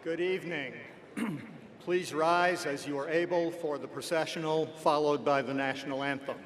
Good evening. Please rise as you are able for the processional, followed by the national anthem.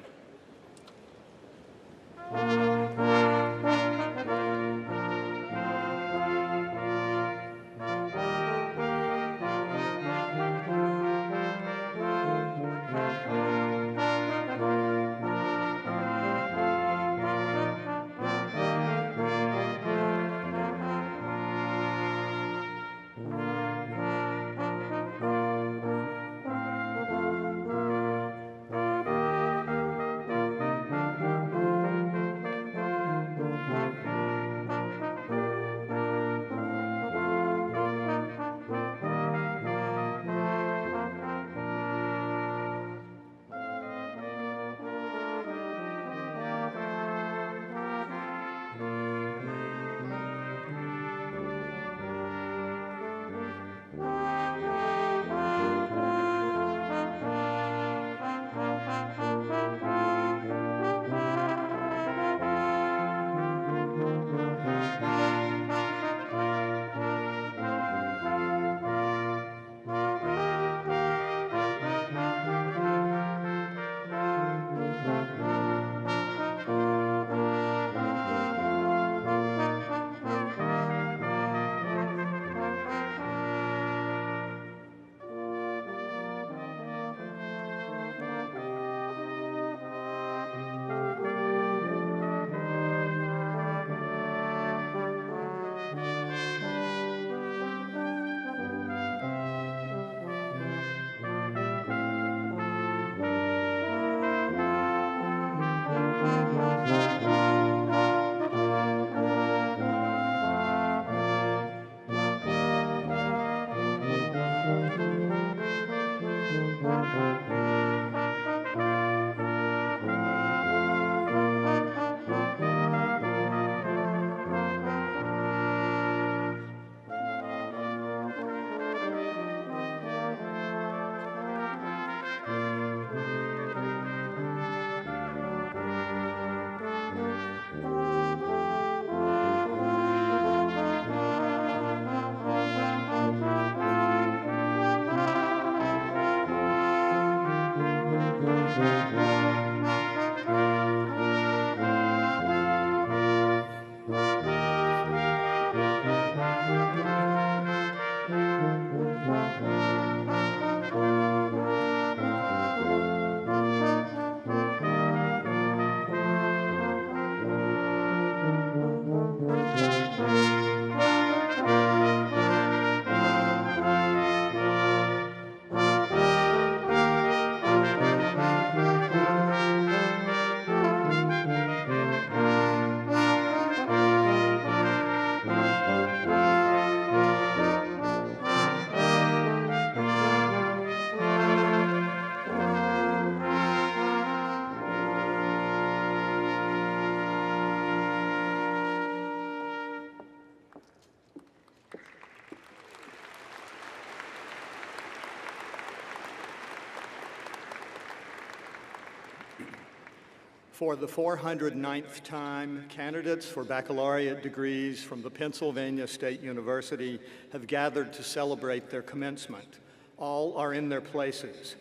For the 409th time, candidates for baccalaureate degrees from the Pennsylvania State University have gathered to celebrate their commencement. All are in their places.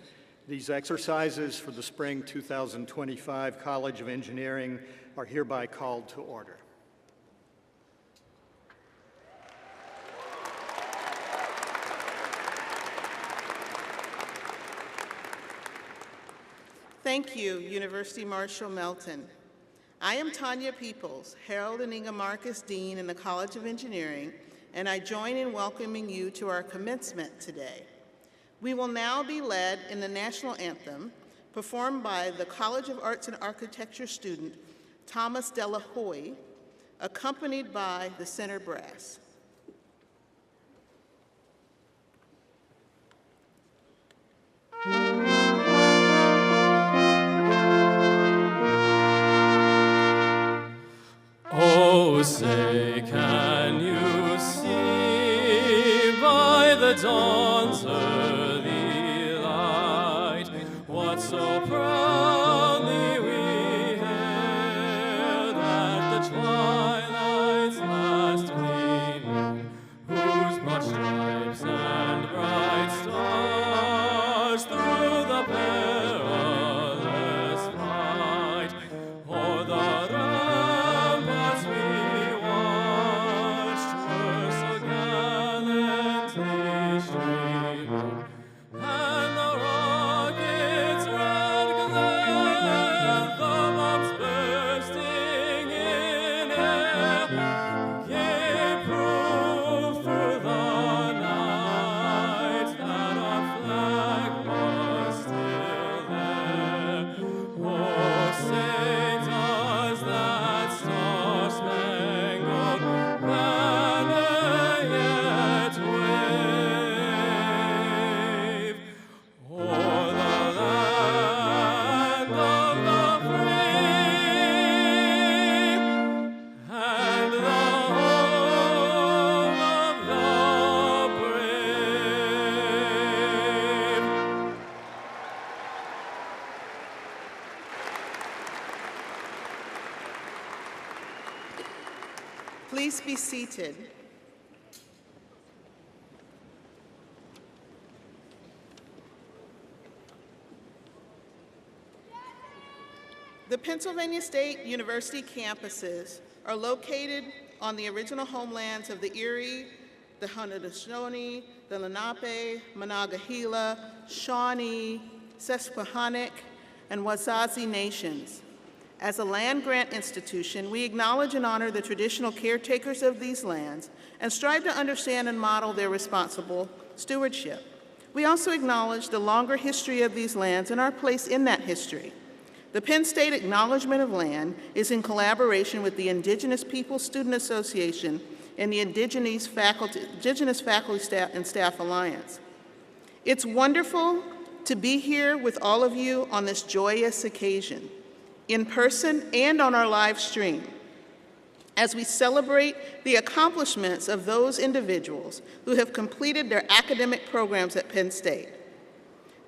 These exercises for the spring 2025 College of Engineering are hereby called to order. Thank you, University Marshall Melton. I am Tanya Peoples, Harold and Inga Marcus Dean in the College of Engineering, and I join in welcoming you to our commencement today. We will now be led in the national anthem, performed by the College of Arts and Architecture student, Thomas Delahoy, accompanied by the Center Brass. Oh, say, can you see by the dawn's early light what so proudly we hailed at the twilight's last gleaming, whose broad stripes Please be seated. The Pennsylvania State University campuses are located on the original homelands of the Erie, the Haudenosaunee, the Lenape, Monongahela, Shawnee, Susquehannock, and Wazazi nations. As a land-grant institution, we acknowledge and honor the traditional caretakers of these lands and strive to understand and model their responsible stewardship. We also acknowledge the longer history of these lands and our place in that history. The Penn State Acknowledgement of Land is in collaboration with the Indigenous Peoples Student Association and the Indigenous Faculty and Staff Alliance. It's wonderful to be here with all of you on this joyous occasion, in person and on our live stream, as we celebrate the accomplishments of those individuals who have completed their academic programs at Penn State.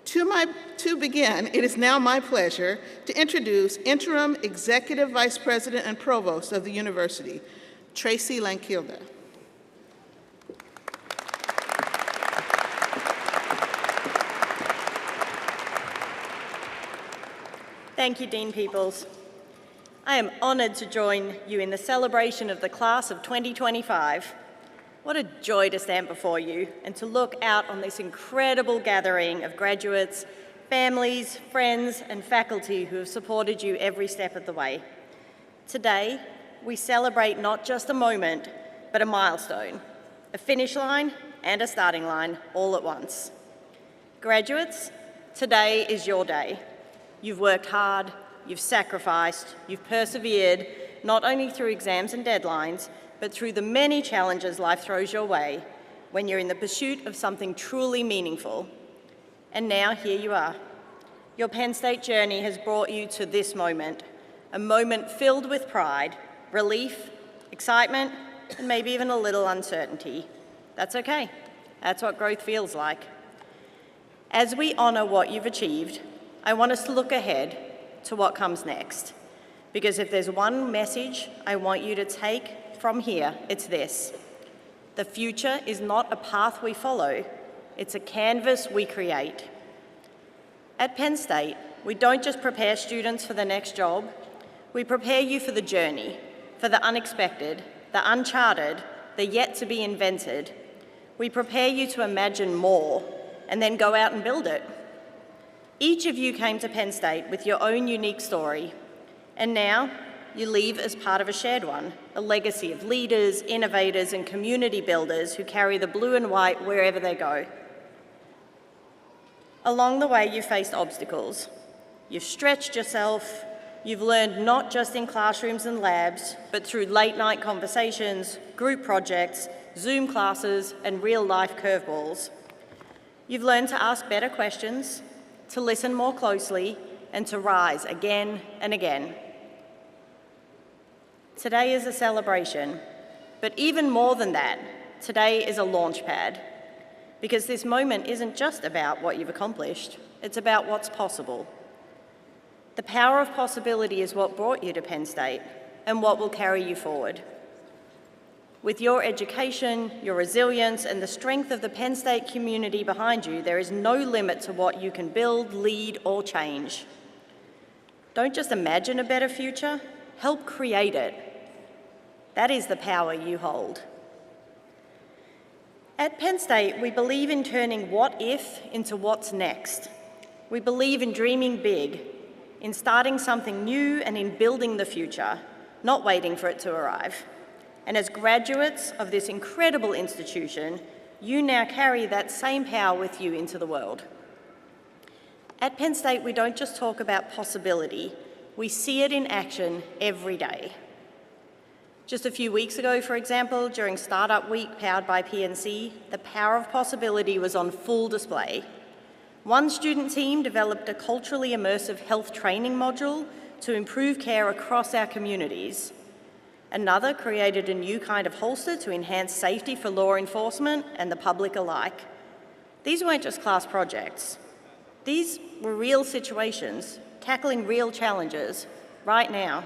To begin, it is now my pleasure to introduce Interim Executive Vice President and Provost of the University, Tracy Lankilda. Thank you, Dean Peoples. I am honored to join you in the celebration of the class of 2025. What a joy to stand before you and to look out on this incredible gathering of graduates, families, friends, and faculty who have supported you every step of the way. Today, we celebrate not just a moment, but a milestone, a finish line and a starting line all at once. Graduates, today is your day. You've worked hard, you've sacrificed, you've persevered, not only through exams and deadlines, but through the many challenges life throws your way when you're in the pursuit of something truly meaningful. And now here you are. Your Penn State journey has brought you to this moment, a moment filled with pride, relief, excitement, and maybe even a little uncertainty. That's okay. That's what growth feels like. As we honor what you've achieved, I want us to look ahead to what comes next. Because if there's one message I want you to take from here, it's this. The future is not a path we follow, it's a canvas we create. At Penn State, we don't just prepare students for the next job, we prepare you for the journey, for the unexpected, the uncharted, the yet to be invented. We prepare you to imagine more and then go out and build it. Each of you came to Penn State with your own unique story, and now you leave as part of a shared one, a legacy of leaders, innovators, and community builders who carry the blue and white wherever they go. Along the way, you've faced obstacles. You've stretched yourself. You've learned not just in classrooms and labs, but through late-night conversations, group projects, Zoom classes, and real-life curveballs. You've learned to ask better questions, to listen more closely, and to rise again and again. Today is a celebration, but even more than that, today is a launch pad. Because this moment isn't just about what you've accomplished, it's about what's possible. The power of possibility is what brought you to Penn State and what will carry you forward. With your education, your resilience, and the strength of the Penn State community behind you, there is no limit to what you can build, lead, or change. Don't just imagine a better future, help create it. That is the power you hold. At Penn State, we believe in turning what if into what's next. We believe in dreaming big, in starting something new and in building the future, not waiting for it to arrive. And as graduates of this incredible institution, you now carry that same power with you into the world. At Penn State, we don't just talk about possibility, we see it in action every day. Just a few weeks ago, for example, during Startup Week powered by PNC, the power of possibility was on full display. One student team developed a culturally immersive health training module to improve care across our communities. Another created a new kind of holster to enhance safety for law enforcement and the public alike. These weren't just class projects. These were real situations, tackling real challenges right now.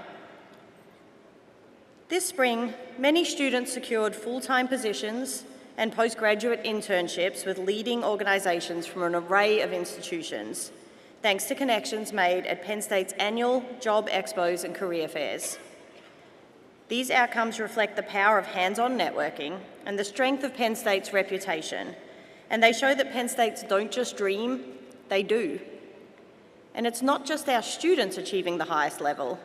This spring, many students secured full-time positions and postgraduate internships with leading organisations from an array of institutions, thanks to connections made at Penn State's annual job expos and career fairs. These outcomes reflect the power of hands-on networking and the strength of Penn State's reputation, and they show that Penn States don't just dream, they do. And it's not just our students achieving the highest level.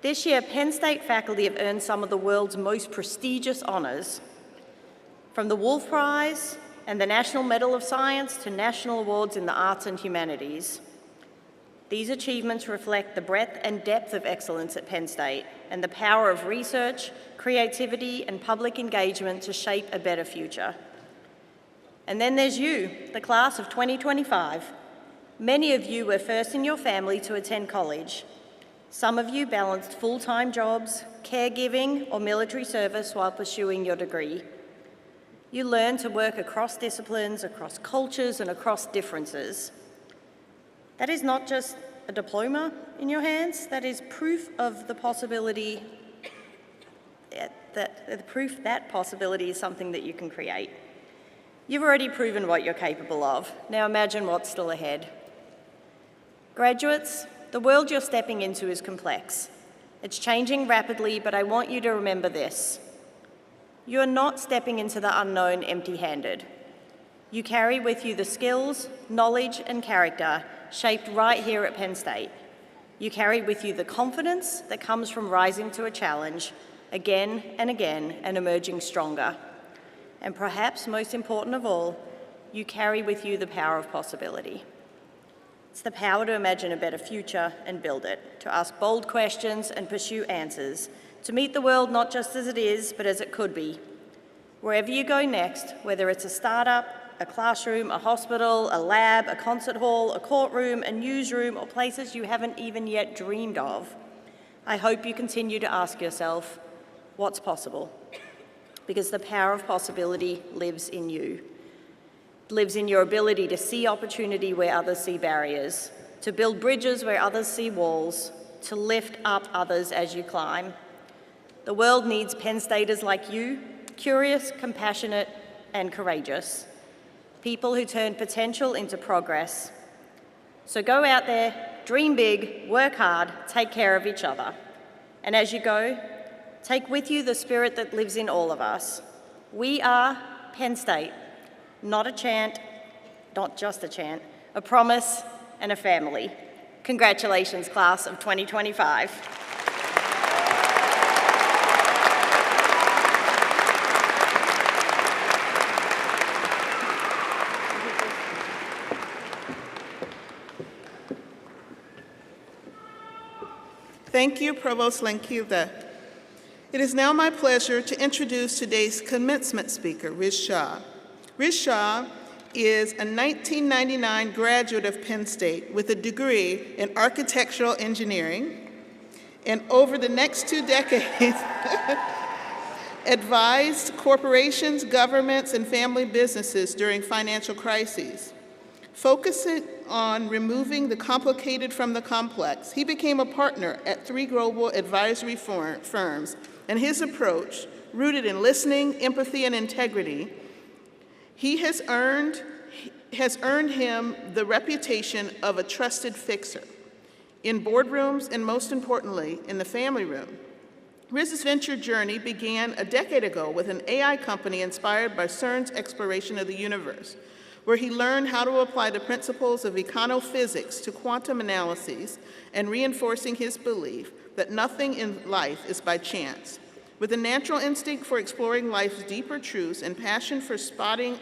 This year, Penn State faculty have earned some of the world's most prestigious honours, from the Wolf Prize and the National Medal of Science to national awards in the arts and humanities. These achievements reflect the breadth and depth of excellence at Penn State and the power of research, creativity, and public engagement to shape a better future. And then there's you, the class of 2025. Many of you were first in your family to attend college. Some of you balanced full-time jobs, caregiving, or military service while pursuing your degree. You learned to work across disciplines, across cultures, and across differences. That is not just a diploma in your hands, that is proof of the possibility that possibility is something that you can create. You've already proven what you're capable of. Now imagine what's still ahead. Graduates, the world you're stepping into is complex. It's changing rapidly, but I want you to remember this. You're not stepping into the unknown empty-handed. You carry with you the skills, knowledge, and character shaped right here at Penn State. You carry with you the confidence that comes from rising to a challenge again and again and emerging stronger. And perhaps most important of all, you carry with you the power of possibility. It's the power to imagine a better future and build it, to ask bold questions and pursue answers, to meet the world not just as it is, but as it could be. Wherever you go next, whether it's a startup, a classroom, a hospital, a lab, a concert hall, a courtroom, a newsroom, or places you haven't even yet dreamed of, I hope you continue to ask yourself, what's possible? Because the power of possibility lives in you. It lives in your ability to see opportunity where others see barriers, to build bridges where others see walls, to lift up others as you climb. The world needs Penn Staters like you, curious, compassionate, and courageous. People who turn potential into progress. So go out there, dream big, work hard, take care of each other. And as you go, take with you the spirit that lives in all of us. We are Penn State, not a chant, not just a chant, a promise and a family. Congratulations, class of 2025. Thank you, Provost Lankilda. It is now my pleasure to introduce today's commencement speaker, Riz Shah. Riz Shah is a 1999 graduate of Penn State with a degree in architectural engineering, and over the next 2 decades, advised corporations, governments, and family businesses during financial crises. Focusing on removing the complicated from the complex, he became a partner at 3 global advisory firms, and his approach, rooted in listening, empathy, and integrity, has earned him the reputation of a trusted fixer in boardrooms and, most importantly, in the family room. Riz's venture journey began a decade ago with an AI company inspired by CERN's exploration of the universe, where he learned how to apply the principles of econophysics to quantum analyses and reinforcing his belief that nothing in life is by chance. With a natural instinct for exploring life's deeper truths and passion for spotting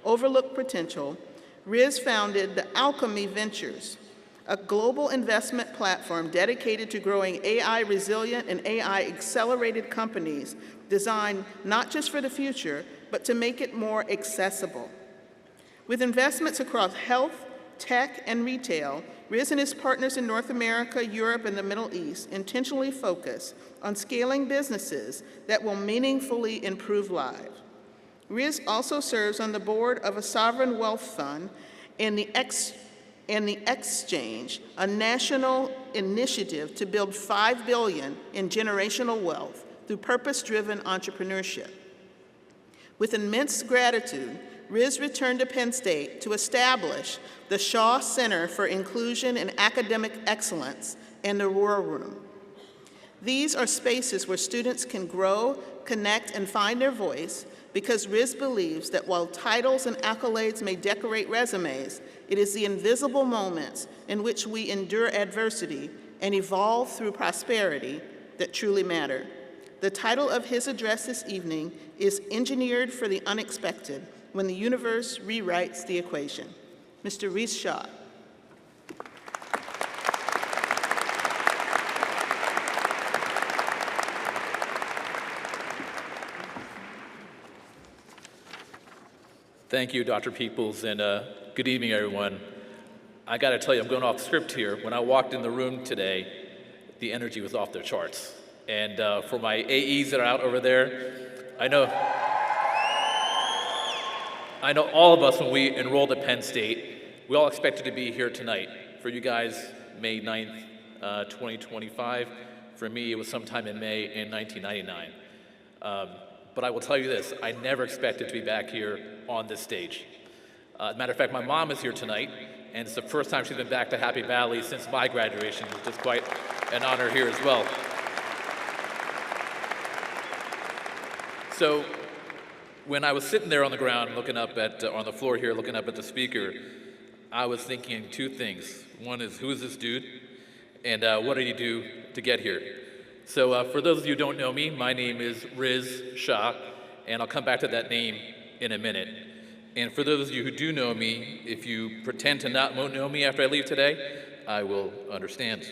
overlooked potential, Riz founded the Alchemy Ventures, a global investment platform dedicated to growing AI-resilient and AI-accelerated companies designed not just for the future, but to make it more accessible. With investments across health, tech, and retail, Riz and his partners in North America, Europe, and the Middle East intentionally focus on scaling businesses that will meaningfully improve lives. Riz also serves on the board of a sovereign wealth fund and the Exchange, a national initiative to build $5 billion in generational wealth through purpose-driven entrepreneurship. With immense gratitude, Riz returned to Penn State to establish the Shaw Center for Inclusion and Academic Excellence and the War Room. These are spaces where students can grow, connect, and find their voice, because Riz believes that while titles and accolades may decorate resumes, it is the invisible moments in which we endure adversity and evolve through prosperity that truly matter. The title of his address this evening is Engineered for the Unexpected, When the Universe Rewrites the Equation. Mr. Riz Shaw. Thank you, Dr. Peoples, and good evening, everyone. I gotta tell you, I'm going off script here. When I walked in the room today, the energy was off the charts. And for my AEs that are out over there, I know all of us, when we enrolled at Penn State, we all expected to be here tonight. For you guys, May 9th, 2025. For me, it was sometime in May in 1999. But I will tell you this, I never expected to be back here on this stage. Matter of fact, my mom is here tonight, and it's the first time she's been back to Happy Valley since my graduation, which is quite an honor here as well. So, when I was sitting there on the ground, looking up at, on the floor here, looking up at the speaker, I was thinking two things. One is, who is this dude? And what did he do to get here? So for those of you who don't know me, my name is Riz Shaw, and I'll come back to that name in a minute. And for those of you who do know me, if you pretend to not know me after I leave today, I will understand.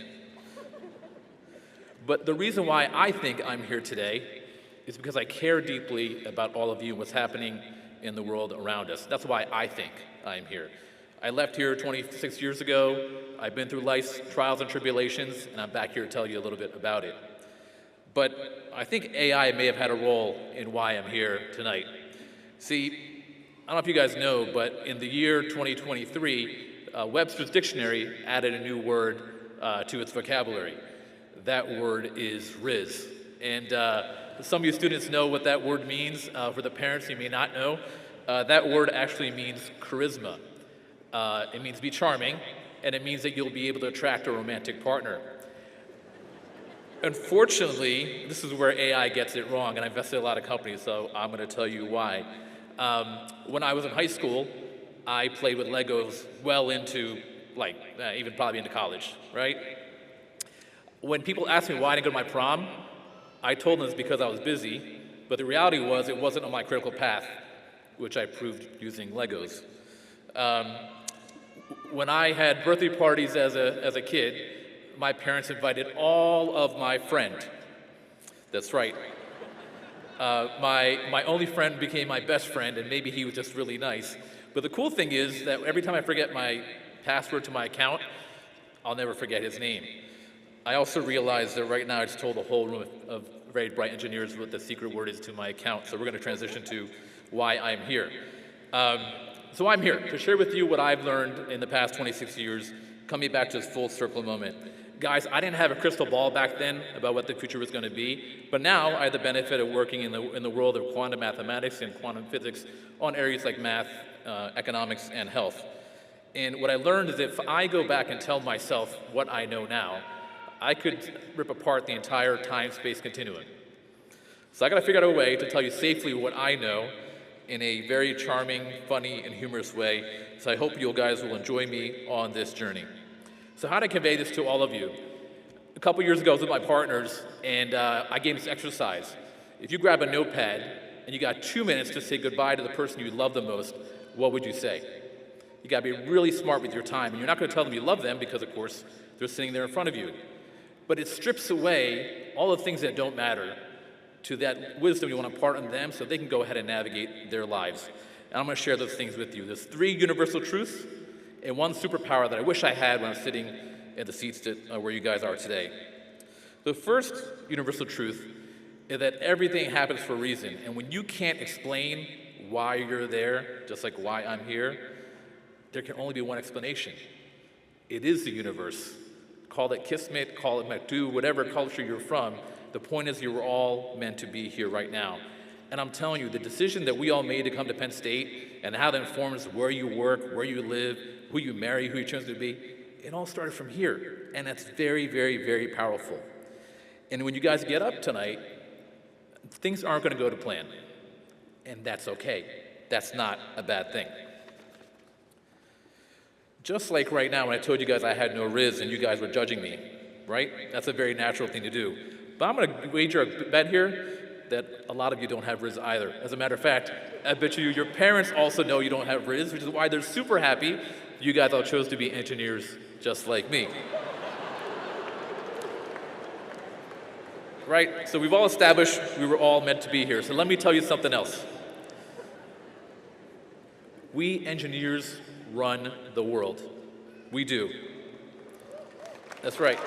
But the reason why I think I'm here today is because I care deeply about all of you and what's happening in the world around us. That's why I think I'm here. I left here 26 years ago. I've been through life's trials and tribulations, and I'm back here to tell you a little bit about it. But I think AI may have had a role in why I'm here tonight. See, I don't know if you guys know, but in the year 2023, Webster's Dictionary added a new word to its vocabulary. That word is Riz. And some of you students know what that word means. For the parents, you may not know. That word actually means charisma. It means be charming, and it means that you'll be able to attract a romantic partner. Unfortunately, this is where AI gets it wrong, and I invested in a lot of companies, so I'm going to tell you why. When I was in high school, I played with Legos well into, even probably into college, right? When people asked me why I didn't go to my prom, I told them it's because I was busy, but the reality was it wasn't on my critical path, which I proved using Legos. When I had birthday parties as a kid, my parents invited all of my friends. That's right. My only friend became my best friend, and maybe he was just really nice. But the cool thing is that every time I forget my password to my account, I'll never forget his name. I also realized that right now I just told a whole room of very bright engineers what the secret word is to my account, so we're going to transition to why I'm here. So I'm here to share with you what I've learned in the past 26 years, coming back to this full circle moment. Guys, I didn't have a crystal ball back then about what the future was going to be, but now I have the benefit of working in the world of quantum mathematics and quantum physics on areas like math, economics, and health. And what I learned is if I go back and tell myself what I know now, I could rip apart the entire time-space continuum. So I got to figure out a way to tell you safely what I know in a very charming, funny, and humorous way. So I hope you guys will enjoy me on this journey. So how to convey this to all of you? A couple years ago, I was with my partners, and I gave this exercise. If you grab a notepad and you got 2 minutes to say goodbye to the person you love the most, what would you say? You got to be really smart with your time, and you're not going to tell them you love them because, of course, they're sitting there in front of you. But it strips away all the things that don't matter to that wisdom you want to impart on them so they can go ahead and navigate their lives. And I'm going to share those things with you. There's 3 universal truths and 1 superpower that I wish I had when I was sitting in the seats where you guys are today. The first universal truth is that everything happens for a reason. And when you can't explain why you're there, just like why I'm here, there can only be one explanation. It is the universe. Call it Kismet, call it Makdu, whatever culture you're from, The point is you were all meant to be here right now. And I'm telling you, the decision that we all made to come to Penn State and how that informs where you work, where you live, who you marry, who you choose to be, it all started from here. And that's very, very, very powerful. And when you guys get up tonight, things aren't going to go to plan. And that's okay. That's not a bad thing. Just like right now when I told you guys I had no Riz and you guys were judging me, right? That's a very natural thing to do. But I'm going to wager a bet here that a lot of you don't have Riz either. As a matter of fact, I bet you your parents also know you don't have Riz, which is why they're super happy you guys all chose to be engineers just like me. Right? So we've all established we were all meant to be here. So let me tell you something else. We engineers run the world. We do. That's right.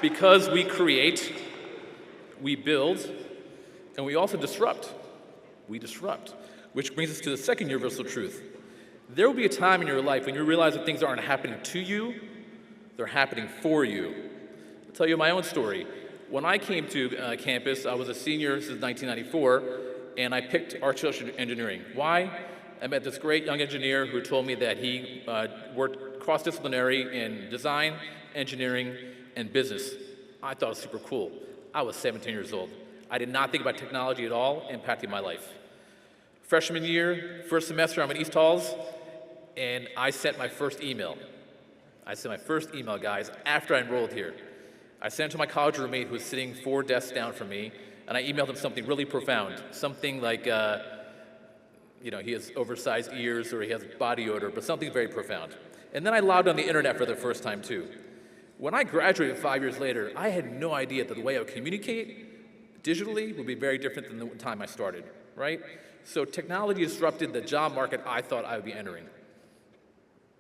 Because we create, we build, and we also disrupt. We disrupt. Which brings us to the second universal truth. There will be a time in your life when you realize that things aren't happening to you, they're happening for you. I'll tell you my own story. When I came to campus, I was a senior since 1994, and I picked architectural engineering. Why? I met this great young engineer who told me that he worked cross-disciplinary in design, engineering, and business. I thought it was super cool. I was 17 years old. I did not think about technology at all impacting my life. Freshman year, first semester, I'm in East Halls, and I sent my first email. I sent my first email, guys, after I enrolled here. I sent it to my college roommate who was sitting 4 desks down from me, and I emailed him something really profound. Something like, he has oversized ears or he has body odor, but something very profound. And then I logged on the internet for the first time, too. When I graduated 5 years later, I had no idea that the way I would communicate digitally would be very different than the time I started, right? So technology disrupted the job market I thought I would be entering.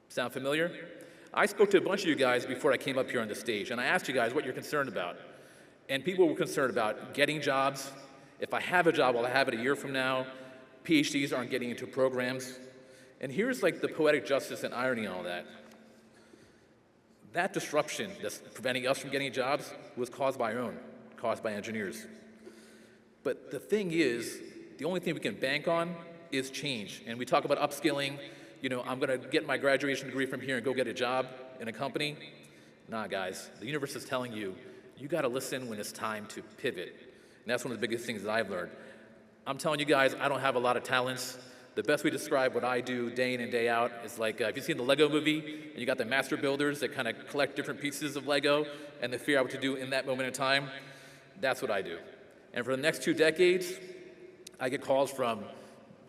Sound familiar? I spoke to a bunch of you guys before I came up here on the stage, and I asked you guys what you're concerned about. And people were concerned about getting jobs. If I have a job, will I have it a year from now? PhDs aren't getting into programs. And here's like the poetic justice and irony in all that. That disruption that's preventing us from getting jobs was caused by our own, caused by engineers. But the thing is, the only thing we can bank on is change. And we talk about upskilling. I'm going to get my graduation degree from here and go get a job in a company. Nah, guys, the universe is telling you, you got to listen when it's time to pivot. And that's one of the biggest things that I've learned. I'm telling you guys, I don't have a lot of talents. The best way to describe what I do day in and day out is like, if you've seen the Lego movie, and you got the master builders that kind of collect different pieces of Lego, and they figure out what to do in that moment in time, that's what I do. And for the next 2 decades, I get calls from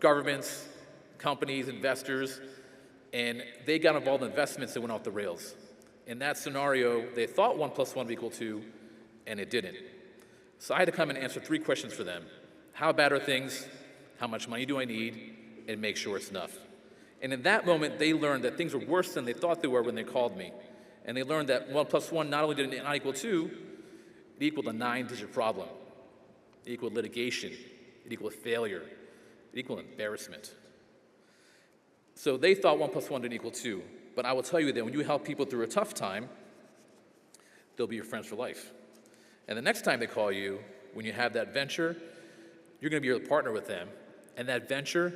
governments, companies, investors, and they got involved in investments that went off the rails. In that scenario, they thought 1 + 1 would equal 2, and it didn't. So I had to come and answer 3 questions for them. How bad are things? How much money do I need? And make sure it's enough. And in that moment, they learned that things were worse than they thought they were when they called me. And they learned that 1 + 1 not only did it not equal 2, it equaled a 9-digit problem. It equaled litigation. It equaled failure. It equaled embarrassment. So they thought 1 + 1 didn't equal 2. But I will tell you that when you help people through a tough time, they'll be your friends for life. And the next time they call you, when you have that venture, you're going to be your partner with them. And that venture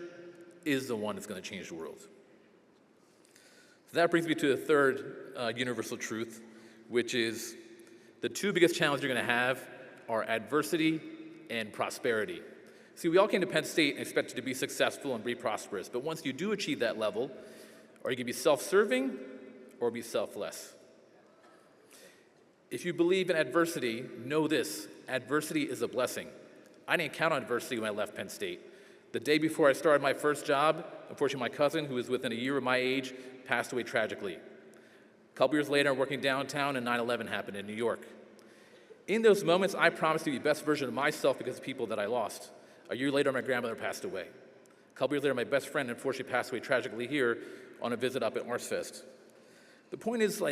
is the one that's going to change the world. So that brings me to the third universal truth, which is the 2 biggest challenges you're going to have are adversity and prosperity. See, we all came to Penn State and expected to be successful and be prosperous, but once you do achieve that level, are you going to be self-serving or be selfless? If you believe in adversity, know this, adversity is a blessing. I didn't count on adversity when I left Penn State. The day before I started my first job, unfortunately my cousin, who was within a year of my age, passed away tragically. A couple years later, I'm working downtown and 9/11 happened in New York. In those moments, I promised to be the best version of myself because of people that I lost. A year later, my grandmother passed away. A couple years later, my best friend unfortunately passed away tragically here on a visit up at Marsfest. The point is,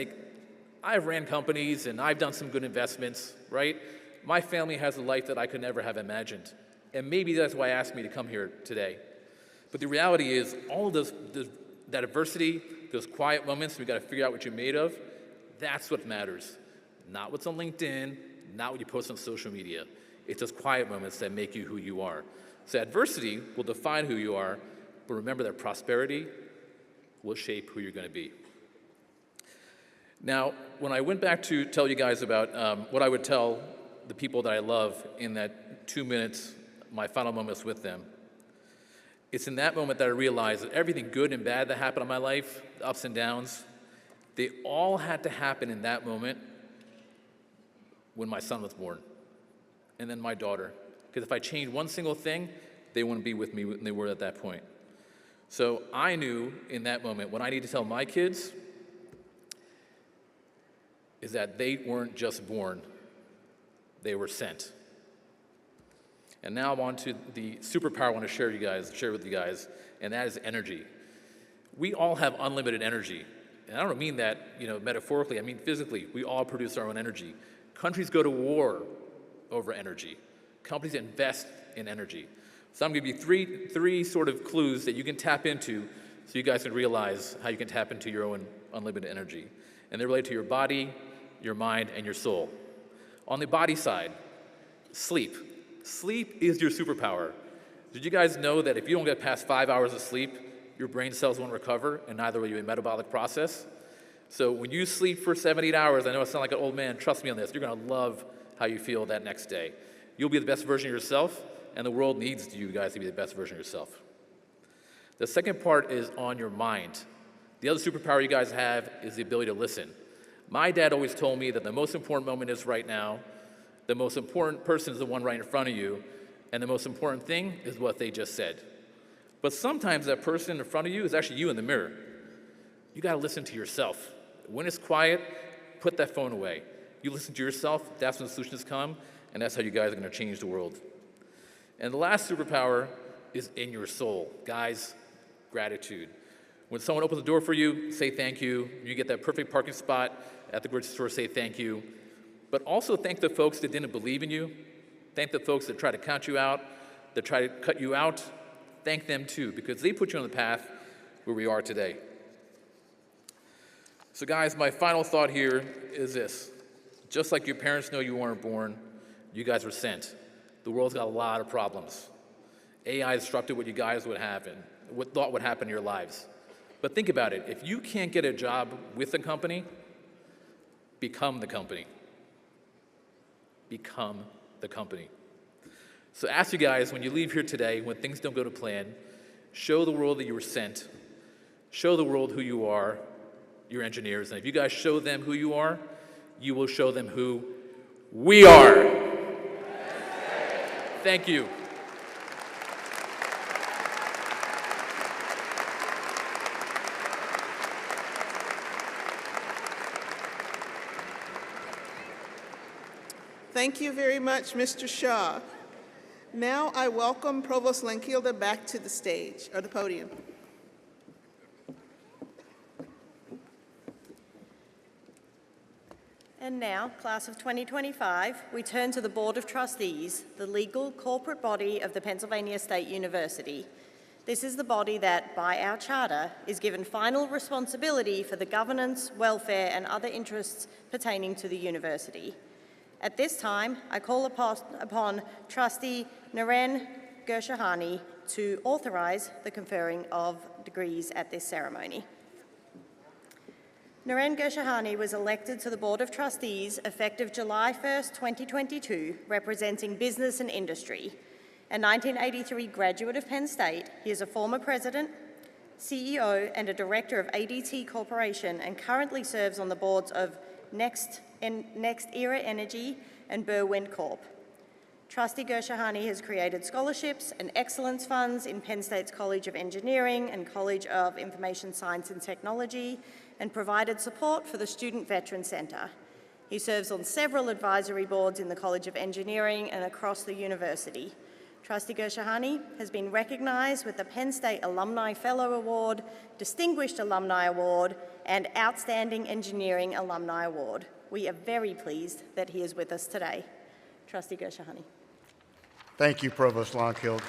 I've ran companies and I've done some good investments, right? My family has a life that I could never have imagined. And maybe that's why I asked me to come here today. But the reality is, all of that adversity, those quiet moments, we got to figure out what you're made of. That's what matters. Not what's on LinkedIn, not what you post on social media. It's those quiet moments that make you who you are. So adversity will define who you are, but remember that prosperity will shape who you're going to be. Now, when I went back to tell you guys about what I would tell the people that I love in that 2 minutes, my final moments with them, it's in that moment that I realized that everything good and bad that happened in my life, the ups and downs, they all had to happen in that moment when my son was born, and then my daughter. Because if I changed one single thing, they wouldn't be with me when they were at that point. So I knew in that moment what I need to tell my kids is that they weren't just born, they were sent. And now I'm on to the superpower I want to share with you guys, and that is energy. We all have unlimited energy. And I don't mean that, metaphorically, I mean physically. We all produce our own energy. Countries go to war over energy. Companies invest in energy. So I'm going to give you three sort of clues that you can tap into so you guys can realize how you can tap into your own unlimited energy. And they're related to your body, your mind, and your soul. On the body side, sleep. Sleep is your superpower. Did you guys know that if you don't get past 5 hours of sleep, your brain cells won't recover, and neither will your metabolic process? So when you sleep for 7, 8 hours, I know I sound like an old man, trust me on this, you're gonna love how you feel that next day. You'll be the best version of yourself, and the world needs you guys to be the best version of yourself. The second part is on your mind. The other superpower you guys have is the ability to listen. My dad always told me that the most important moment is right now, the most important person is the one right in front of you, and the most important thing is what they just said. But sometimes that person in front of you is actually you in the mirror. You gotta listen to yourself. When it's quiet, put that phone away. You listen to yourself, that's when the solutions come, and that's how you guys are gonna change the world. And the last superpower is in your soul. Guys, gratitude. When someone opens the door for you, say thank you. You get that perfect parking spot at the grocery store, say thank you. But also thank the folks that didn't believe in you. Thank the folks that try to count you out, that try to cut you out. Thank them too, because they put you on the path where we are today. So guys, my final thought here is this. Just like your parents know you weren't born, you guys were sent. The world's got a lot of problems. AI disrupted what you guys would happen, what thought would happen in your lives. But think about it. If you can't get a job with a company, become the company. Become the company. So ask you guys, when you leave here today, when things don't go to plan, show the world that you were sent. Show the world who you are, your engineers. And if you guys show them who you are, you will show them who we are. Thank you. Thank you very much, Mr. Shaw. Now I welcome Provost Lenkilde back to the stage, or the podium. And now, class of 2025, we turn to the Board of Trustees, the legal corporate body of the Pennsylvania State University. This is the body that, by our charter, is given final responsibility for the governance, welfare, and other interests pertaining to the university. At this time, I call upon Trustee Naren Gershahani to authorize the conferring of degrees at this ceremony. Naren Gershahani was elected to the Board of Trustees effective July 1st, 2022, representing business and industry. A 1983 graduate of Penn State, he is a former president, CEO, and a director of ADT Corporation, and currently serves on the boards of Next Era Energy and Berwind Corp. Trustee Gershahani has created scholarships and excellence funds in Penn State's College of Engineering and College of Information Science and Technology, and provided support for the Student Veteran Center. He serves on several advisory boards in the College of Engineering and across the university. Trustee Gershahani has been recognized with the Penn State Alumni Fellow Award, Distinguished Alumni Award, and Outstanding Engineering Alumni Award. We are very pleased that he is with us today. Trustee Gershahani. Thank you, Provost Lenkilde.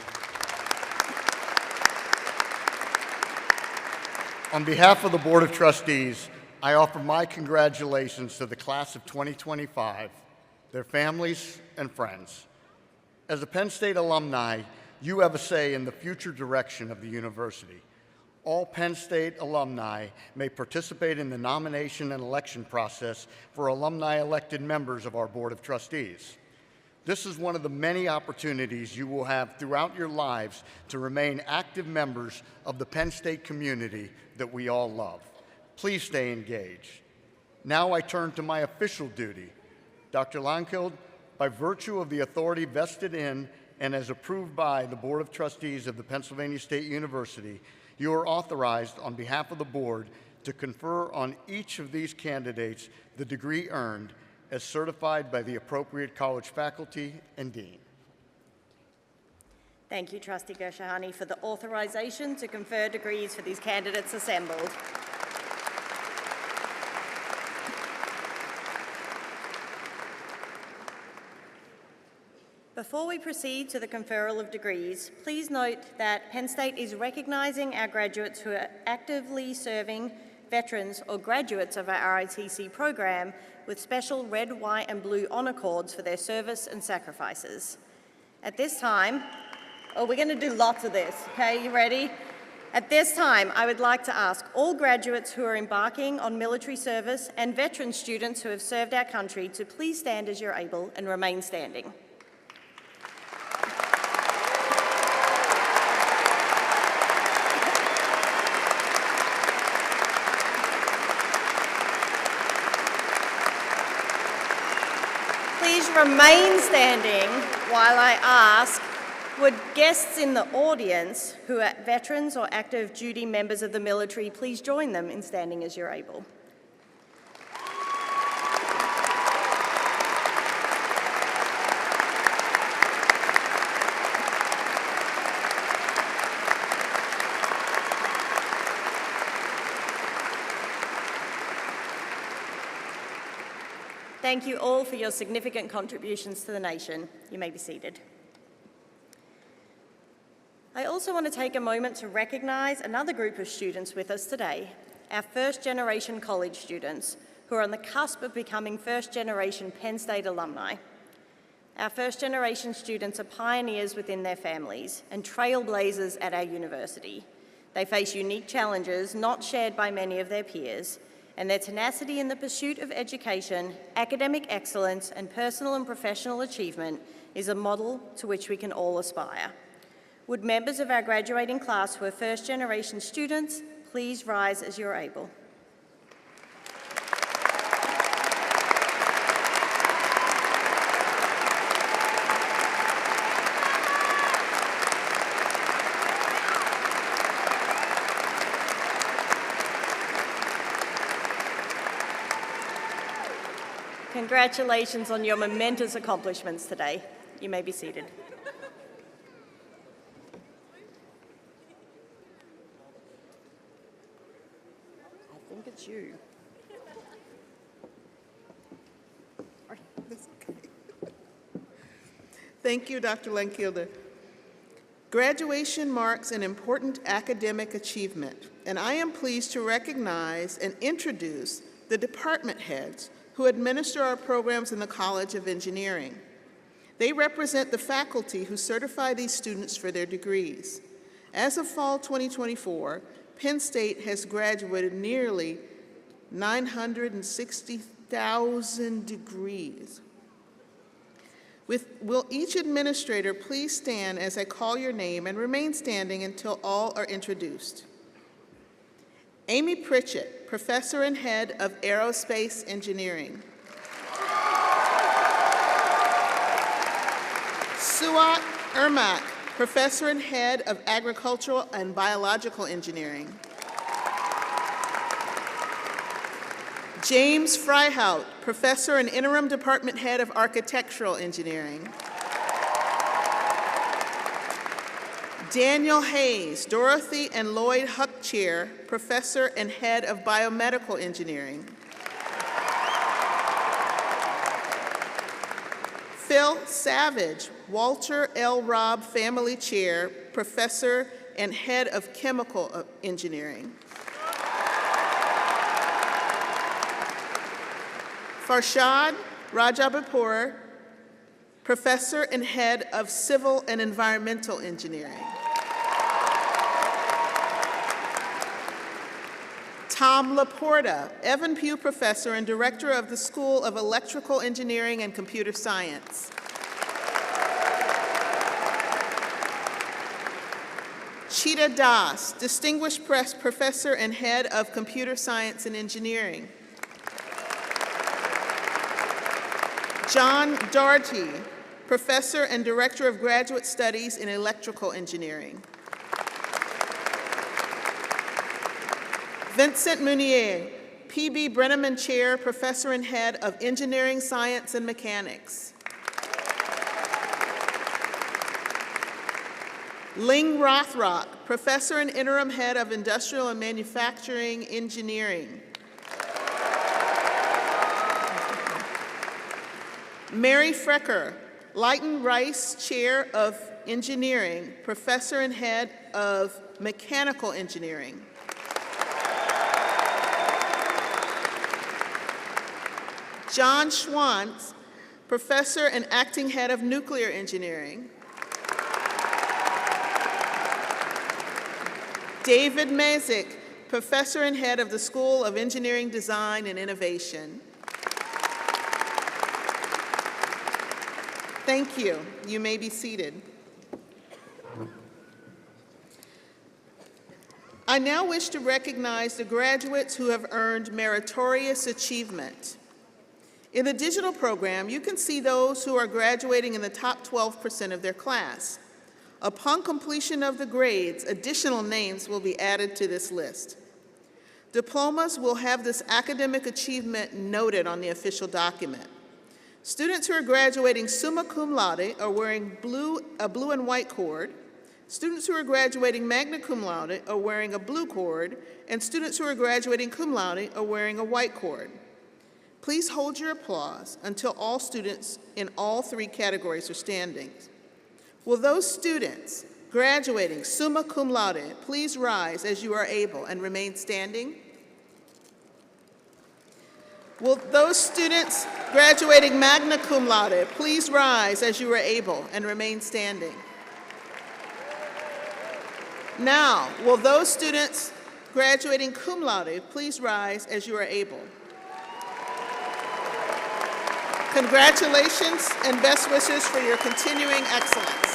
On behalf of the Board of Trustees, I offer my congratulations to the class of 2025, their families, and friends. As a Penn State alumni, you have a say in the future direction of the university. All Penn State alumni may participate in the nomination and election process for alumni-elected members of our Board of Trustees. This is one of the many opportunities you will have throughout your lives to remain active members of the Penn State community that we all love. Please stay engaged. Now I turn to my official duty. Dr. Lankild, by virtue of the authority vested in and as approved by the Board of Trustees of the Pennsylvania State University, you are authorized on behalf of the board to confer on each of these candidates the degree earned as certified by the appropriate college faculty and dean. Thank you, Trustee Gershahani, for the authorization to confer degrees for these candidates assembled. Before we proceed to the conferral of degrees, please note that Penn State is recognizing our graduates who are actively serving veterans or graduates of our RITC program with special red, white, and blue honor cords for their service and sacrifices. At this time, we're going to do lots of this, okay? You ready? At this time, I would like to ask all graduates who are embarking on military service and veteran students who have served our country to please stand as you're able and remain standing. Please remain standing while I ask, would guests in the audience who are veterans or active duty members of the military please join them in standing as you're able. Thank you all for your significant contributions to the nation. You may be seated. I also want to take a moment to recognise another group of students with us today, our first-generation college students who are on the cusp of becoming first-generation Penn State alumni. Our first-generation students are pioneers within their families and trailblazers at our university. They face unique challenges not shared by many of their peers, and their tenacity in the pursuit of education, academic excellence, and personal and professional achievement is a model to which we can all aspire. Would members of our graduating class who are first-generation students please rise as you're able. Congratulations on your momentous accomplishments today. You may be seated. I think it's you. That's okay. Thank you, Dr. Lenkilder. Graduation marks an important academic achievement, and I am pleased to recognize and introduce the department heads who administer our programs in the College of Engineering. They represent the faculty who certify these students for their degrees. As of fall 2024, Penn State has graduated nearly 960,000 degrees. Will each administrator please stand as I call your name and remain standing until all are introduced? Amy Pritchett, Professor and Head of Aerospace Engineering. Suat Ermak, Professor and Head of Agricultural and Biological Engineering. James Freihout, Professor and Interim Department Head of Architectural Engineering. Daniel Hayes, Dorothy and Lloyd Huck Chair, Professor and Head of Biomedical Engineering. Phil Savage, Walter L. Robb Family Chair, Professor and Head of Chemical Engineering. Farshad Rajabapur, Professor and Head of Civil and Environmental Engineering. Tom Laporta, Evan Pugh Professor and Director of the School of Electrical Engineering and Computer Science. Chita Das, Distinguished Professor and Head of Computer Science and Engineering. John Doherty, Professor and Director of Graduate Studies in Electrical Engineering. Vincent Munier, P.B. Brenneman Chair, Professor and Head of Engineering, Science, and Mechanics. Ling Rothrock, Professor and Interim Head of Industrial and Manufacturing Engineering. Mary Frecker, Leighton Rice Chair of Engineering, Professor and Head of Mechanical Engineering. John Schwantz, Professor and Acting Head of Nuclear Engineering. David Mazik, Professor and Head of the School of Engineering, Design, and Innovation. Thank you. You may be seated. I now wish to recognize the graduates who have earned meritorious achievement. In the digital program, you can see those who are graduating in the top 12% of their class. Upon completion of the grades, additional names will be added to this list. Diplomas will have this academic achievement noted on the official document. Students who are graduating summa cum laude are wearing a blue and white cord. Students who are graduating magna cum laude are wearing a blue cord, and students who are graduating cum laude are wearing a white cord. Please hold your applause until all students in all three categories are standing. Will those students graduating summa cum laude please rise as you are able and remain standing? Will those students graduating magna cum laude please rise as you are able and remain standing? Now, will those students graduating cum laude please rise as you are able? Congratulations and best wishes for your continuing excellence.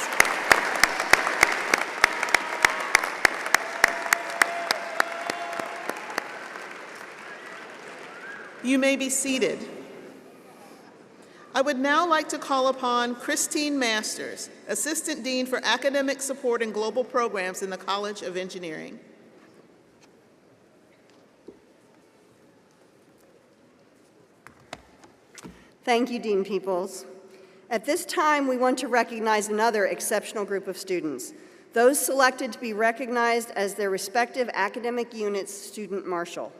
You may be seated. I would now like to call upon Christine Masters, Assistant Dean for Academic Support and Global Programs in the College of Engineering. Thank you, Dean Peoples. At this time, we want to recognize another exceptional group of students, those selected to be recognized as their respective academic unit's student marshal.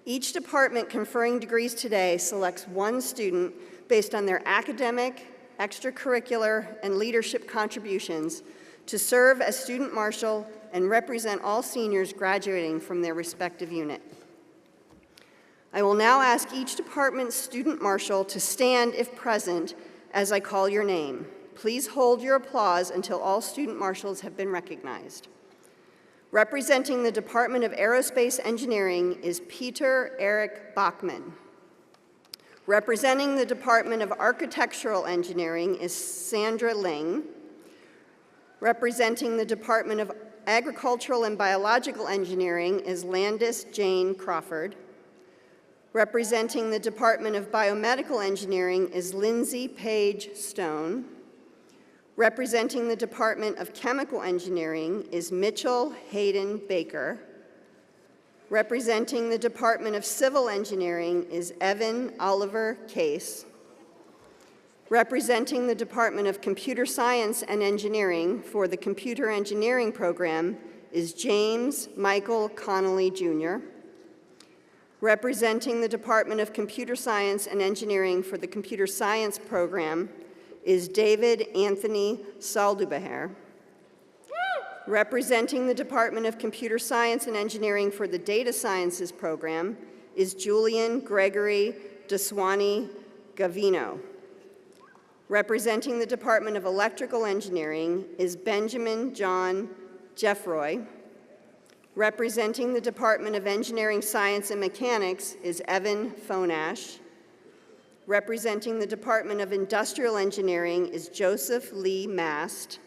Each department conferring degrees today selects one student based on their academic, extracurricular, and leadership contributions to serve as student marshal and represent all seniors graduating from their respective unit. I will now ask each department's student marshal to stand if present as I call your name. Please hold your applause until all student marshals have been recognized. Representing the Department of Aerospace Engineering is Peter Eric Bachman. Representing the Department of Architectural Engineering is Sandra Ling. Representing the Department of Agricultural and Biological Engineering is Landis Jane Crawford. Representing the Department of Biomedical Engineering is Lindsay Page Stone. Representing the Department of Chemical Engineering is Mitchell Hayden Baker. Representing the Department of Civil Engineering is Evan Oliver Case. Representing the Department of Computer Science and Engineering for the Computer Engineering program is James Michael Connolly, Jr. Representing the Department of Computer Science and Engineering for the Computer Science program is David Anthony Saldubaher. Representing the Department of Computer Science and Engineering for the Data Sciences program is Julian Gregory Deswani Gavino. Representing the Department of Electrical Engineering is Benjamin John Jeffroy. Representing the Department of Engineering, Science, and Mechanics is Evan Fonash. Representing the Department of Industrial Engineering is Joseph Lee Mast.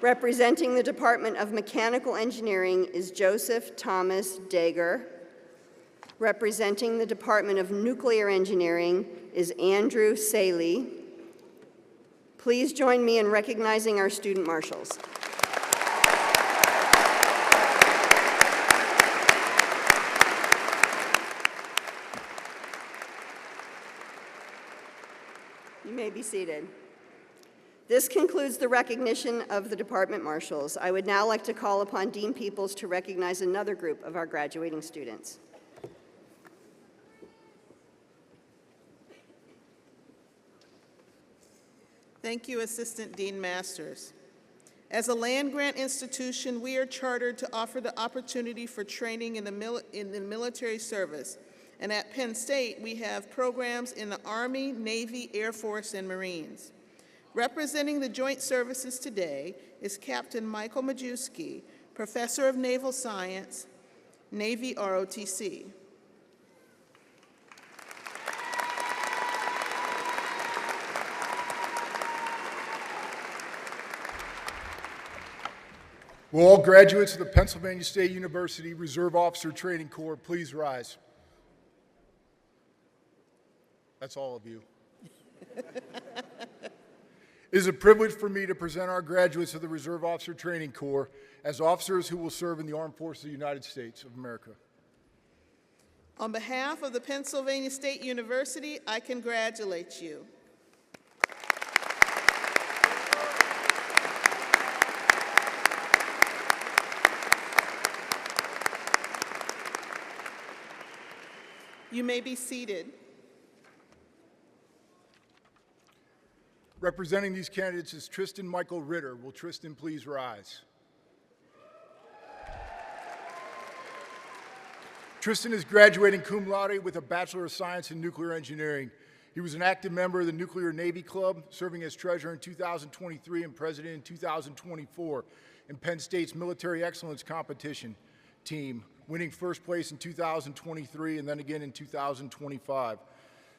Representing the Department of Mechanical Engineering is Joseph Thomas Dager. Representing the Department of Nuclear Engineering is Andrew Saley. Please join me in recognizing our student marshals. You may be seated. This concludes the recognition of the department marshals. I would now like to call upon Dean Peoples to recognize another group of our graduating students. Thank you, Assistant Dean Masters. As a land-grant institution, we are chartered to offer the opportunity for training in the military service. And at Penn State, we have programs in the Army, Navy, Air Force, and Marines. Representing the joint services today is Captain Michael Majewski, Professor of Naval Science, Navy ROTC. Will all graduates of the Pennsylvania State University Reserve Officer Training Corps please rise? That's all of you. It is a privilege for me to present our graduates of the Reserve Officer Training Corps as officers who will serve in the Armed Forces of the United States of America. On behalf of the Pennsylvania State University, I congratulate you. You may be seated. Representing these candidates is Tristan Michael Ritter. Will Tristan please rise? Tristan is graduating cum laude with a Bachelor of Science in Nuclear Engineering. He was an active member of the Nuclear Navy Club, serving as treasurer in 2023 and president in 2024 in Penn State's Military Excellence Competition team, winning first place in 2023 and then again in 2025.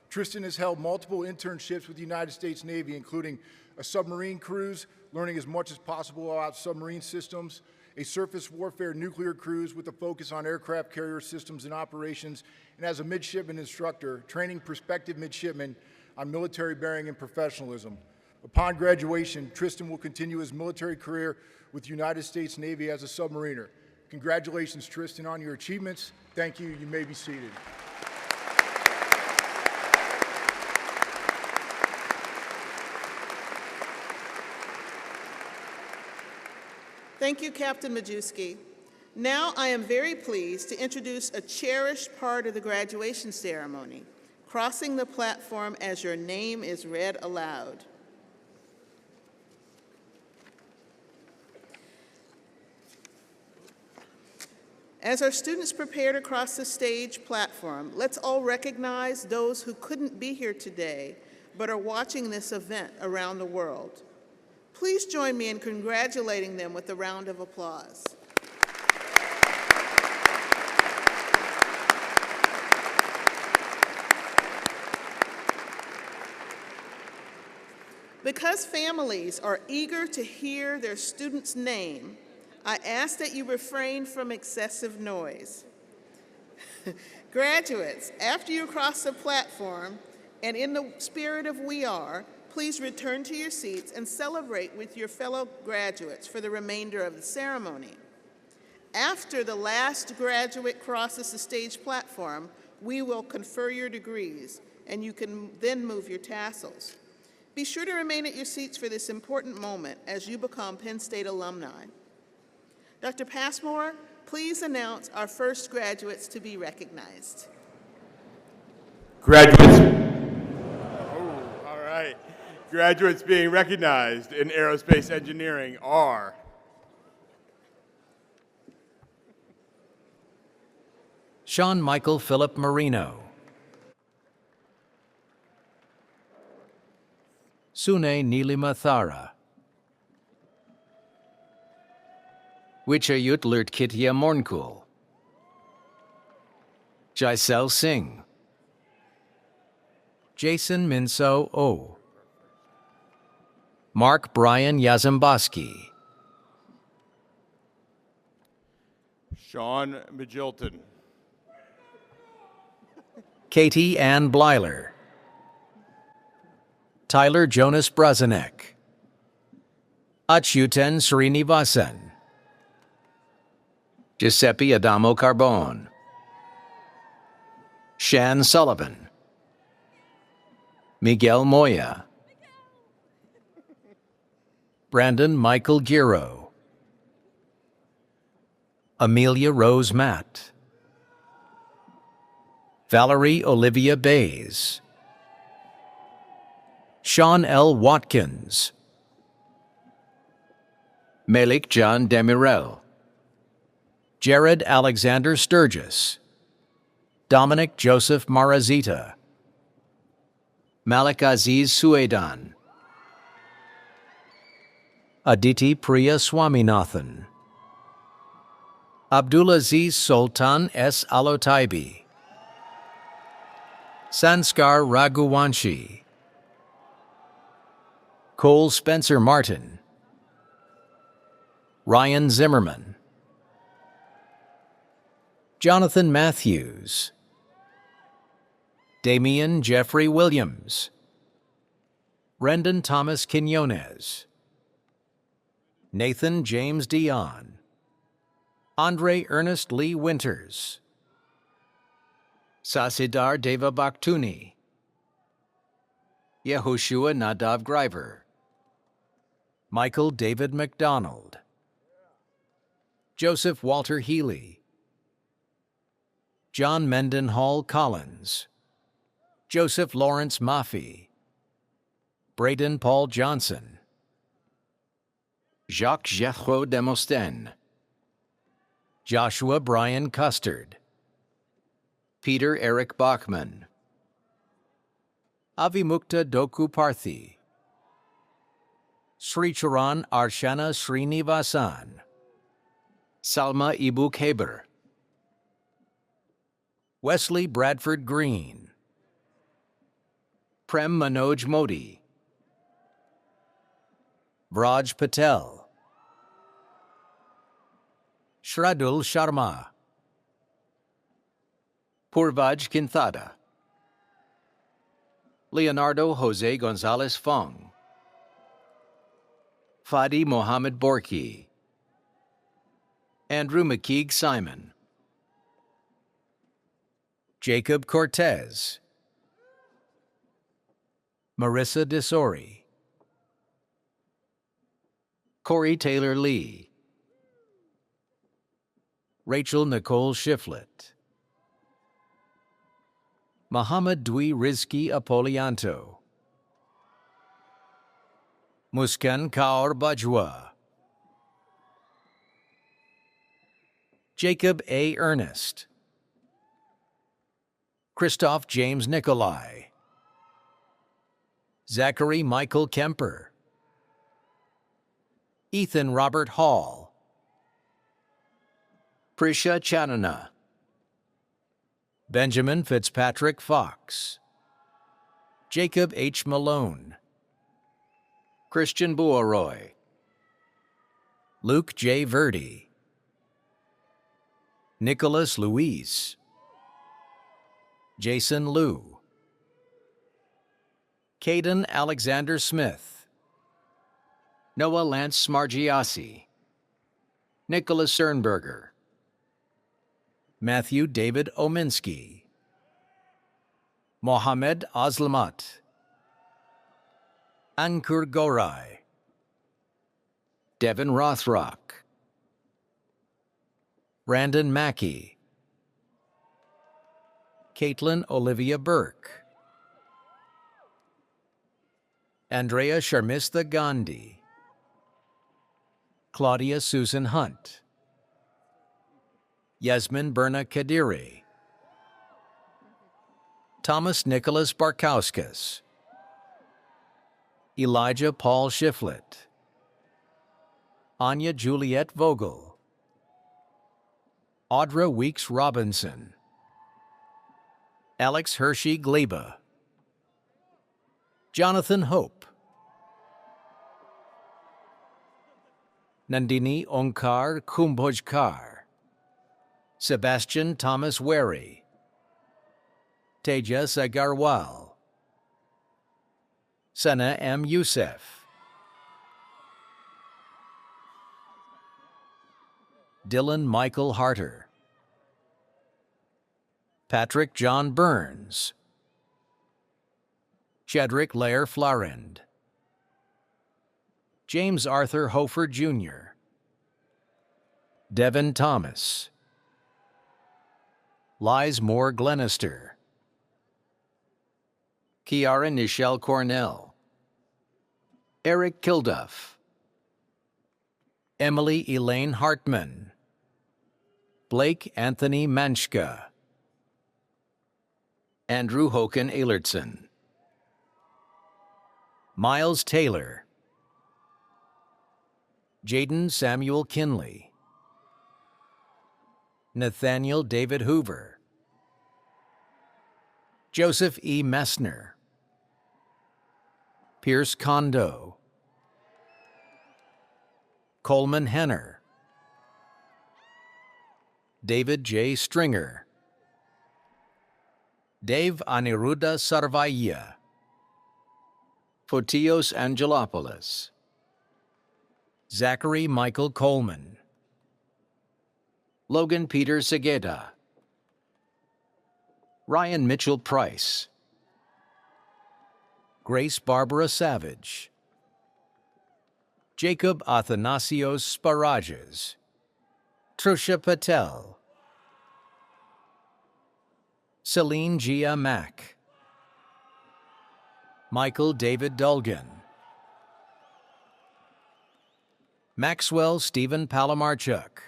Tristan has held multiple internships with the United States Navy, including a submarine cruise, learning as much as possible about submarine systems, a surface warfare nuclear cruise with a focus on aircraft carrier systems and operations, and as a midshipman instructor, training prospective midshipmen on military bearing and professionalism. Upon graduation, Tristan will continue his military career with the United States Navy as a submariner. Congratulations, Tristan, on your achievements. Thank you. You may be seated. Thank you, Captain Majewski. Now I am very pleased to introduce a cherished part of the graduation ceremony, crossing the platform as your name is read aloud. As our students prepare to cross the stage platform, let's all recognize those who couldn't be here today but are watching this event around the world. Please join me in congratulating them with a round of applause. Because families are eager to hear their student's name, I ask that you refrain from excessive noise. Graduates, after you cross the platform, and in the spirit of we are, please return to your seats and celebrate with your fellow graduates for the remainder of the ceremony. After the last graduate crosses the stage platform, we will confer your degrees, and you can then move your tassels. Be sure to remain at your seats for this important moment as you become Penn State alumni. Dr. Passmore, please announce our first graduates to be recognized. Graduates. Oh, all right. Graduates being recognized in aerospace engineering are Sean Michael Philip Marino. Sune Nilima Thara. Wichayut Lurtkitya Mornkul. Jaisel Singh. Jason Minso O. Mark Brian Yazemboski. Sean Magilton. Katie Ann Blyler. Tyler Jonas Brazanek. Achyutan Srinivasan. Giuseppe Adamo Carbone. Shan Sullivan. Miguel Moya. Brandon Michael Giro. Amelia Rose Matt. Valerie Olivia Bays. Sean L. Watkins. Melik John Demirel. Jared Alexander Sturgis. Dominic Joseph Marazita. Malik Aziz Suedan. Aditi Priya Swaminathan. Abdulaziz Sultan S. Alotaibi. Sanskar Raghuvanshi. Cole Spencer Martin. Ryan Zimmerman. Jonathan Matthews. Damian Jeffrey Williams. Brendan Thomas Quinones. Nathan James Dion. Andre Ernest Lee Winters. Sasidar Deva Bakhtuni. Yehoshua Nadav Greiver. Michael David McDonald. Joseph Walter Healy. John Mendenhall Collins. Joseph Lawrence Maffey. Braden Paul Johnson. Jacques Jethro Demosthène. Joshua Brian Custard. Peter Eric Bachman. Avimukta Doku Parthi. Sri Charan Arshana Srinivasan. Salma Ibu Khaber. Wesley Bradford Green. Prem Manoj Modi. Vraj Patel. Shradul Sharma. Purvaj Kinthada. Leonardo Jose Gonzalez Fong. Fadi Mohammed Borki. Andrew McKeague Simon. Jacob Cortez. Marissa Desori. Corey Taylor Lee. Rachel Nicole Shiflett. Muhammad Dwi Rizki Apolianto. Muskan Kaur Bajwa. Jacob A. Ernest. Christoph James Nikolai. Zachary Michael Kemper. Ethan Robert Hall. Prisha Chanana. Benjamin Fitzpatrick Fox. Jacob H. Malone. Christian Buaroy. Luke J. Verdi. Nicholas Luis. Jason Liu. Caden Alexander Smith. Noah Lance Smargiassi. Nicholas Cernberger. Matthew David Ominsky. Mohamed Aslamat. Ankur Gorai. Devin Rothrock. Brandon Mackey. Caitlin Olivia Burke. Andrea Sharmistha Gandhi. Claudia Susan Hunt. Yasmin Berna Kadiri. Thomas Nicholas Barkauskas. Elijah Paul Shiflett, Anya Juliet Vogel, Audra Weeks Robinson, Alex Hershey Gleba, Jonathan Hope, Nandini Onkar Kumbhojkar, Sebastian Thomas Wary, Tejas Agarwal, Sana M. Youssef, Dylan Michael Harter, Patrick John Burns, Shedrick Lair Flarend, James Arthur Hofer Jr., Devin Thomas, Liz Moore Glenister, Kiara Nichelle Cornell, Eric Kilduff, Emily Elaine Hartman, Blake Anthony Manchka, Andrew Hoken Eilertson, Miles Taylor, Jaden Samuel Kinley, Nathaniel David Hoover, Joseph E. Messner, Pierce Kondo, Coleman Henner, David J. Stringer, Dave Aniruddha Sarvaiya, Fotios Angelopoulos, Zachary Michael Coleman, Logan Peter Segeda, Ryan Mitchell Price, Grace Barbara Savage, Jacob Athanasios Sparages, Trusha Patel, Celine Gia Mack, Michael David Dulgan, Maxwell Stephen Palamarchuk,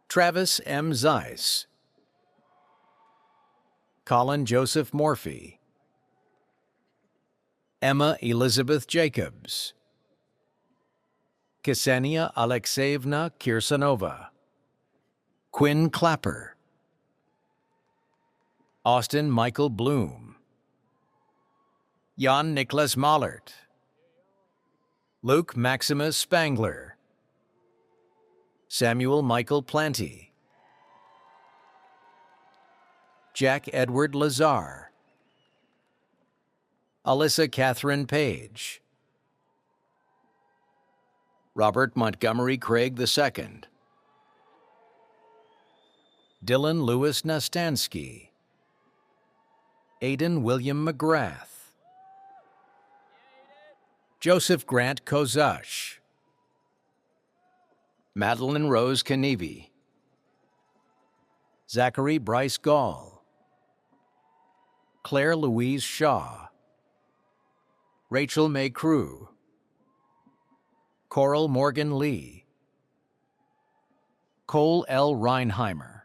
Travis M. Zeiss, Colin Joseph Morphy, Emma Elizabeth Jacobs, Ksenia Alexeyevna Kirsanova, Quinn Clapper, Austin Michael Bloom, Jan Nicholas Mollert, Luke Maximus Spangler, Samuel Michael Planty, Jack Edward Lazar, Alyssa Catherine Page, Robert Montgomery Craig II, Dylan Lewis Nastansky, Aidan William McGrath, Joseph Grant Kozash, Madeline Rose Kanevi, Zachary Bryce Gall, Claire Louise Shaw, Rachel May Crew, Coral Morgan Lee, Cole L. Reinheimer,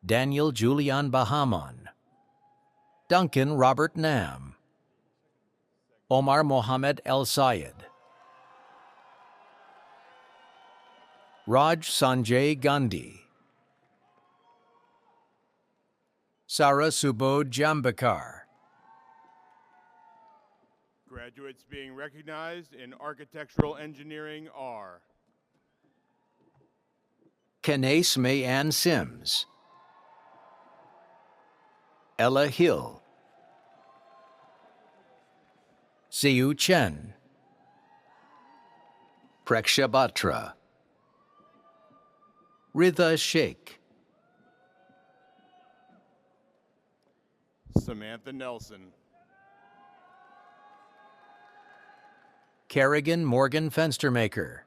Daniel Julian Bahamon, Duncan Robert Nam, Omar Mohammed El Sayed, Raj Sanjay Gandhi, Sarah Subodh Jambekar, Graduates being recognized in architectural engineering are Kenase Mayanne Sims, Ella Hill, Siu Chen, Preksha Batra, Ritha Sheikh, Samantha Nelson, Kerrigan Morgan Fenstermaker,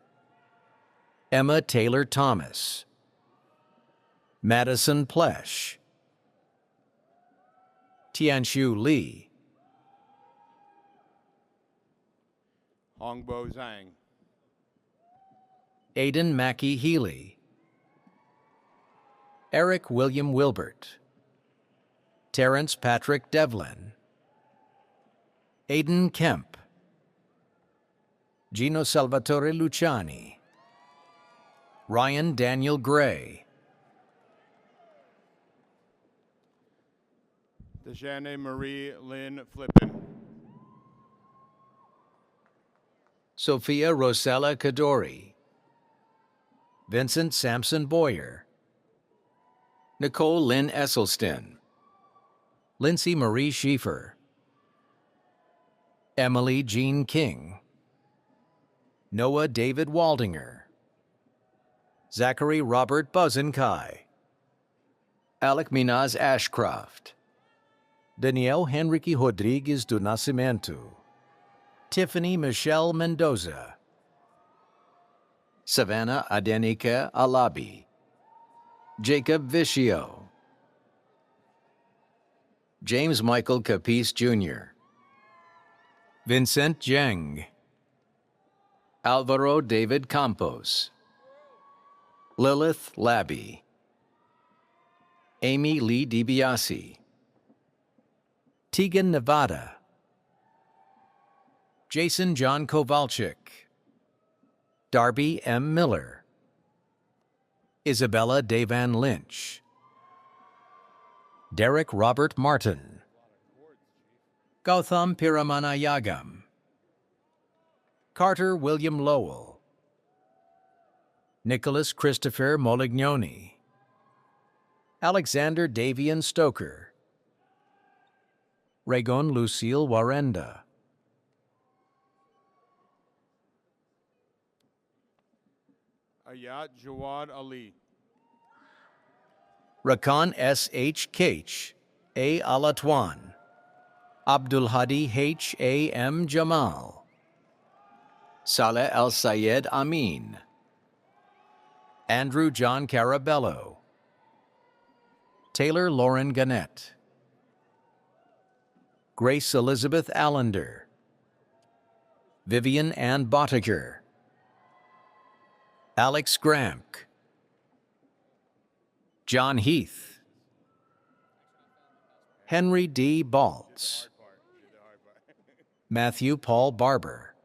Emma Taylor Thomas, Madison Plesh, Tianshu Lee, Hongbo Zhang, Aidan Mackey Healy, Eric William Wilbert, Terrence Patrick Devlin, Aidan Kemp, Gino Salvatore Luciani, Ryan Daniel Gray, Dejane Marie Lynn Flippen. Sophia Rosella Cadori, Vincent Sampson Boyer, Nicole Lynn Esselstyn, Lindsay Marie Schieffer, Emily Jean King, Noah David Waldinger, Zachary Robert Buzenkai, Alec Minaz Ashcroft, Danielle Henrique Rodrigues do Nascimento, Tiffany Michelle Mendoza, Savannah Adenike Alabi, Jacob Vicio, James Michael Capice Jr., Vincent Jeng, Alvaro David Campos, Lilith Labby, Amy Lee DiBiase, Tegan Nevada, Jason John Kowalczyk, Darby M. Miller, Isabella Devan Lynch, Derek Robert Martin, Gautam Piramanayagam, Carter William Lowell, Nicholas Christopher Molignoni, Alexander Davian Stoker, Ragon Lucille Warenda, Ayat Jawad Ali. Rakan S. H. Kach, A. Alatwan, Abdul Hadi H. A. M. Jamal, Saleh Al Sayed Amin, Andrew John Carabello, Taylor Lauren Gannett, Grace Elizabeth Allender, Vivian Ann Bottaker, Alex Gramk, John Heath, Henry D. Baltz, Matthew Paul Barber,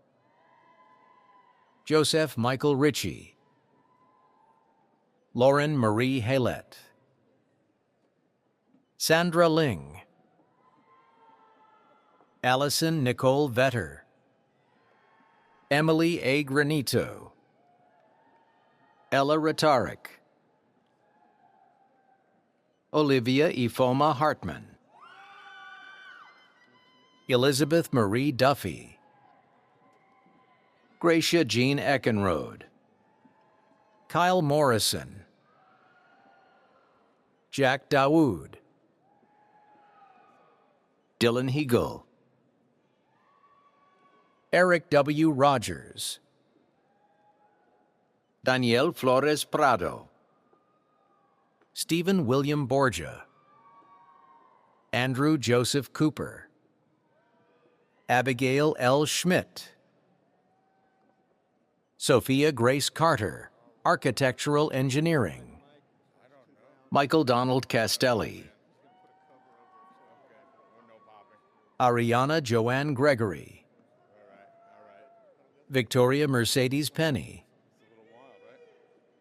Joseph Michael Ritchie, Lauren Marie Haylett, Sandra Ling, Allison Nicole Vetter, Emily A. Granito, Ella Retarik, Olivia Ifoma Hartman, Elizabeth Marie Duffy, Gracia Jean Eckenrode, Kyle Morrison, Jack Dawood, Dylan Hegel, Eric W. Rogers, Daniel Flores Prado, Stephen William Borgia, Andrew Joseph Cooper, Abigail L. Schmidt, Sophia Grace Carter, Architectural Engineering, Michael Donald Castelli, Ariana Joanne Gregory, Victoria Mercedes Penny,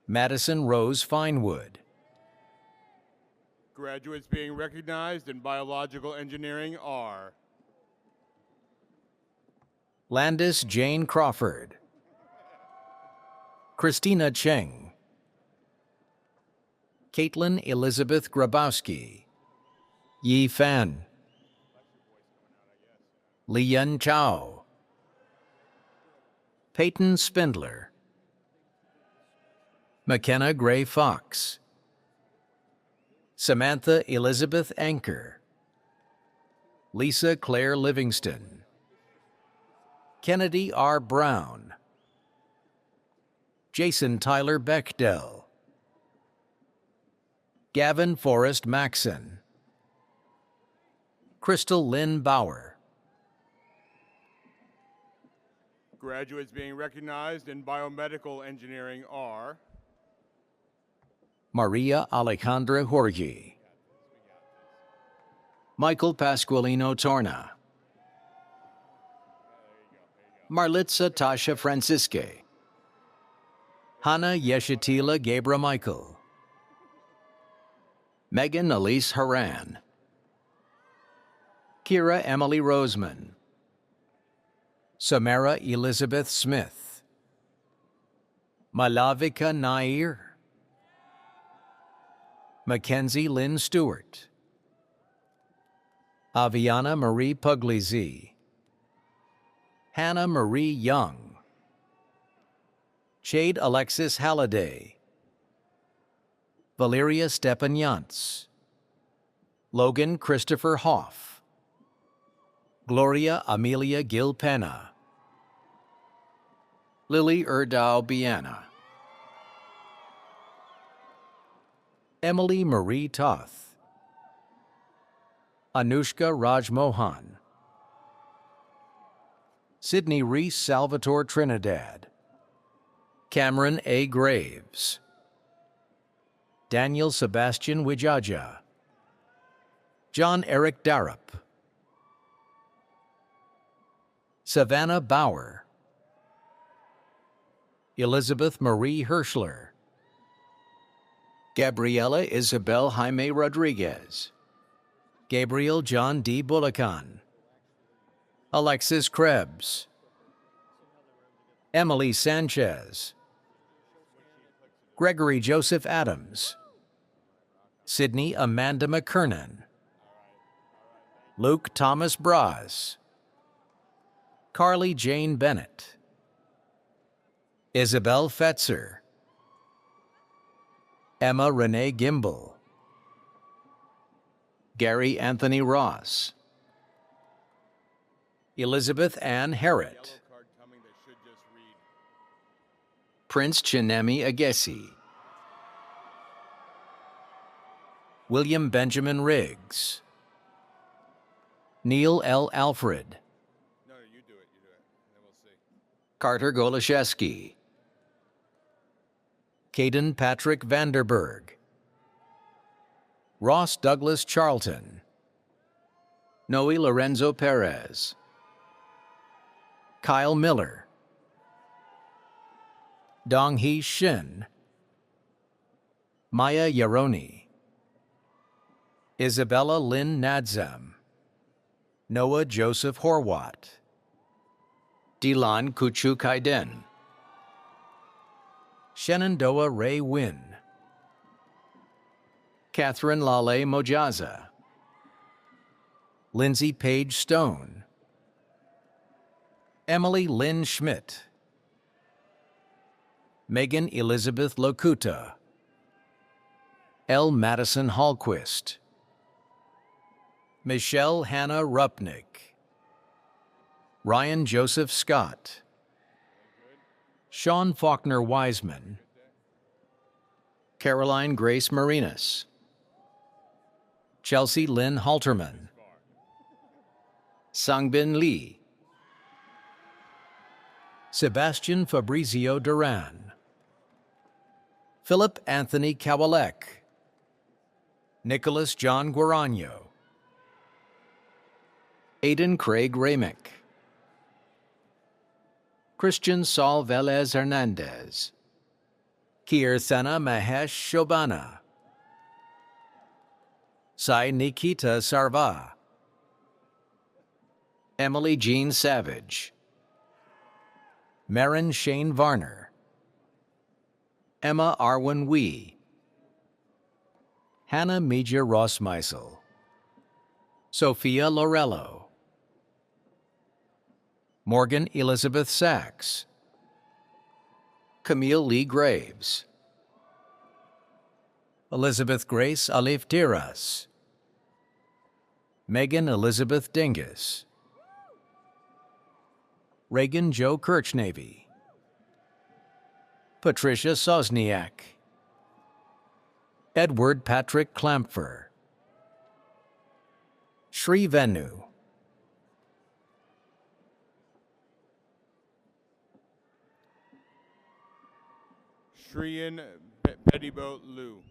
Madison Rose Finewood, Graduates being recognized in biological engineering are Landis Jane Crawford, Christina Cheng, Caitlin Elizabeth Grabowski, Yi Fan, Lian Chao, Peyton Spindler, McKenna Gray Fox, Samantha Elizabeth Anker, Lisa Claire Livingston, Kennedy R. Brown, Jason Tyler Bechdel, Gavin Forrest Maxon, Crystal Lynn Bauer. graduates being recognized in biomedical engineering are Maria Alejandra Jorge, Michael Pasqualino Torna, Marlitza Tasha Francisque, Hannah Yeshatila Gabra Michael, Megan Elise Haran, Kira Emily Roseman, Samara Elizabeth Smith, Malavika Nair, Mackenzie Lynn Stewart, Aviana Marie Puglisi, Hannah Marie Young, Jade Alexis Halliday, Valeria Stepanyants, Logan Christopher Hoff, Gloria Amelia Gilpena, Lily Erdau Biana, Emily Marie Toth, Anushka Raj Mohan, Sydney Reese Salvatore Trinidad, Cameron A. Graves, Daniel Sebastian Wijaja, John Eric Darup, Savannah Bauer, Elizabeth Marie Hirschler, Gabriela Isabel Jaime Rodriguez, Gabriel John D. Bulacan, Alexis Krebs, Emily Sanchez, Gregory Joseph Adams, Sydney Amanda McKernan, Luke Thomas Braz, Carly Jane Bennett, Isabel Fetzer, Emma Renee Gimbel, Gary Anthony Ross, Elizabeth Ann Harrett, Prince Chinemi Agesi, William Benjamin Riggs, Neil L. Alfred, Carter Golashewski, Caden Patrick Vanderberg, Ross Douglas Charlton, Noe Lorenzo Perez, Kyle Miller, Dong-hee Shin, Maya Yaroni, Isabella Lynn Nadzam, Noah Joseph Horwat, Dilan Kuchu Kaiden, Shenandoah Ray Wynn, Catherine Lale Mojaza, Lindsay Page Stone, Emily Lynn Schmidt, Megan Elizabeth Lokuta, L. Madison Hallquist, Michelle Hannah Rupnick, Ryan Joseph Scott, Sean Faulkner Wiseman, Caroline Grace Marinas, Chelsea Lynn Halterman, Sangbin Lee, Sebastian Fabrizio Duran, Philip Anthony Kawalek, Nicholas John Guarano, Aidan Craig Ramick, Christian Saul Velez Hernandez, Kirthana Mahesh Shobana, Sai Nikita Sarva, Emily Jean Savage, Marin Shane Varner, Emma Arwen Wee, Hannah Meja Ross Meisel, Sophia Lorello, Morgan Elizabeth Sachs, Camille Lee Graves, Elizabeth Grace Alif Tiras, Megan Elizabeth Dingus, Reagan Joe Kirchnavy, Patricia Sosniak, Edward Patrick Clampfer, Sri Venu, Shriyan Pettiboat Liu.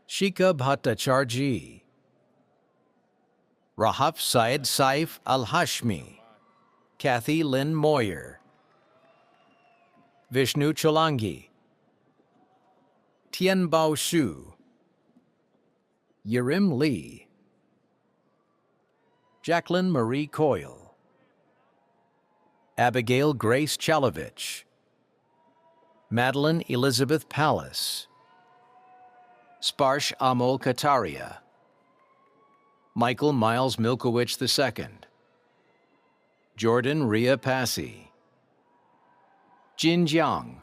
Shika Bhattacharjee, Rahaf Syed Saif Al-Hashmi, Kathy Lynn Moyer, Vishnu Cholangi, Tianbao Xu, Yerim Lee, Jacqueline Marie Coyle, Abigail Grace Chalovich, Madeline Elizabeth Pallas, Sparsh Amol Kataria, Michael Miles Milkowicz II, Jordan Ria Passy, Jin Jiang,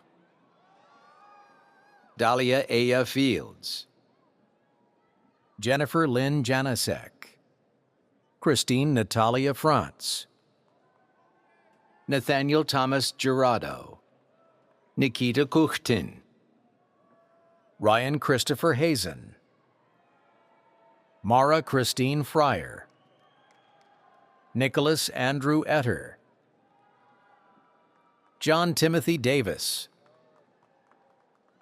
Dahlia Aya Fields, Jennifer Lynn Janasek, Christine Natalia France, Nathaniel Thomas Gerardo, Nikita Kuchtin, Ryan Christopher Hazen, Mara Christine Fryer, Nicholas Andrew Etter, John Timothy Davis,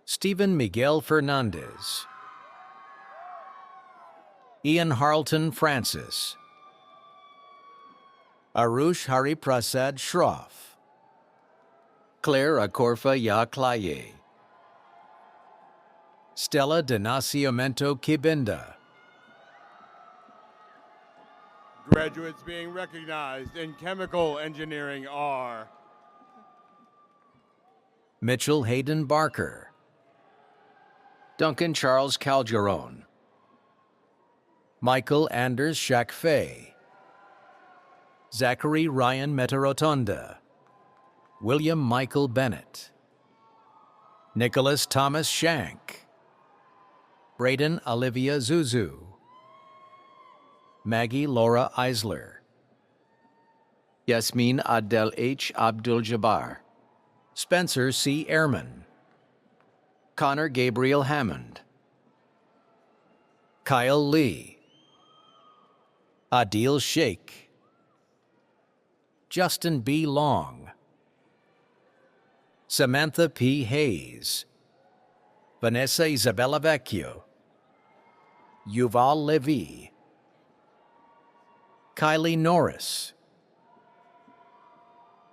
Stephen Miguel Fernandez, Ian Harleton Francis, Arush Hariprasad Shroff, Claire Akorfa Yaklaye, Stella de Nacimiento Kibinda, Graduates being recognized in chemical engineering are Mitchell Hayden Barker, Duncan Charles Calderon, Michael Anders Shakfey, Zachary Ryan Metarotonda, William Michael Bennett, Nicholas Thomas Shank, Braden Olivia Zuzu, Maggie Laura Eisler, Yasmin Adel H. Abdul-Jabbar, Spencer C. Ehrman, Connor Gabriel Hammond, Kyle Lee, Adil Sheikh, Justin B. Long, Samantha P. Hayes, Vanessa Isabella Vecchio, Yuval Levy, Kylie Norris,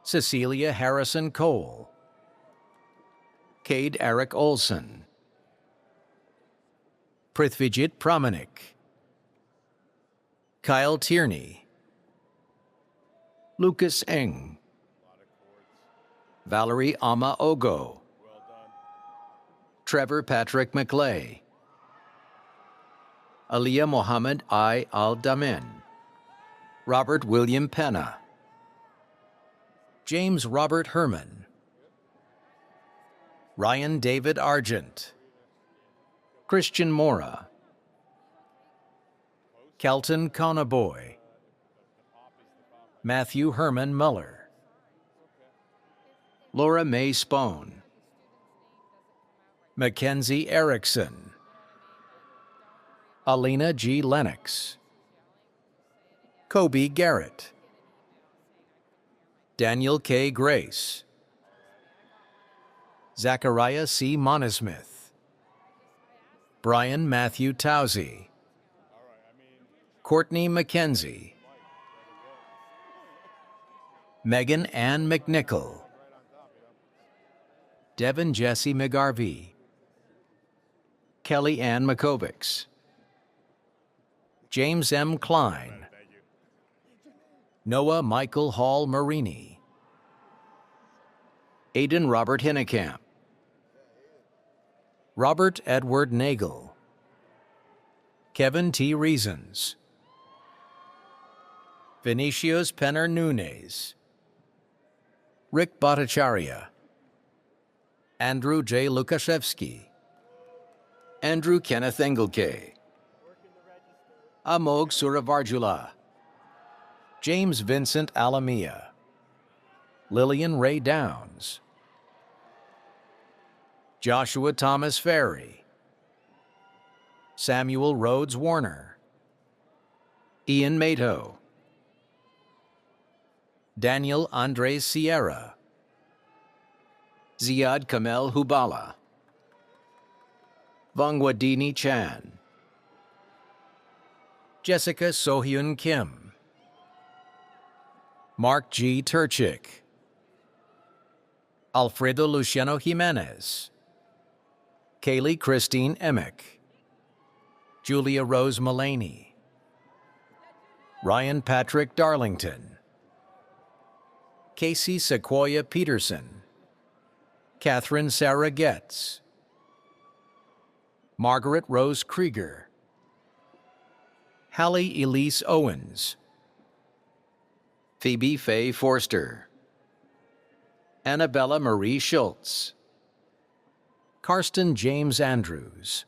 Cecilia Harrison Cole, Cade Eric Olson, Prithvijit Pramanik, Kyle Tierney, Lucas Eng, Valerie Ama Ogo, Trevor Patrick McClay, Aliyah Mohammed I. Al-Damin, Robert William Penna, James Robert Herman, Ryan David Argent, Christian Mora, Kelton Conaboy, Matthew Herman Muller, Laura Mae Spone, Mackenzie Erickson, Alina G. Lennox, Kobe Garrett, Daniel K. Grace, Zachariah C. Monismith, Brian Matthew Towsey, Courtney McKenzie, Megan Ann McNichol, Devin Jesse McGarvey, Kelly Ann McCovics, James M. Klein, Noah Michael Hall Marini, Aidan Robert Hinnekamp, Robert Edward Nagel, Kevin T. Reasons, Vinicius Penner Nunes, Rick Bhattacharya, Andrew J. Lukashevsky, Andrew Kenneth Engelke, Amog Suravarjula, James Vincent Alamia, Lillian Ray Downs, Joshua Thomas Ferry, Samuel Rhodes Warner, Ian Mato, Daniel Andres Sierra, Ziad Kamel Hubala, Vangwadini Chan, Jessica Sohyun Kim, Mark G. Turchik, Alfredo Luciano Jimenez, Kaylee Christine Emick, Julia Rose Mullaney, Ryan Patrick Darlington, Casey Sequoia Peterson, Catherine Sarah Getz, Margaret Rose Krieger, Hallie Elise Owens, Phoebe Faye Forster, Annabella Marie Schultz, Karsten James Andrews,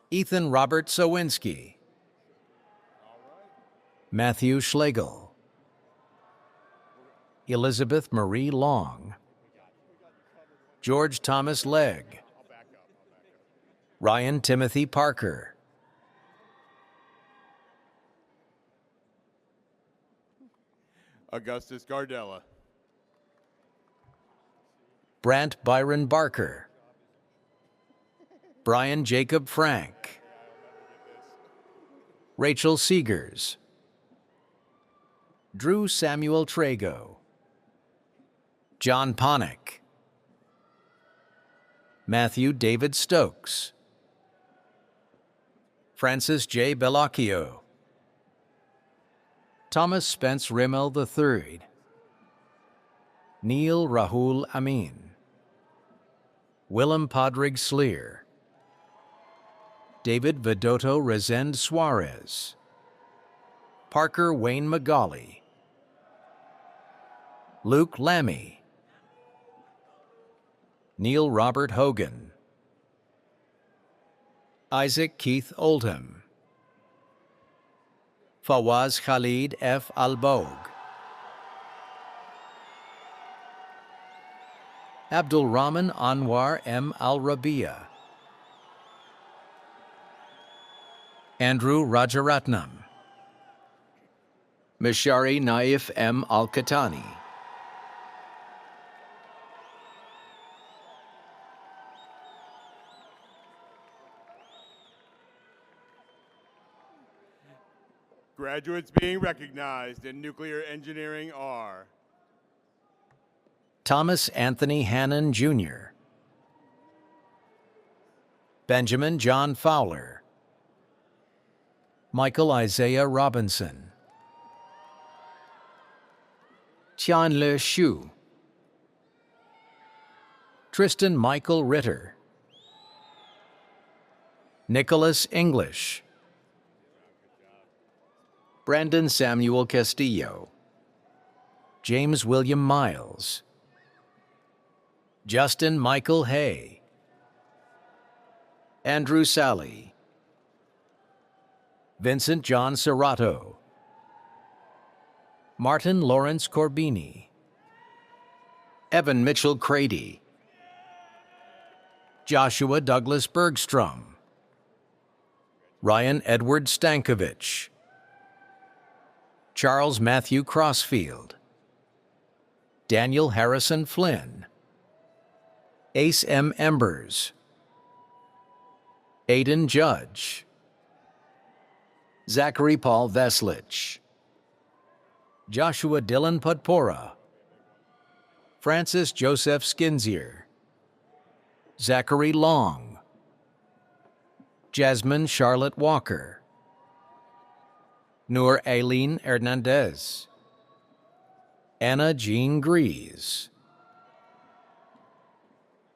Ethan Robert Sowinski, Matthew Schlegel, Elizabeth Marie Long, George Thomas Legg, Ryan Timothy Parker, Augustus Gardella. Brant Byron Barker, Brian Jacob Frank, Rachel Seegers, Drew Samuel Trago, John Ponick, Matthew David Stokes, Francis J. Bellacchio, Thomas Spence Rimmel III, Neil Rahul Amin, Willem Podrig Sleer, David Vidoto Rezende Suarez, Parker Wayne Magali, Luke Lammy, Neil Robert Hogan, Isaac Keith Oldham, Fawaz Khalid F. Albog, Abdul Rahman Anwar M. Al-Rabia, Andrew Rajaratnam, Mishari Naif M. Al-Katani, Graduates being recognized in nuclear engineering are Thomas Anthony Hannon, Jr., Benjamin John Fowler, Michael Isaiah Robinson, Tianle Xu, Tristan Michael Ritter, Nicholas English, Brandon Samuel Castillo, James William Miles, Justin Michael Hay, Andrew Sally, Vincent John Serrato, Martin Lawrence Corbini, Evan Mitchell Crady, Joshua Douglas Bergstrom, Ryan Edward Stankovich, Charles Matthew Crossfield, Daniel Harrison Flynn, Ace M. Embers, Aidan Judge, Zachary Paul Veslich, Joshua Dylan Pudpora, Francis Joseph Skinzier, Zachary Long, Jasmine Charlotte Walker, Noor Aileen Hernandez, Anna Jean Grease.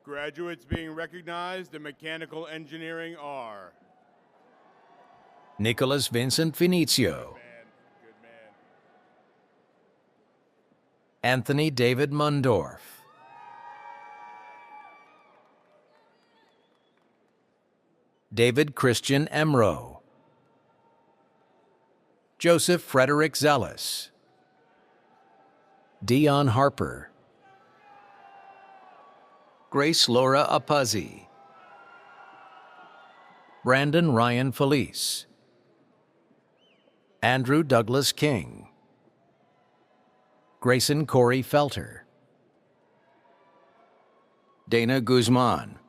graduates being recognized in mechanical engineering are Nicholas Vincent Vinicio, Good man. Anthony David Mundorf, David Christian Emro, Joseph Frederick Zealous, Dion Harper, Grace Laura Apuzzi, Brandon Ryan Felice, Andrew Douglas King, Grayson Corey Felter, Dana Guzman,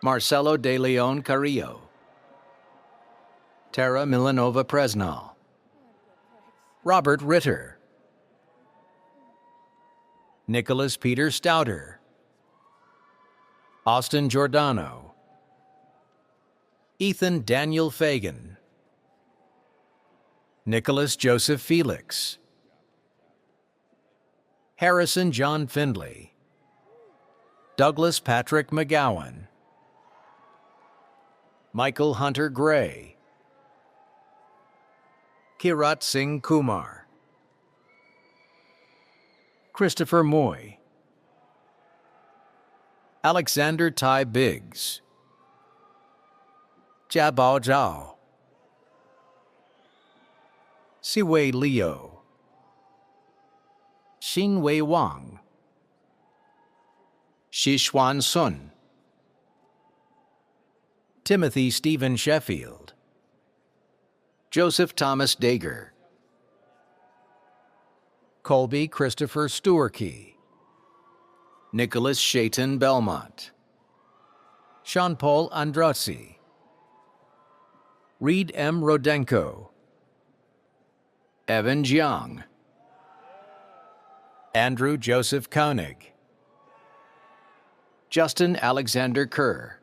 Marcelo de Leon Carrillo, Tara Milanova Presnal, Robert Ritter, Nicholas Peter Stouter, Austin Giordano, Ethan Daniel Fagan, Nicholas Joseph Felix, Harrison John Findley, Douglas Patrick McGowan, Michael Hunter Gray, Kirat Singh Kumar, Christopher Moy, Alexander Ty Biggs, Jiabao Zhao, Siwei Liu, Xinwei Wang, Shixuan Sun, Timothy Stephen Sheffield, Joseph Thomas Dager, Colby Christopher Stewarkey, Nicholas Shayton Belmont, Sean Paul Andrazi, Reed M. Rodenko, Evan Jiang, Andrew Joseph Koenig, Justin Alexander Kerr,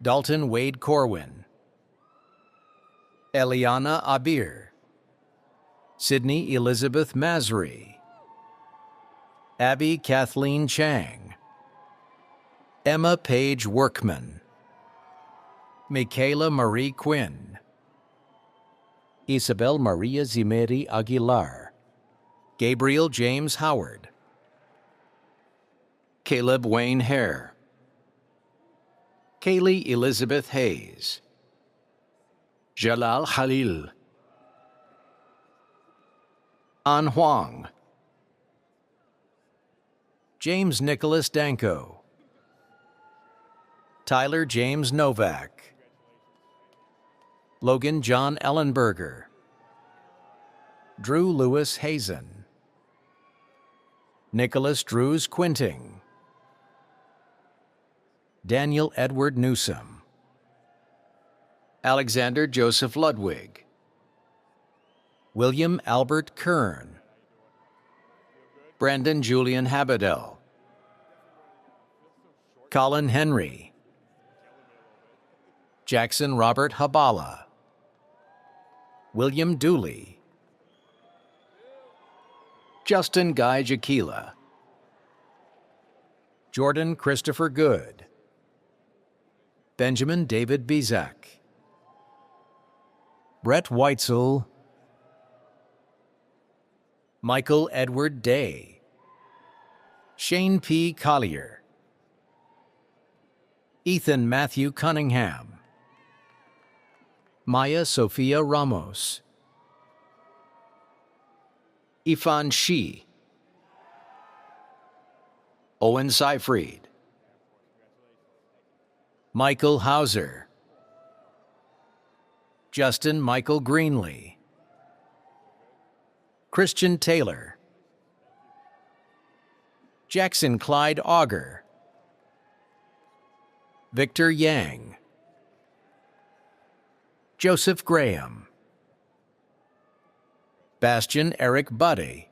Dalton Wade Corwin, Eliana Abir, Sydney Elizabeth Masri, Abby Kathleen Chang, Emma Page Workman, Michaela Marie Quinn, Isabel Maria Zimeri Aguilar, Gabriel James Howard, Caleb Wayne Hare, Kaylee Elizabeth Hayes, Jalal Khalil, An Huang, James Nicholas Danko, Tyler James Novak, Logan John Ellenberger, Drew Lewis Hazen, Nicholas Drews Quinting, Daniel Edward Newsom, Alexander Joseph Ludwig, William Albert Kern, Brandon Julian Habadell, Colin Henry, Jackson Robert Habala, William Dooley, Justin Guy Jaquila, Jordan Christopher Good, Benjamin David Bizak, Brett Weitzel, Michael Edward Day, Shane P. Collier, Ethan Matthew Cunningham, Maya Sophia Ramos, Ifan Shi, Owen Seyfried, Michael Hauser, Justin Michael Greenlee, Christian Taylor, Jackson Clyde Auger, Victor Yang, Joseph Graham, Bastian Eric Buddy,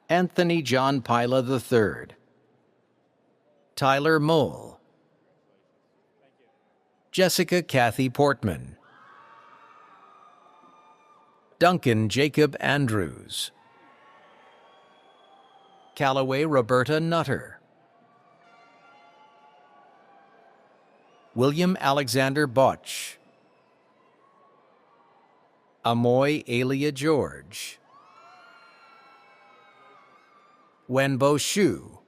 Anthony John Pila III, Tyler Mole, Jessica Kathy Portman, Duncan Jacob Andrews, Callaway Roberta Nutter, William Alexander Botch, Amoy Alia George, Wenbo Shu,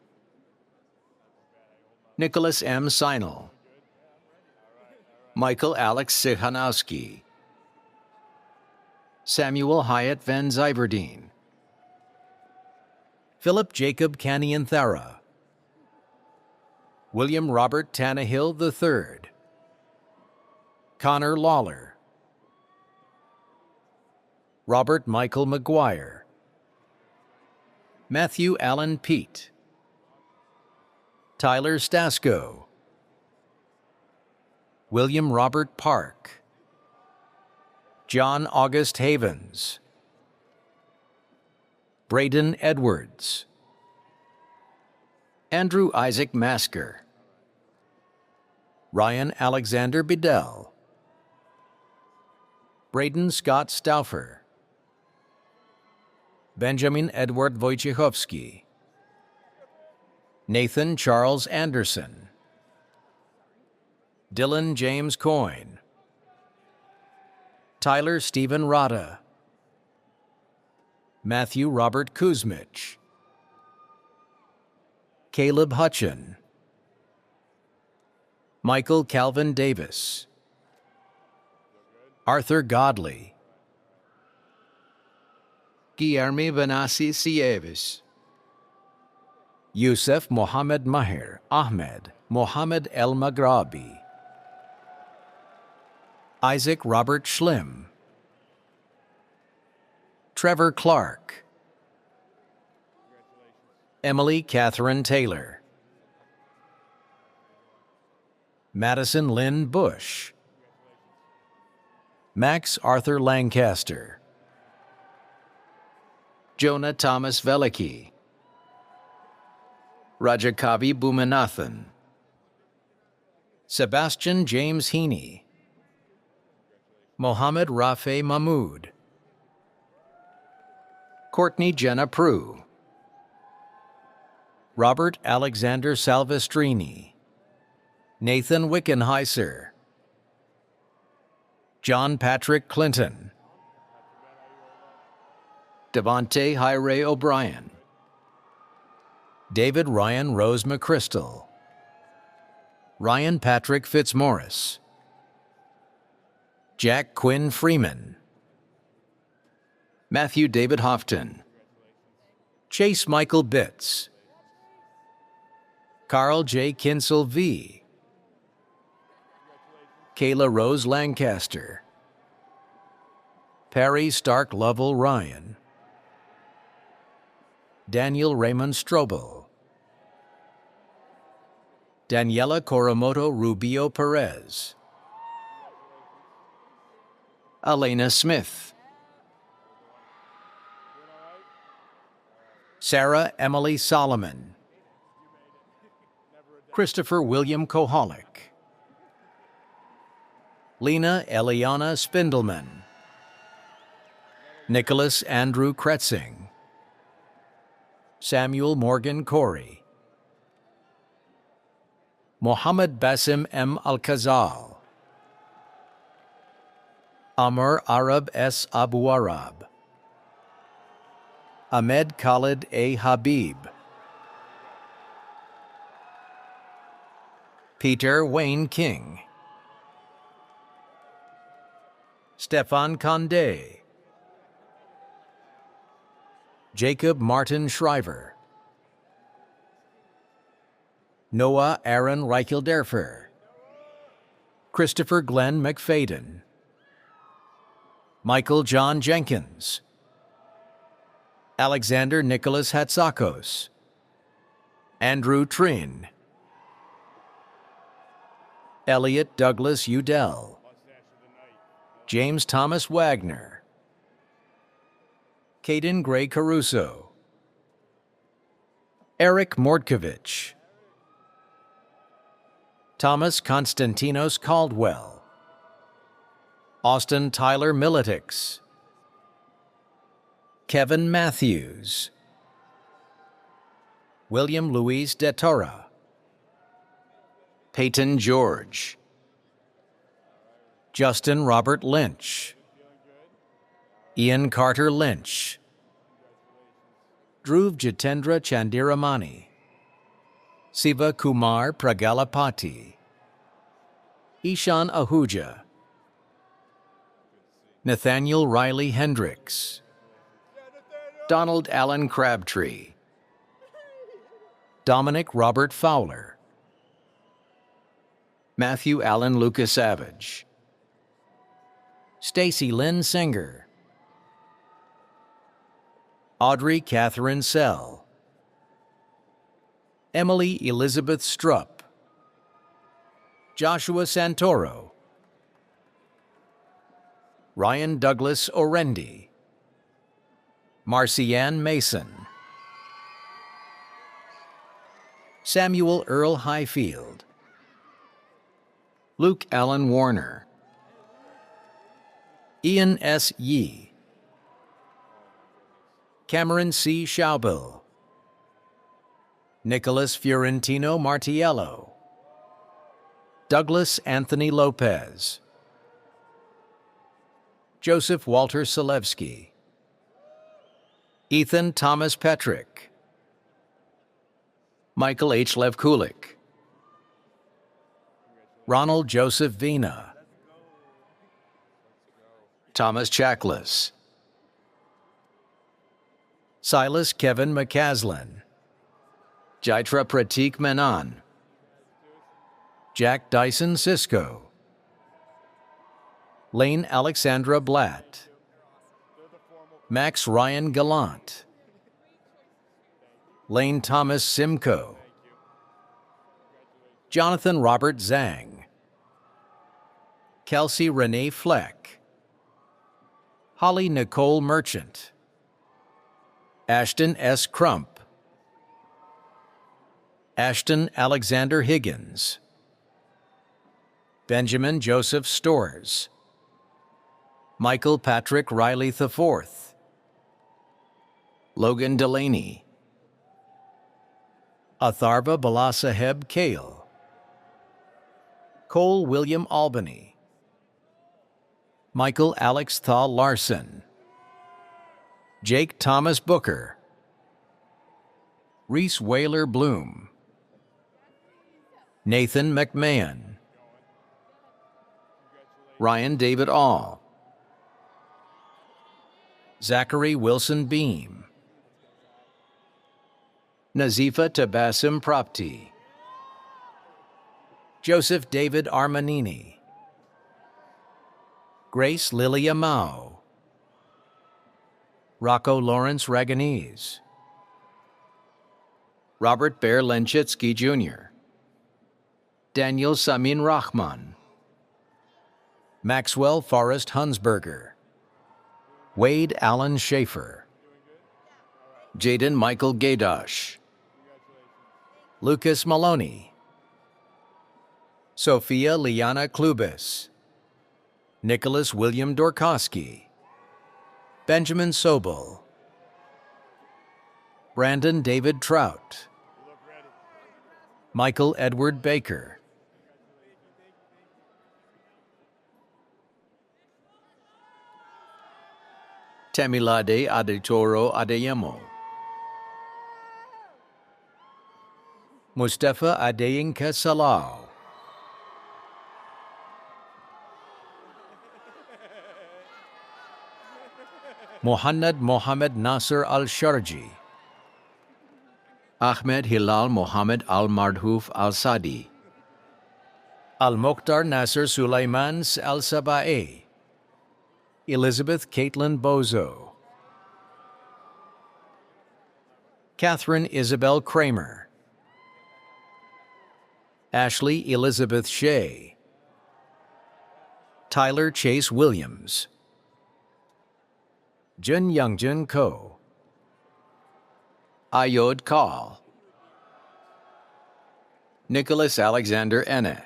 Nicholas M. Seinel, Michael Alex Sichanowski, Samuel Hyatt Van Zyberdeen, Philip Jacob Canianthara, William Robert Tannehill III, Connor Lawler, Robert Michael McGuire, Matthew Allen Peet, Tyler Stasko, William Robert Park, John August Havens, Braden Edwards, Andrew Isaac Masker, Ryan Alexander Bedell, Braden Scott Stauffer, Benjamin Edward Wojciechowski, Nathan Charles Anderson, Dylan James Coyne, Tyler Stephen Rada, Matthew Robert Kuzmich, Caleb Hutchin, Michael Calvin Davis, Arthur Godley, Guilherme Benassi Sieves, Youssef Mohammed Maher Ahmed Mohammed El Maghrabi, Isaac Robert Schlim, Trevor Clark, Emily Catherine Taylor, Madison Lynn Bush, Max Arthur Lancaster, Jonah Thomas Velicki, Rajakavi Bhumanathan, Sebastian James Heaney, Mohammed Rafe Mahmood, Courtney Jenna Prue, Robert Alexander Salvestrini, Nathan Wickenheiser, John Patrick Clinton, Devontae Hyray O'Brien, David Ryan Rose McChrystal, Ryan Patrick Fitzmaurice, Jack Quinn Freeman, Matthew David Houghton, Chase Michael Bitts, Carl J. Kinsel V, Kayla Rose Lancaster, Perry Stark Lovell Ryan, Daniel Raymond Strobel, Daniela Coromoto Rubio Perez, Elena Smith, Sarah Emily Solomon, Christopher William Kohalik, Lena Eliana Spindelman, Nicholas Andrew Kretzing, Samuel Morgan Corey, Mohammed Basim M. Al-Khazal, Amr Arab S. Abu Arab, Ahmed Khalid A. Habib, Peter Wayne King, Stefan Condé, Jacob Martin Shriver, Noah Aaron Reichelderfer, Christopher Glenn McFadden, Michael John Jenkins, Alexander Nicholas Hatsakos, Andrew Trin, Elliot Douglas Udell, James Thomas Wagner, Caden Gray Caruso, Eric Mordkovich, Thomas Konstantinos Caldwell, Austin Tyler Militix, Kevin Matthews, William Luis De Torra, Peyton George, Justin Robert Lynch, Ian Carter Lynch, Dhruv Jitendra Chandiramani, Siva Kumar Pragalapati, Ishan Ahuja, Nathaniel Riley Hendricks, Donald Allen Crabtree, Dominic Robert Fowler, Matthew Allen Lucas Savage, Stacy Lynn Singer, Audrey Catherine Sell, Emily Elizabeth Strupp, Joshua Santoro, Ryan Douglas Orendi, Marcianne Mason, Samuel Earl Highfield, Luke Allen Warner, Ian S. Yee, Cameron C. Schaubel, Nicholas Fiorentino Martiello, Douglas Anthony Lopez, Joseph Walter Selewski, Ethan Thomas Petrick, Michael H. Levkulik, Ronald Joseph Vina, Thomas Chaklis, Silas Kevin McCaslin, Jaitra Pratik Menon, Jack Dyson Cisco, Lane Alexandra Blatt, Max Ryan Gallant, Lane Thomas Simcoe, Jonathan Robert Zhang, Kelsey Renee Fleck, Holly Nicole Merchant, Ashton S. Crump, Ashton Alexander Higgins, Benjamin Joseph Storrs, Michael Patrick Riley IV, Logan Delaney, Atharva Balasaheb Kale, Cole William Albany, Michael Alex Thal Larson, Jake Thomas Booker, Reese Whaler Bloom, Nathan McMahon, Ryan David All, Zachary Wilson Beam, Nazifa Tabassim Prapti, Joseph David Armanini, Grace Lilia Mao, Rocco Lawrence Raganese, Robert Bear Lenchitsky Jr., Daniel Samin Rahman, Maxwell Forrest Hunsberger, Wade Allen Schaefer, Jaden Michael Gaydosh, Lucas Maloney, Sophia Liana Klubis, Nicholas William Dorkowski, Benjamin Sobel, Brandon David Trout, Michael Edward Baker, Temilade Adetoro Adeyemo, Mustafa Adeyinka Salau, Mohannad Mohammed Nasser Al-Sharji, Ahmed Hilal Mohammed Al-Mardhuf Al-Sadi, Al-Mokhtar Nasser Sulaiman Al-Sabae, Elizabeth Caitlin Bozo, Catherine Isabel Kramer, Ashley Elizabeth Shea, Tyler Chase Williams, Jun Youngjun Ko, Ayod Kaul, Nicholas Alexander Enne,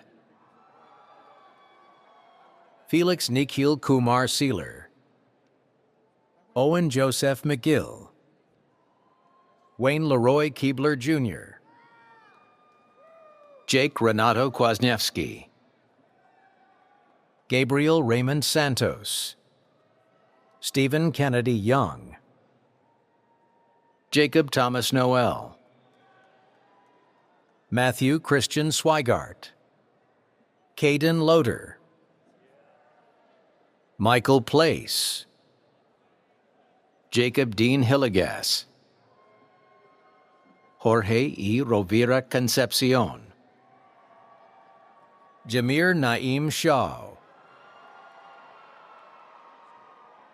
Felix Nikhil Kumar Sealer, Owen Joseph McGill, Wayne Leroy Keebler Jr., Jake Renato Kwasniewski, Gabriel Raymond Santos, Stephen Kennedy Young, Jacob Thomas Noel, Matthew Christian Swigart, Caden Loader, Michael Place, Jacob Dean Hillegas, Jorge E. Rovira Concepcion, Jameer Naeem Shaw,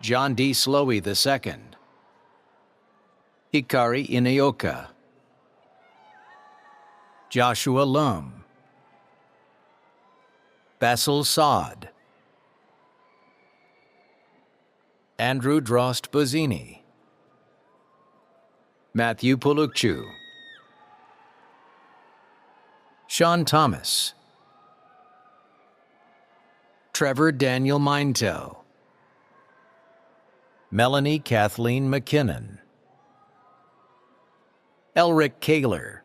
John D. Slowey II, Hikari Ineoka, Joshua Lum, Basil Saad, Andrew Drost Buzzini, Matthew Pulukchu, Sean Thomas, Trevor Daniel Meintel, Melanie Kathleen McKinnon, Elric Kaler,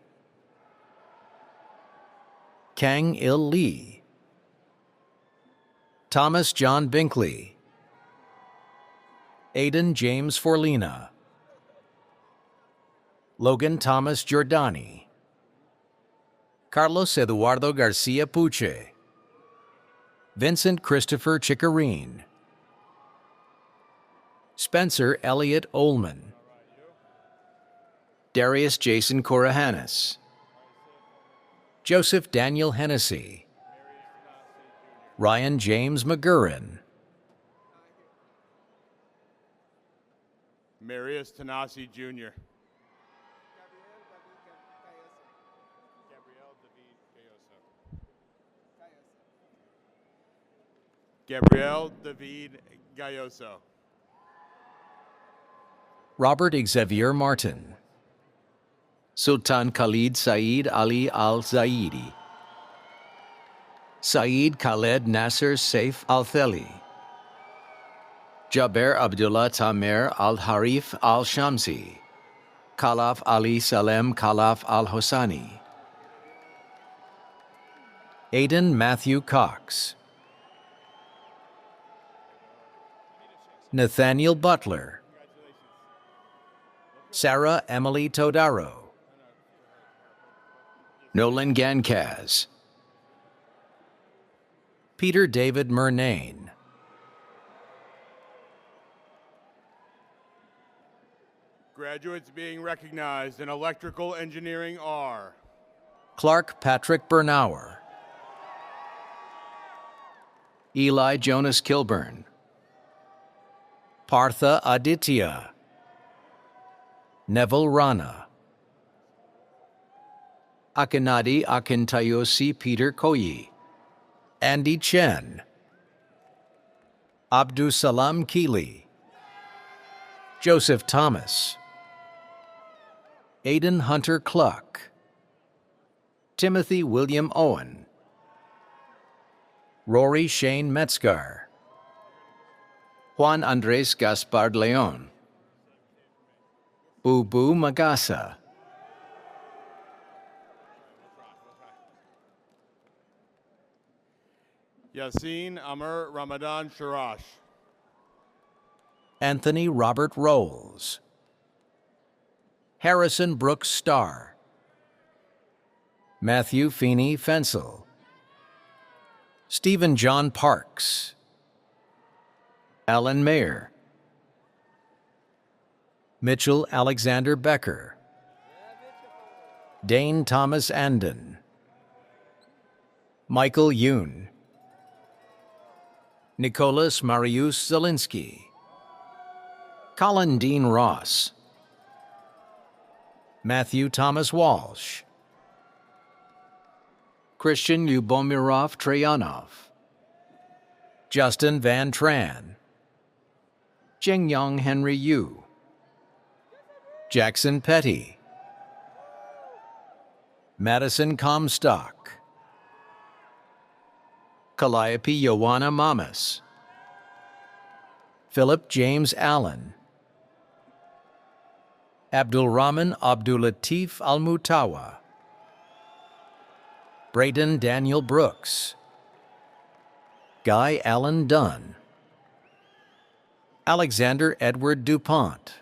Kang Il Lee, Thomas John Binkley, Aidan James Forlina, Logan Thomas Giordani, Carlos Eduardo Garcia Puche, Vincent Christopher Chickarine, Spencer Elliott Ullman, Darius Jason Korahanis, Joseph Daniel Hennessy, Ryan James McGurran, Marius Tanasi Jr. Gabriel David Gayoso. Robert Xavier Martin, Sultan Khalid Saeed Ali Al-Zaidi, Saeed Khaled Nasser Saif Al-Theli, Jaber Abdullah Tamer Al-Harif Al-Shamsi, Khalaf Ali Salem Khalaf Al-Hosani, Aidan Matthew Cox, Nathaniel Butler, Sarah Emily Todaro, Nolan Gankaz, Peter David Murnane, Graduates being recognized in electrical engineering are Clark Patrick Bernauer, Eli Jonas Kilburn, Partha Aditya, Neville Rana, Akinadi Akintayosi Peter Koyi, Andy Chen, Abdusalam Keeley, Joseph Thomas, Aidan Hunter Cluck, Timothy William Owen, Rory Shane Metzgar, Juan Andres Gaspard Leon, Ubu Magasa, Yasin Amr Ramadan Sharash. Anthony Robert Rolls, Harrison Brooks Starr, Matthew Feeney Fensel, Stephen John Parks, Alan Mayer, Mitchell Alexander Becker, Dane Thomas Anden, Michael Yoon, Nicholas Marius Zielinski, Colin Dean Ross, Matthew Thomas Walsh, Christian Lyubomirov Trayanov, Justin Van Tran, Jingyong Henry Yu, Jackson Petty, Madison Comstock, Calliope Joanna Mamas, Philip James Allen, Abdulrahman Abdulatif Al-Mutawa, Braden Daniel Brooks, Guy Allen Dunn, Alexander Edward DuPont,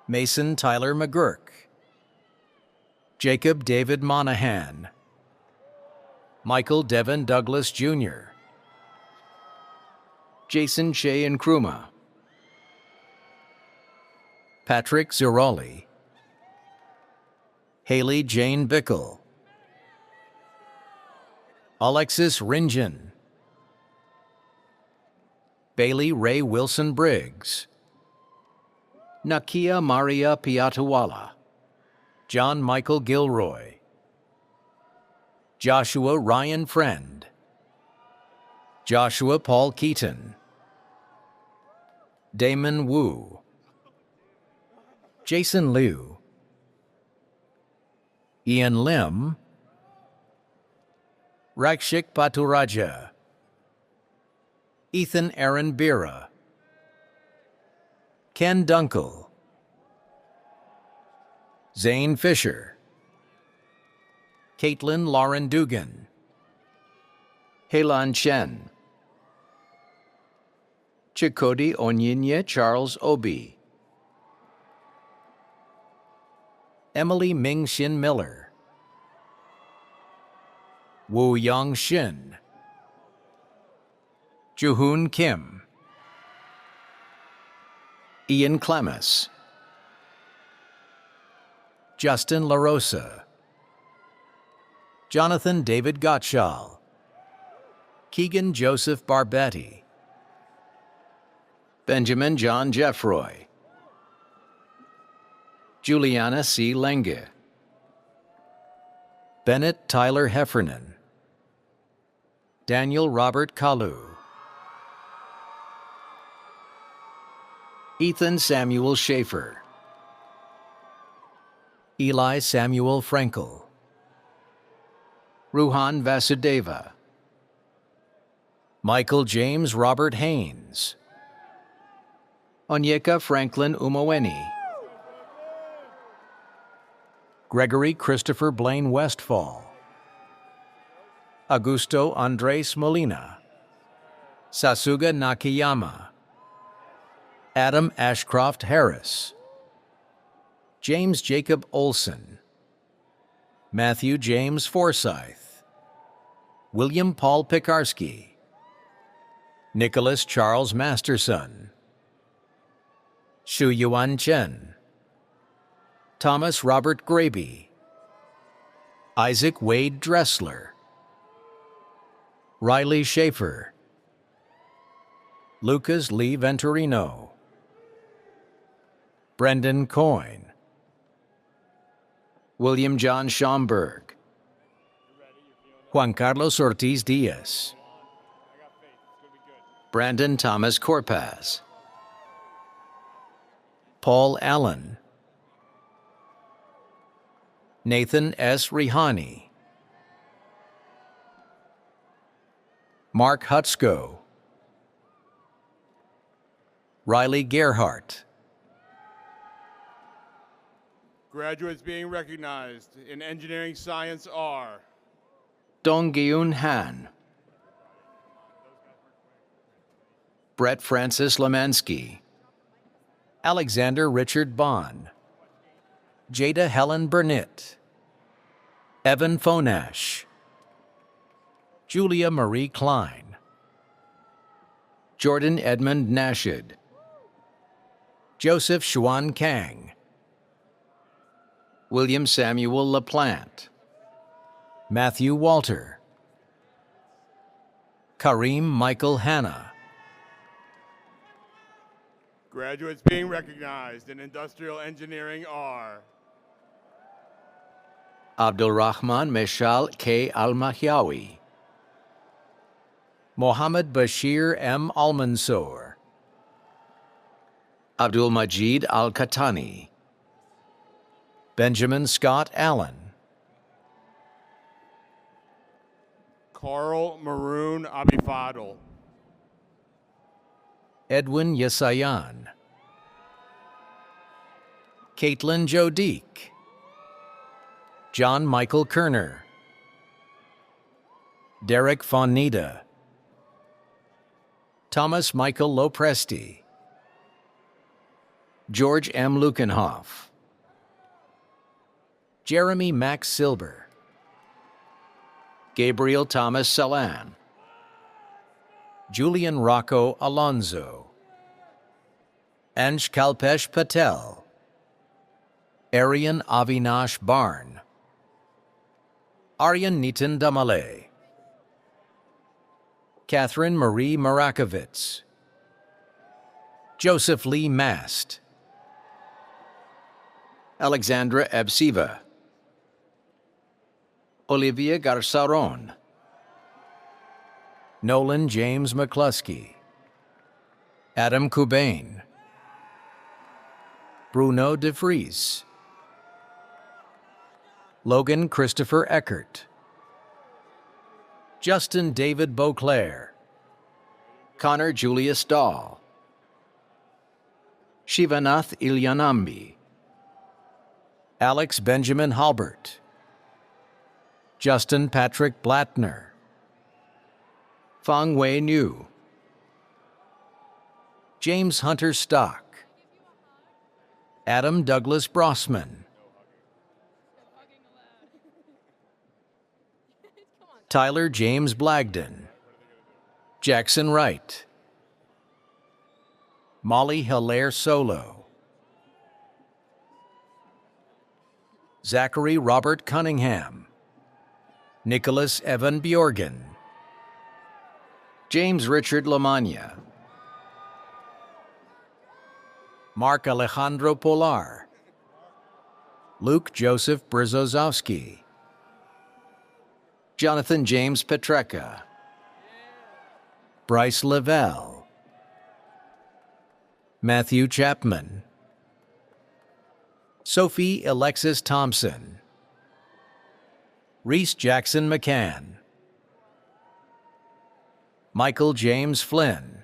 Mason Tyler McGurk, Jacob David Monahan, Michael Devin Douglas Jr., Jason Shea Nkrumah, Patrick Ziroli, Haley Jane Bickle, Alexis Ringen, Bailey Ray Wilson Briggs, Nakia Maria Piatawala, John Michael Gilroy, Joshua Ryan Friend, Joshua Paul Keaton, Damon Wu, Jason Liu, Ian Lim, Rakshik Paturaja, Ethan Aaron Bira, Ken Dunkel, Zane Fisher, Caitlin Lauren Dugan, Helan Chen, Chikodi Onyinye Charles Obi, Emily Ming Shin Miller, Wu Yang Shin, Juhoon Kim, Ian Clemes, Justin LaRosa, Jonathan David Gottschall, Keegan Joseph Barbetti, Benjamin John Jeffroy, Juliana C. Lenge, Bennett Tyler Heffernan, Daniel Robert Kalu, Ethan Samuel Schaefer, Eli Samuel Frankel, Ruhan Vasudeva, Michael James Robert Haynes, Onyeka Franklin Umoweni, Gregory Christopher Blaine Westfall, Augusto Andres Molina, Sasuga Nakayama, Adam Ashcroft Harris, James Jacob Olson, Matthew James Forsyth, William Paul Pekarsky, Nicholas Charles Masterson, Shu Yuan Chen, Thomas Robert Graby, Isaac Wade Dressler, Riley Schaefer, Lucas Lee Venturino, Brendan Coyne, William John Schomburg, Juan Carlos Ortiz Diaz, Brandon Thomas Corpaz, Paul Allen, Nathan S. Rihani, Mark Hutsko, Riley Gerhart. Graduates being recognized in engineering science are Dong-Gyun Han, Brett Francis Lemansky, Alexander Richard Bond, Jada Helen Burnett, Evan Fonash, Julia Marie Klein, Jordan Edmund Nashid, Joseph Xuan Kang, William Samuel LaPlante, Matthew Walter, Kareem Michael Hanna. graduates being recognized in industrial engineering are Abdul Rahman Meshal K. Al-Mahyawi, Mohammed Bashir M. Al-Mansour, Abdul Majid Al-Katani, Benjamin Scott Allen, Carl Maroon Abifadl, Edwin Yesayan, Caitlin Jodique, John Michael Kerner, Derek Fonida, Thomas Michael Lopresti, George M. Lukenhoff, Jeremy Max Silber, Gabriel Thomas Salan, Julian Rocco Alonzo, Ansh Kalpesh Patel, Aryan Avinash Barn, Aryan Nitin Damale, Catherine Marie Marakovitz, Joseph Lee Mast, Alexandra Ebsiva, Olivia Garzaron, Nolan James McCluskey, Adam Kubain, Bruno de Vries, Logan Christopher Eckert, Justin David Beauclair, Connor Julius Dahl, Shivanath Ilyanambi, Alex Benjamin Halbert, Justin Patrick Blattner, Fang Wei Niu, James Hunter Stock, Adam Douglas Brossman, Tyler James Blagden, Jackson Wright, Molly Hilaire Solo, Zachary Robert Cunningham, Nicholas Evan Bjorgen, James Richard Lamagna, Mark Alejandro Polar, Luke Joseph Brzozowski, Jonathan James Petreka, Bryce Lavelle, Matthew Chapman, Sophie Alexis Thompson, Reese Jackson McCann, Michael James Flynn,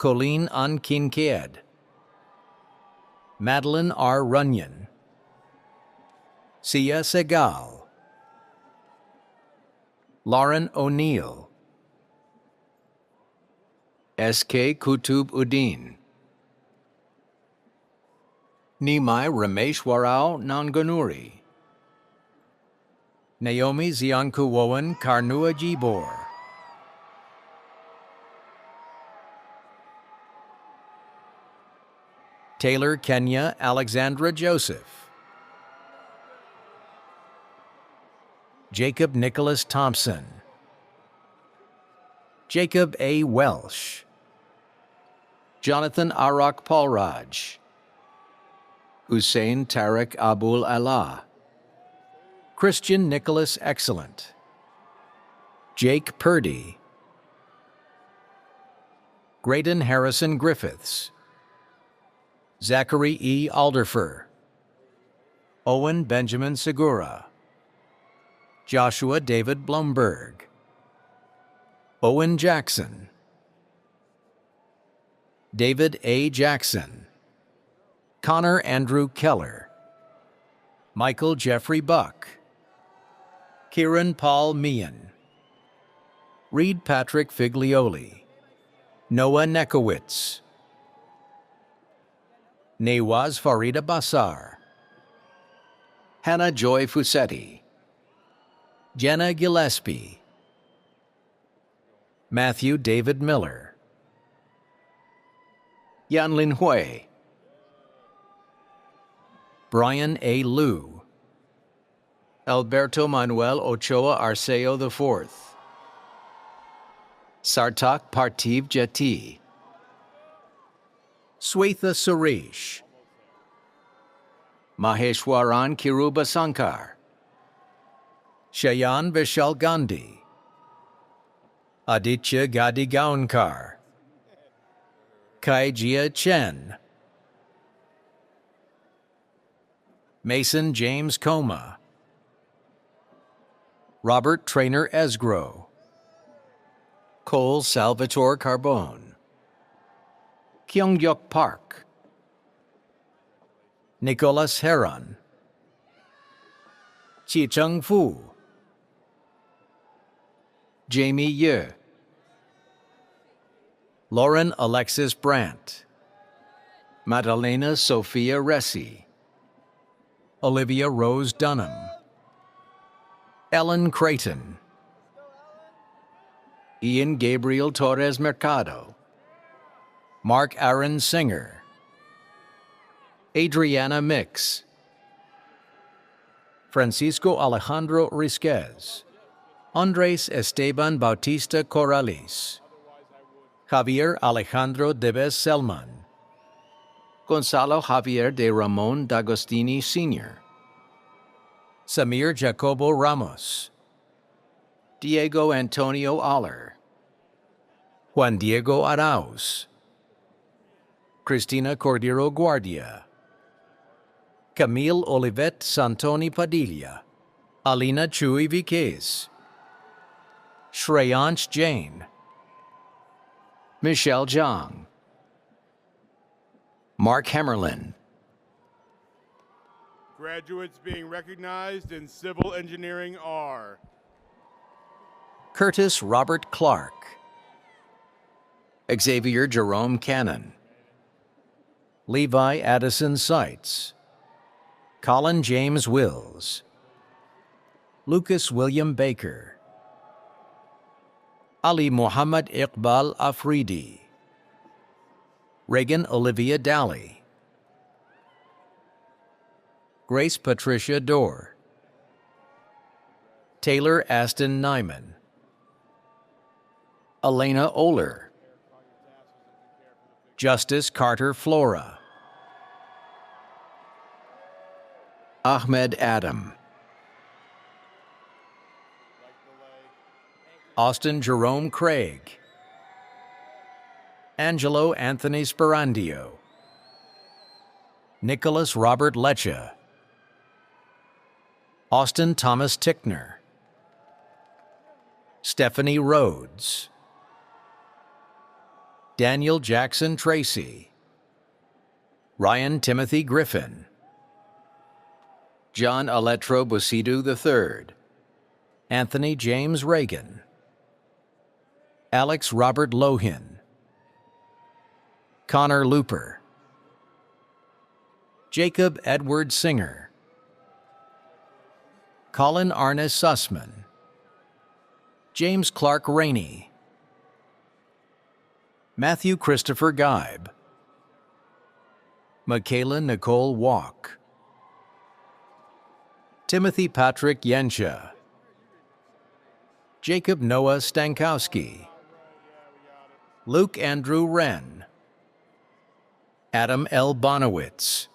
Colleen An Kincaid, Madeline R. Runyon, Sia Segal, Lauren O'Neill, S.K. Kutub Uddin, Nimai Rameshwarao Nanganuri, Naomi Ziankuwowan Karnua Jibor, Taylor Kenya Alexandra Joseph, Jacob Nicholas Thompson, Jacob A. Welsh, Jonathan Arak Paulraj, Hussein Tarek Abul Allah, Christian Nicholas Excellent, Jake Purdy, Graydon Harrison Griffiths, Zachary E. Alderfer, Owen Benjamin Segura, Joshua David Blumberg, Owen Jackson, David A. Jackson, Connor Andrew Keller, Michael Jeffrey Buck, Kieran Paul Meehan, Reed Patrick Figlioli, Noah Nekowitz, Nawaz Farida Basar, Hannah Joy Fusetti, Jenna Gillespie, Matthew David Miller, Yanlin Hui, Brian A. Liu, Alberto Manuel Ochoa Arceo IV, Sartak Parthiv Jeti, Swetha Suresh, Maheshwaran Kiruba Sankar, Shayan Vishal Gandhi, Aditya Gadi Gaunkar, Kaijia Chen, Mason James Coma, Robert Trainer Esgro, Cole Salvatore Carbone, Kyungyuk Park, Nicholas Heron, Chi-Chung Fu, Jamie Ye, Lauren Alexis Brandt, Madalena Sophia Ressi, Olivia Rose Dunham, Ellen Creighton, Ian Gabriel Torres Mercado, Mark Aaron Singer, Adriana Mix, Francisco Alejandro Risquez, Andres Esteban Bautista Corrales, Javier Alejandro Debes Selman, Gonzalo Javier de Ramon D'Agostini Sr., Samir Jacobo Ramos, Diego Antonio Aller, Juan Diego Arauz, Cristina Cordero Guardia, Camille Olivet Santoni Padilla, Alina Chui Viquez, Shreyansh Jain, Michelle Zhang, Mark Hemmerlin, Graduates being recognized in civil engineering are Curtis Robert Clark, Xavier Jerome Cannon, Levi Addison Seitz, Colin James Wills, Lucas William Baker, Ali Muhammad Iqbal Afridi, Reagan Olivia Daly, Grace Patricia Dorr, Taylor Aston Nyman, Elena Oler, Justice Carter Flora, Ahmed Adam, Austin Jerome Craig, Angelo Anthony Sperandio, Nicholas Robert Leccia, Austin Thomas Tickner, Stephanie Rhodes, Daniel Jackson Tracy, Ryan Timothy Griffin, John Aletro Busidu III, Anthony James Reagan, Alex Robert Lohin, Connor Looper, Jacob Edward Singer, Colin Arnes Sussman, James Clark Rainey, Matthew Christopher Geib, Michaela Nicole Walk, Timothy Patrick Yensha, Jacob Noah Stankowski, Luke Andrew Wren, Adam L. Bonowitz,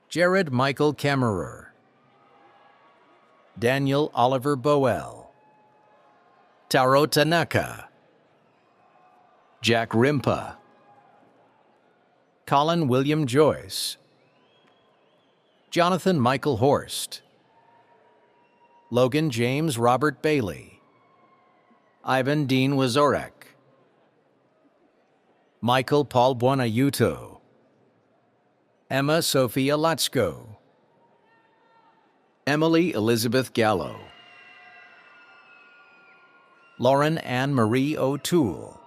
Jared Michael Kammerer, Daniel Oliver Boel, Taro Tanaka, Jack Rimpa, Colin William Joyce, Jonathan Michael Horst, Logan James Robert Bailey, Ivan Dean Wazorek, Michael Paul Buonaiuto, Emma Sophia Latsko, Emily Elizabeth Gallo, Lauren Ann Marie O'Toole,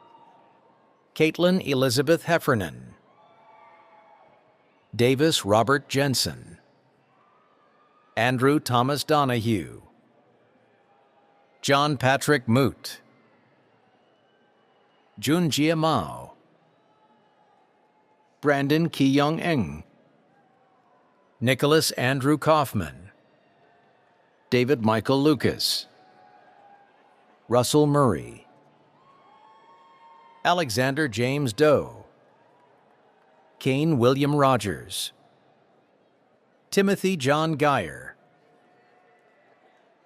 Caitlin Elizabeth Heffernan, Davis Robert Jensen, Andrew Thomas Donahue, John Patrick Moot, Junjia Mao, Brandon Ki-Young Eng, Nicholas Andrew Kaufman, David Michael Lucas, Russell Murray, Alexander James Doe, Kane William Rogers, Timothy John Geyer,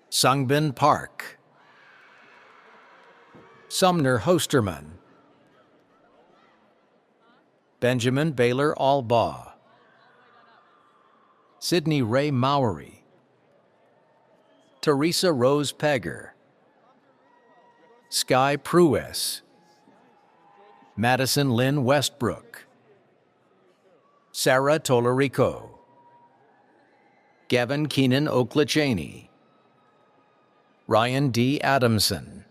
Sungbin Park, Sumner Hosterman, Benjamin Baylor Albaugh, Sidney Ray Mowery, Teresa Rose Pegger, Sky Pruess, Madison Lynn Westbrook, Sarah Tolerico, Gavin Keenan Oklachaney, Ryan D. Adamson,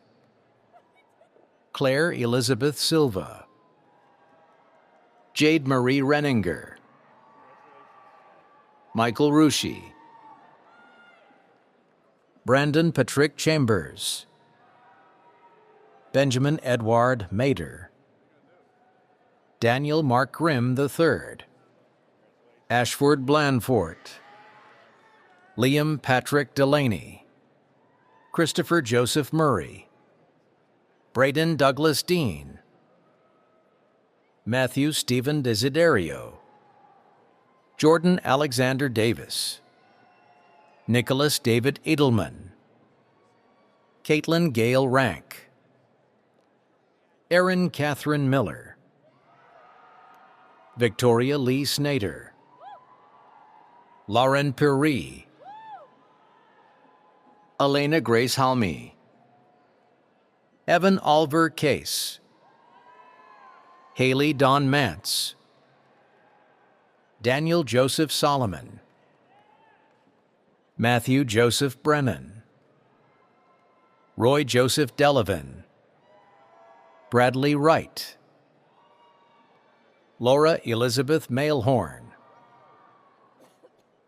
Claire Elizabeth Silva, Jade Marie Renninger, Michael Rushi, Brandon Patrick Chambers, Benjamin Edward Mader, Daniel Mark Grimm III, Ashford Blandfort, Liam Patrick Delaney, Christopher Joseph Murray, Braden Douglas Dean, Matthew Stephen Desiderio, Jordan Alexander Davis, Nicholas David Edelman, Caitlin Gale Rank, Erin Catherine Miller, Victoria Lee Snader, Lauren Puri, Elena Grace Halmy, Evan Oliver Case, Haley Dawn Mance, Daniel Joseph Solomon, Matthew Joseph Brennan, Roy Joseph Delavan, Bradley Wright, Laura Elizabeth Mailhorn,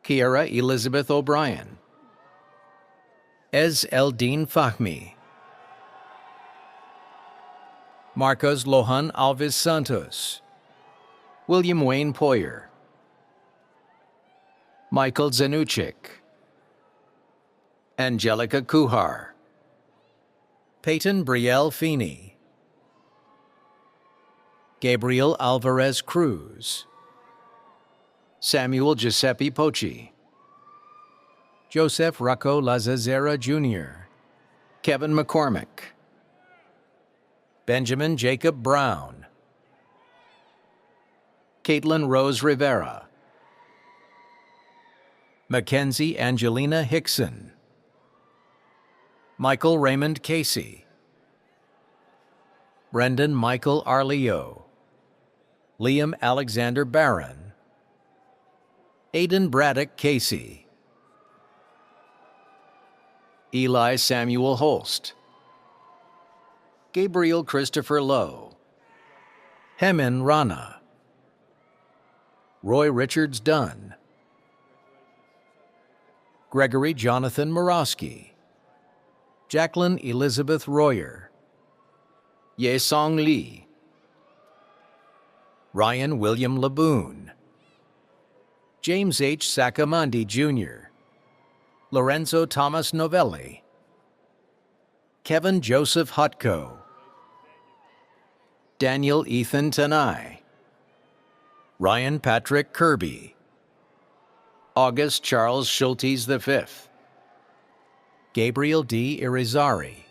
Kiara Elizabeth O'Brien, Ez Eldin Fahmy, Marcos Lohan Alves Santos, William Wayne Poyer, Michael Zanuchik, Angelica Kuhar, Peyton Brielle Feeney, Gabriel Alvarez Cruz, Samuel Giuseppe Pochi, Joseph Rocco Lazazera Jr., Kevin McCormick, Benjamin Jacob Brown, Caitlin Rose Rivera, Mackenzie Angelina Hickson, Michael Raymond Casey, Brendan Michael Arleo, Liam Alexander Barron, Aidan Braddock Casey, Eli Samuel Holst, Gabriel Christopher Lowe, Hemin Rana, Roy Richards Dunn, Gregory Jonathan Morosky, Jacqueline Elizabeth Royer, Ye Song Lee, Ryan William Laboon, James H. Sacamandi Jr., Lorenzo Thomas Novelli, Kevin Joseph Hutko, Daniel Ethan Tanai, Ryan Patrick Kirby, August Charles Schultes V, Gabriel D. Irizarry,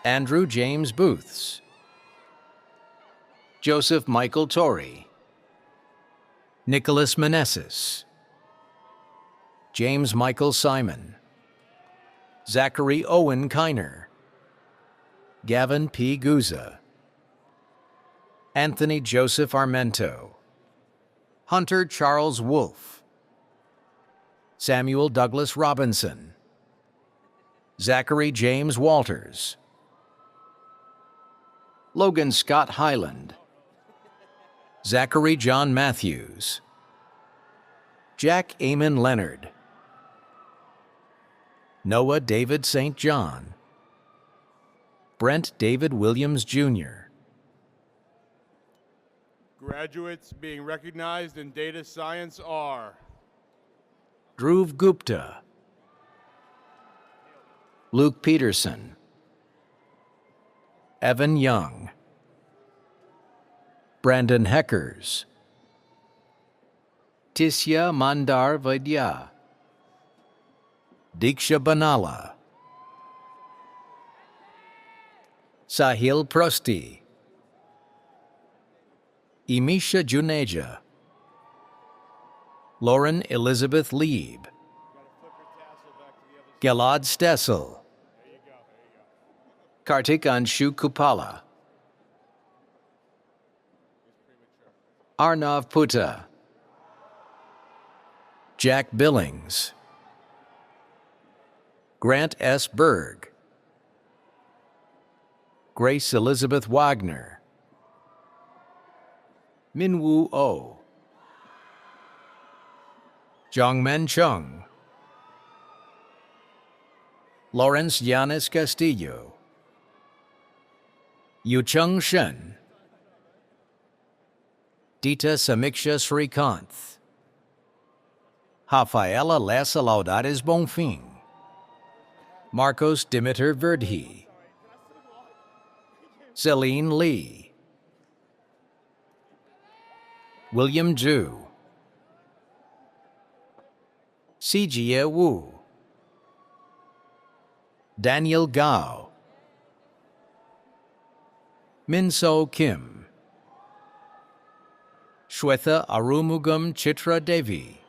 Andrew James Booths, Joseph Michael Torrey, Nicholas Meneses, James Michael Simon, Zachary Owen Kiner, Gavin P. Guza, Anthony Joseph Armento, Hunter Charles Wolfe, Samuel Douglas Robinson, Zachary James Walters, Logan Scott Highland, Zachary John Matthews, Jack Amon Leonard, Noah David St. John, Brent David Williams Jr., Graduates being recognized in data science are Dhruv Gupta, Luke Peterson, Evan Young, Brandon Heckers, Tisya Mandar Vaidya, Diksha Banala, Sahil Prosti, Emisha Juneja, Lauren Elizabeth Lieb, Gilad Stessel, Kartik Anshu Kupala, Arnav Putta, Jack Billings, Grant S. Berg, Grace Elizabeth Wagner, Minwoo Oh, Jongmen Chung, Lawrence Yanis Castillo, Yucheng Shen, Dita Samiksha Srikanth, Rafaela Lessa Laudares Bonfim, Marcos Dimitar Verdhi, Celine Lee, William Zhu, Sijie Wu, Daniel Gao, Min So Kim, Shwetha Arumugam Chitra Devi,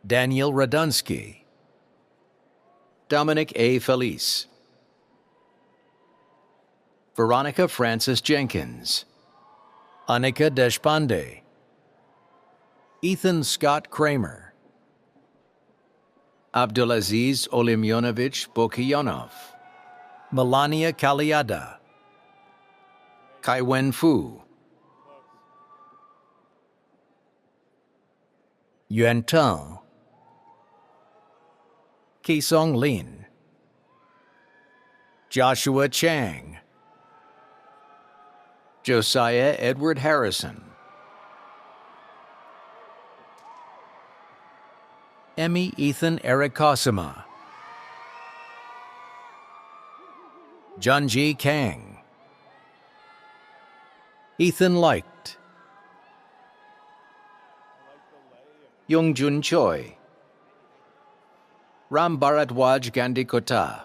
Daniel Radunsky, Dominic A. Felice, Veronica Francis Jenkins, Anika Deshpande, Ethan Scott Kramer, Abdulaziz Olimyonovich Bokiyonov, Melania Kaliada, Kaiwen Fu, Yuan Tang, Kisong Lin, Joshua Chang, Josiah Edward Harrison, Emmy Ethan Eric Kosima, Junji Kang, Ethan Leicht, Youngjun Choi, Ram Bharadwaj Gandikota,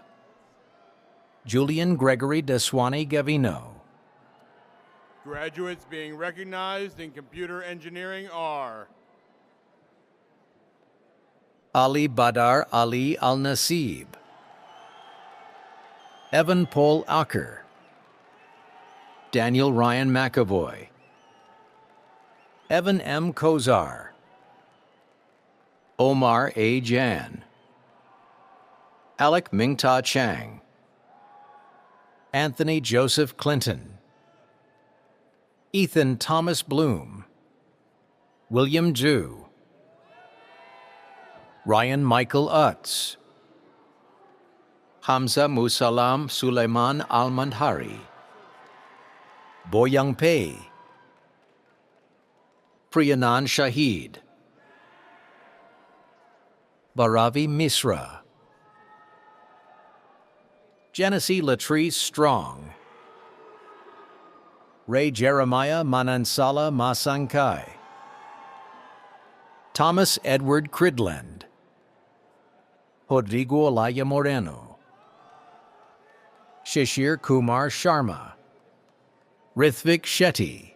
Julian Gregory Deswani Gavino. Graduates being recognized in computer engineering are Ali Badar Ali Al-Nasib, Evan Paul Acker, Daniel Ryan McAvoy, Evan M. Kozar, Omar A. Jan, Alec Mingta Chang, Anthony Joseph Clinton, Ethan Thomas Bloom, William Zhu, Ryan Michael Utz, Hamza Musalam Sulaiman Al-Mandhari, Boyang Pei, Priyanan Shahid, Baravi Misra, Genesee Latrice Strong, Ray Jeremiah Manansala Masankai, Thomas Edward Cridland, Rodrigo Olaya Moreno, Shishir Kumar Sharma, Rithvik Shetty,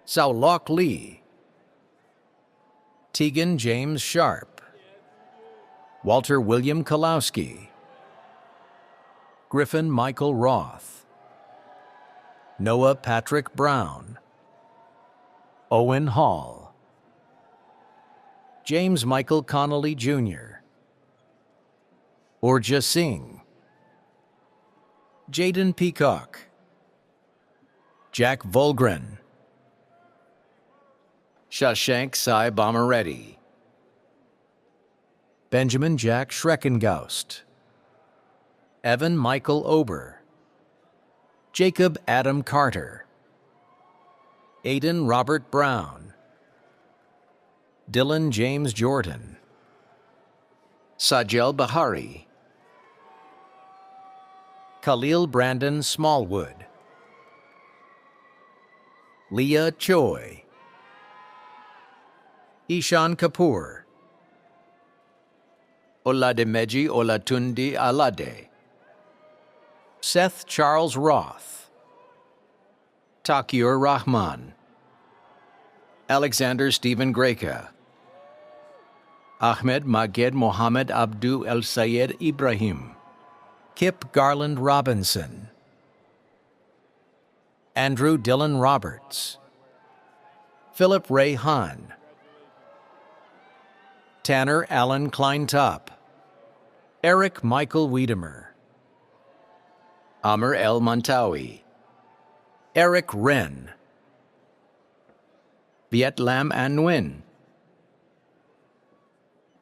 Saulok Lee, Tegan James Sharp, Walter William Kalowski, Griffin Michael Roth, Noah Patrick Brown, Owen Hall, James Michael Connolly Jr., Urja Singh, Jaden Peacock, Jack Volgren, Shashank Sai Bomaretti, Benjamin Jack Schreckengaust, Evan Michael Ober, Jacob Adam Carter, Aidan Robert Brown, Dylan James Jordan, Sajel Bahari, Khalil Brandon Smallwood, Leah Choi, Ishan Kapoor, Oladimeji Olatundi Alade, Seth Charles Roth, Takiur Rahman, Alexander Stephen Greka, Ahmed Maged Mohammed Abdu El Sayed Ibrahim, Kip Garland Robinson, Andrew Dillon Roberts, Philip Ray Hahn, Tanner Allen Kleintop, Eric Michael Wiedemer, Amr El Mantawi, Eric Wren, Viet Lam An Nguyen,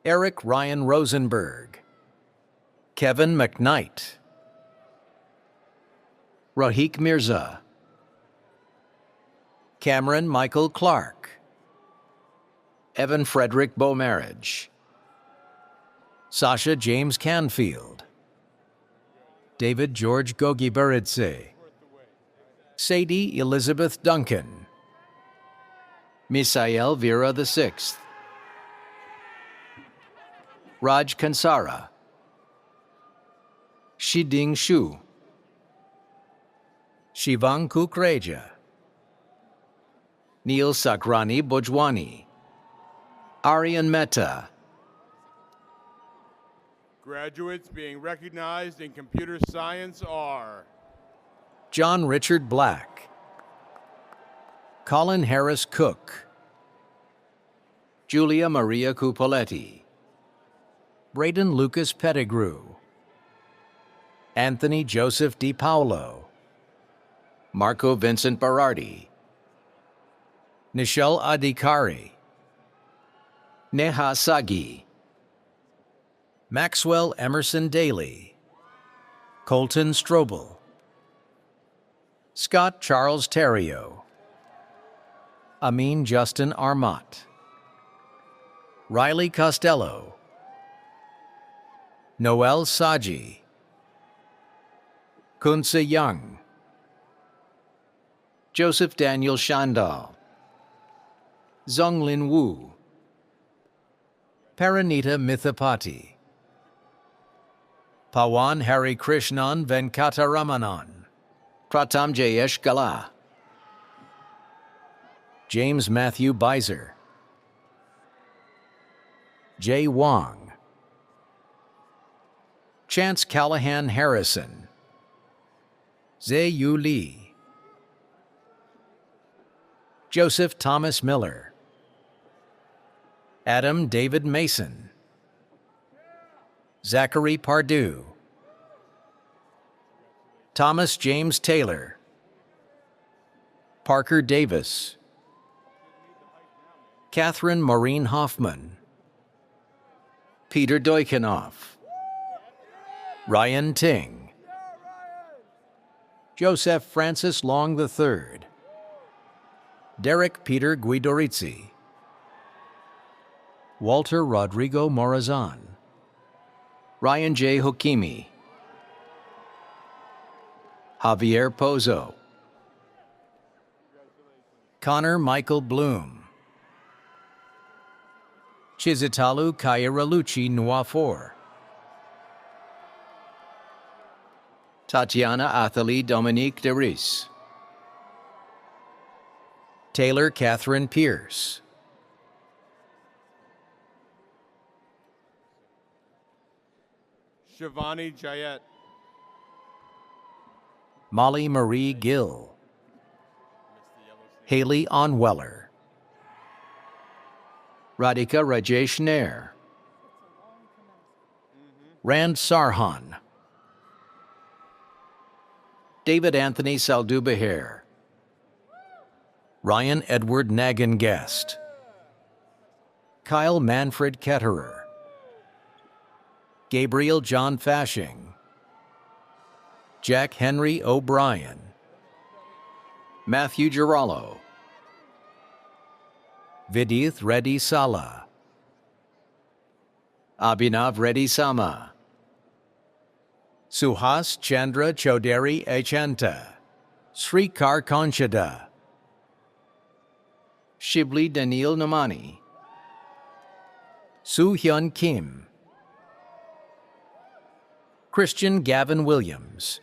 Eric Ryan Rosenberg, Kevin McKnight, Rahik Mirza, Cameron Michael Clark, Evan Frederick Beaumarriage, Sasha James Canfield, David George Gogi Baridze, Sadie Elizabeth Duncan, Misael Vera VI, Raj Kansara, Shiding Shu, Shivang Kukreja, Neil Sakrani Bojwani, Aryan Mehta, Graduates being recognized in computer science are John Richard Black, Colin Harris Cook, Julia Maria Cupoletti, Braden Lucas Pettigrew, Anthony Joseph DiPaolo, Marco Vincent Berardi, Nishal Adhikari, Neha Sagi, Maxwell Emerson Daly, Colton Strobel, Scott Charles Terrio, Amin Justin Armat, Riley Costello, Noel Saji, Kunse Young, Joseph Daniel Shandal, Zonglin Wu, Paranita Mithapati, Pawan Hari Krishnan Venkataramanan, Pratam Jayesh Gala, James Matthew Beiser, Jay Wong, Chance Callahan Harrison, Zhe Yu Lee, Joseph Thomas Miller, Adam David Mason, Zachary Pardue, Thomas James Taylor, Parker Davis, Catherine Maureen Hoffman, Peter Doikinoff, Ryan Ting, Joseph Francis Long III, Derek Peter Guidorizzi, Walter Rodrigo Morazan, Ryan J. Hokimi, Javier Pozo, Connor Michael Bloom, Chizitalu Kairaluchi Nwafor, Tatiana Athalie Dominique Deris, Taylor Catherine Pierce, Shivani Jayet, Molly Marie Gill, Haley Onweller, Radhika Rajesh Nair, Rand Sarhan, David Anthony Saldubaher, Ryan Edward Nagin Guest, Kyle Manfred Ketterer, Gabriel John Fashing, Jack Henry O'Brien, Matthew Girallo, Vidith Reddy Sala, Abhinav Reddy Sama, Suhas Chandra Chaudhary Echanta, Srikar Konchada, Shibli Daniil Namani, Soo Hyun Kim, Christian Gavin Williams,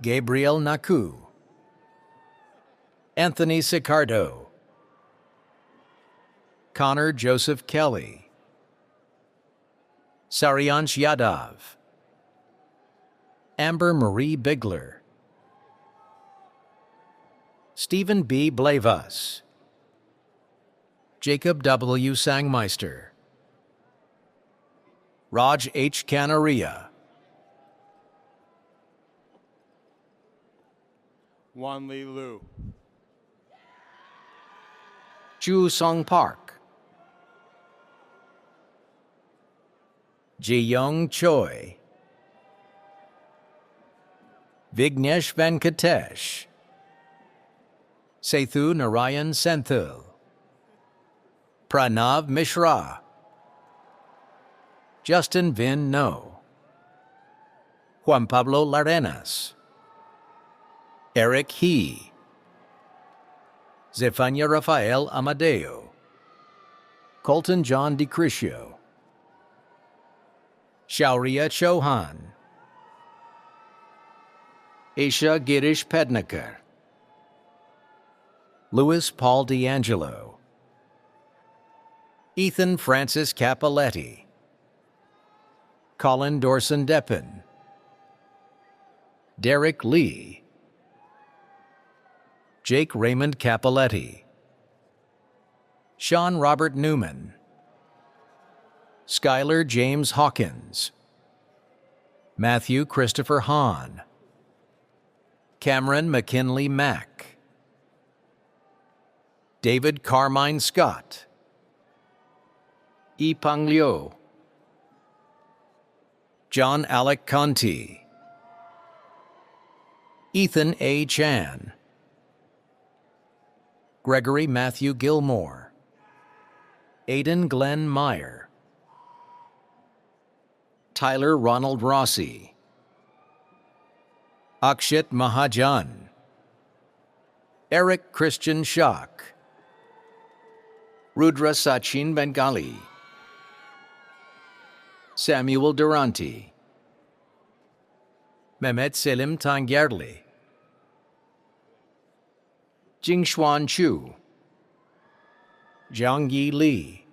Gabriel Naku, Anthony Sicardo, Connor Joseph Kelly, Saryansh Yadav, Amber Marie Bigler, Stephen B. Blavas, Jacob W. Sangmeister, Raj H. Canaria, Wan Li Lu, Chu Song Park, Ji Young Choi, Vignesh Venkatesh, Sethu Narayan Senthil, Pranav Mishra, Justin Vin No, Juan Pablo Larenas, Eric He, Zefania Rafael Amadeo, Colton John DiCriscio, Shaurya Chauhan, Isha Girish Pednekar, Louis Paul D'Angelo, Ethan Francis Capoletti, Colin Dorson Deppen, Derek Lee, Jake Raymond Capoletti, Sean Robert Newman, Skylar James Hawkins, Matthew Christopher Hahn, Cameron McKinley Mack, David Carmine Scott, Yipeng Liu, John Alec Conti, Ethan A. Chan, Gregory Matthew Gilmore, Aidan Glenn Meyer, Tyler Ronald Rossi, Akshit Mahajan, Eric Christian Schock, Rudra Sachin Bengali, Samuel Duranti, Mehmet Selim Tangerli, Jingshuan Chu, Jiangyi Li,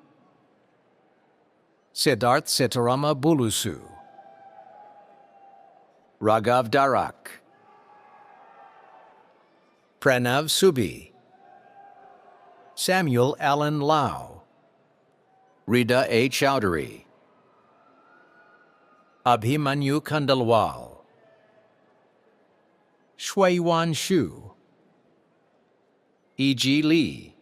Siddharth Sitarama Bulusu, Raghav Darak, Pranav Subi, Samuel Allen Lau, Rida A. Chowdhury, Abhimanyu Kandalwal, Shuiwan Shu, E.G. Lee,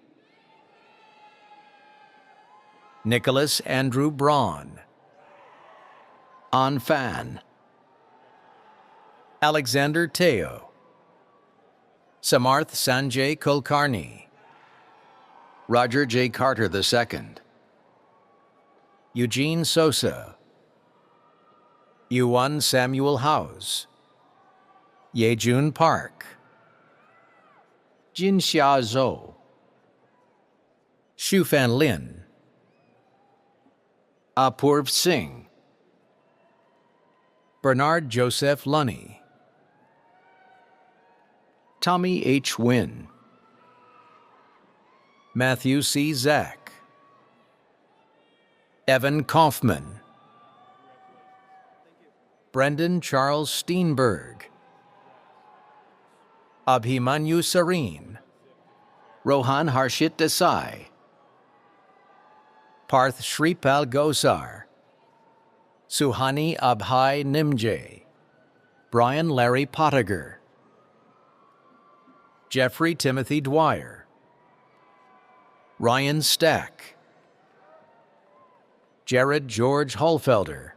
Nicholas Andrew Braun, An Fan, Alexander Teo, Samarth Sanjay Kulkarni, Roger J. Carter II, Eugene Sosa, Yuan Samuel House, Yejun Park, Jinxia Zhou, Shufan Lin, Apurv Singh, Bernard Joseph Lunny, Tommy H. Wynn, Matthew C. Zack, Evan Kaufman, Brendan Charles Steenberg, Abhimanyu Sareen, Rohan Harshit Desai, Parth Shripal Gosar, Suhani Abhai Nimje, Brian Larry Pottiger, Jeffrey Timothy Dwyer, Ryan Stack, Jared George Holfelder,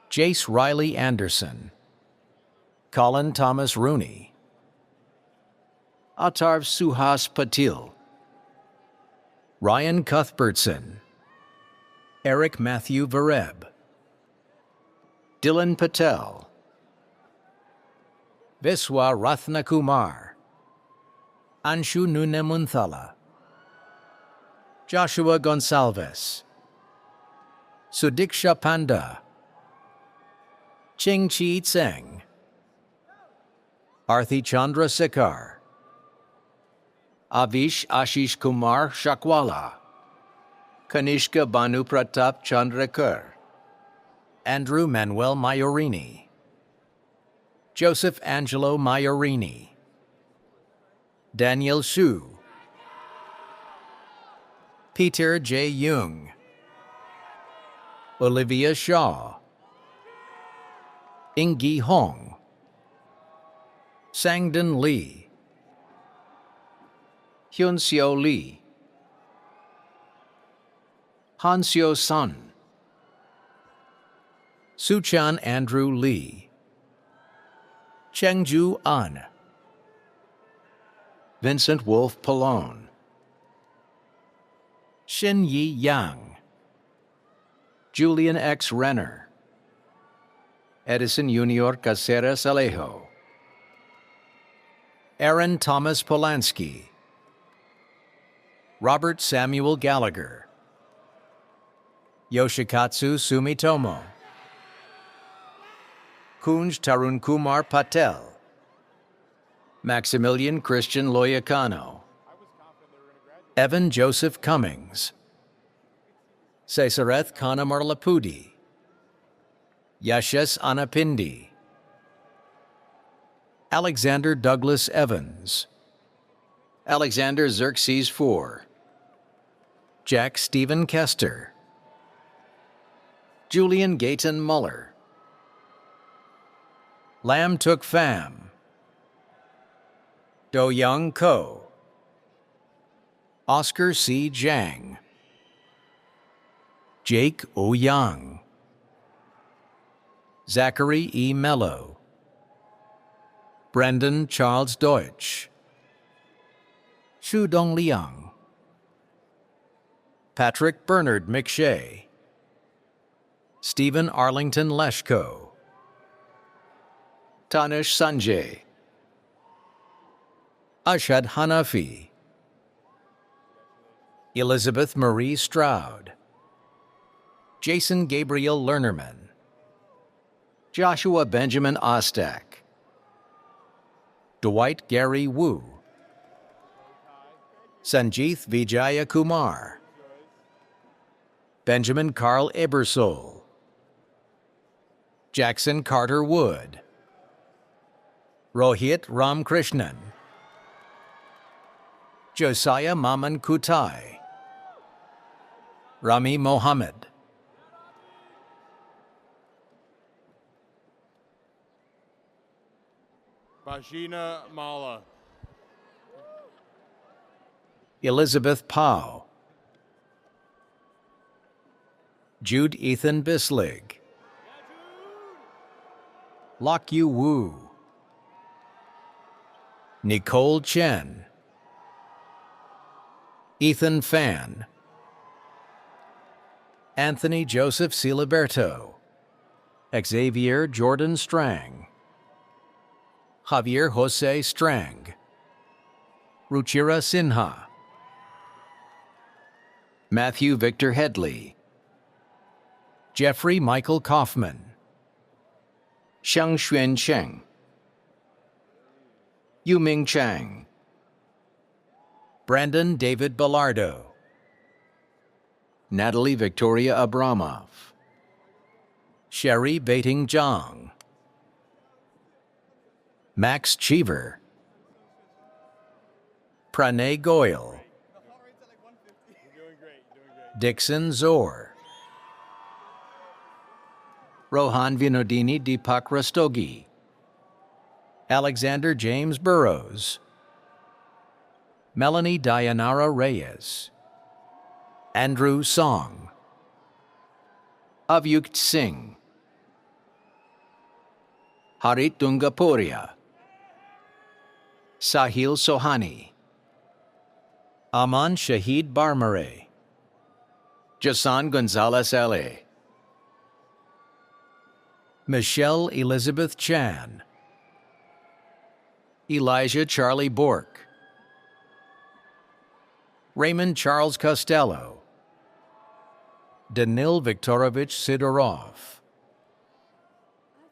Jace Riley Anderson, Colin Thomas Rooney, Atarv Suhas Patil, Ryan Cuthbertson, Eric Matthew Vereb, Dylan Patel, Viswa Rathnakumar, Anshu Nunemunthala, Joshua Gonsalves, Sudiksha Panda, Ching Chi Tseng, Arthi Chandra Sekar, Avish Ashish Kumar Shakwala, Kanishka Banu Pratap Chandrakar, Andrew Manuel Maiorini, Joseph Angelo Maiorini, Daniel Shu, Peter J. Jung, Olivia Shaw, Ingi Hong, Sangdon Lee, Hyun Seo Lee, Hansio Sun, Suchan Andrew Lee, Chengju An, Vincent Wolf Pallone, Xin Yi Yang, Julian X. Renner, Edison Junior Caceres Alejo, Aaron Thomas Polanski, Robert Samuel Gallagher, Yoshikatsu Sumitomo, Kunj Tarun Kumar Patel, Maximilian Christian Loyacano, Evan Joseph Cummings, Cesareth Kana Marlapudi, Yashes Anapindi, Alexander Douglas Evans, Alexander Xerxes IV, Jack Stephen Kester, Julian Gayton Muller, Lam Tuk Pham, Do Young Ko, Oscar C. Zhang, Jake O. Yang, Zachary E. Mello, Brendan Charles Deutsch, Shu Dong Liang, Patrick Bernard McShay, Stephen Arlington Leshko, Tanish Sanjay, Ashad Hanafi, Elizabeth Marie Stroud, Jason Gabriel Lernerman, Joshua Benjamin Ostak, Dwight Gary Wu, Sanjeeth Vijaya Kumar, Benjamin Carl Ebersole, Jackson Carter Wood, Rohit Ramkrishnan, Josiah Maman Kutai, Rami Mohammed, Bashina Mala. Elizabeth Pau, Jude Ethan Bislig, Lok Yu Wu, Nicole Chen, Ethan Fan, Anthony Joseph Siliberto, Xavier Jordan Strang, Javier Jose Strang, Ruchira Sinha, Matthew Victor Headley, Jeffrey Michael Kaufman, Xiang Xuan Cheng, Yuming Chang, Brandon David Bellardo, Natalie Victoria Abramov, Sherry Baiting Zhang, Max Cheever, Pranay Goyal, Dixon Zor, Rohan Vinodini Deepak Rastogi, Alexander James Burrows, Melanie Dayanara Reyes, Andrew Song, Avyukt Singh, Harit Dungapuria, Sahil Sohani, Aman Shahid Barmare, Jason Gonzalez L.A., Michelle Elizabeth Chan, Elijah Charlie Bork, Raymond Charles Costello, Danil Viktorovich Sidorov,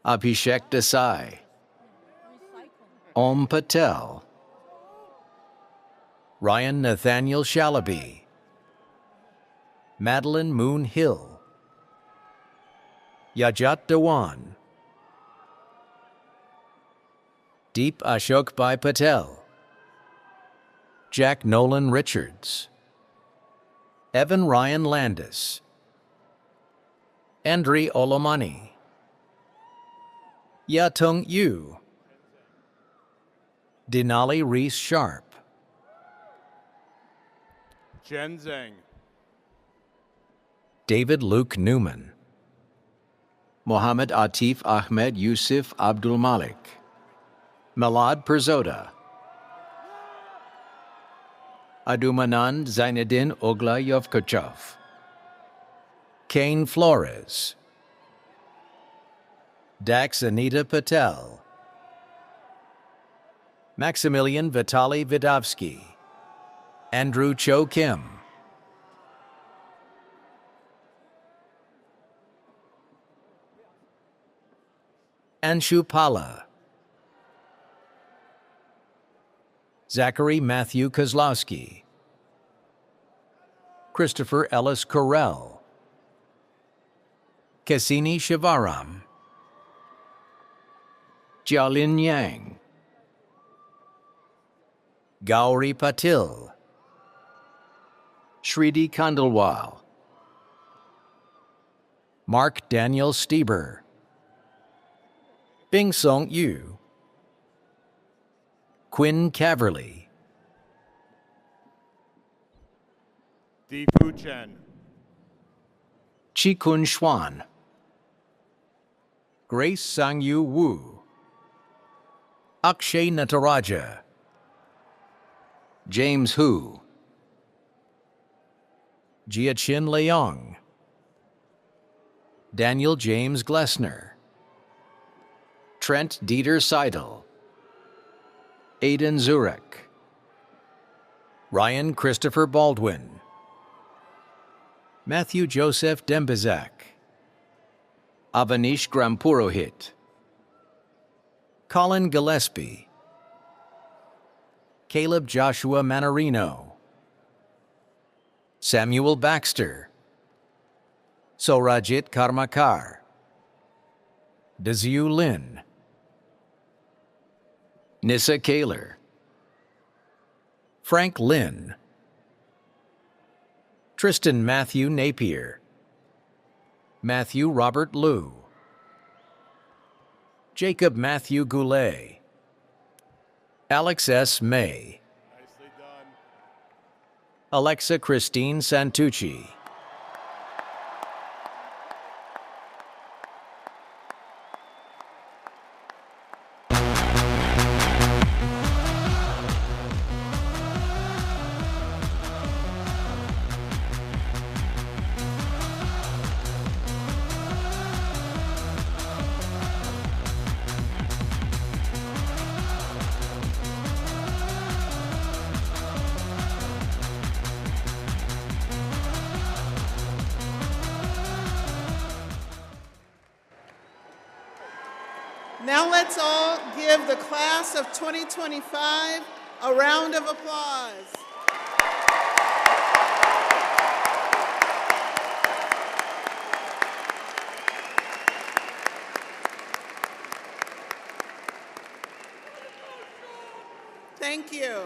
Abhishek Desai, Om Patel, Ryan Nathaniel Shalaby, Madeline Moon Hill, Yajat Dewan, Deep Ashok Bhai Patel, Jack Nolan Richards, Evan Ryan Landis, Andri Olomani, Yatung Yu, Denali Reese Sharp, Chen Zheng. David Luke Newman, Mohammed Atif Ahmed Yusuf Abdul Malik, Milad Perzoda, Adumanand Zainuddin Ogla Yovkochov, Kane Flores, Dax Anita Patel, Maximilian Vitaly Vidovsky, Andrew Cho Kim, Anshu Pala, Zachary Matthew Kozlowski, Christopher Ellis Correll, Cassini Shivaram, Jialin Yang, Gauri Patil, Shridi Kandalwal, Mark Daniel Stieber, Bing Song Yu, Quinn Caverly, Difu Chen. Chi-Kun Schwan, Grace Sang-Yu Wu, Akshay Nataraja, James Hu, Jiachin Leong, Daniel James Glessner, Trent Dieter Seidel, Aidan Zurek, Ryan Christopher Baldwin, Matthew Joseph Dembizak, Avanish Grampurohit, Colin Gillespie, Caleb Joshua Manarino, Samuel Baxter, Sorajit Karmakar, Deziu Lin, Nissa Kaler, Frank Lin, Tristan Matthew Napier, Matthew Robert Liu, Jacob Matthew Goulet, Alex S. May, Nicely done. Alexa Christine Santucci, Now let's all give the class of 2025 a round of applause. Thank you.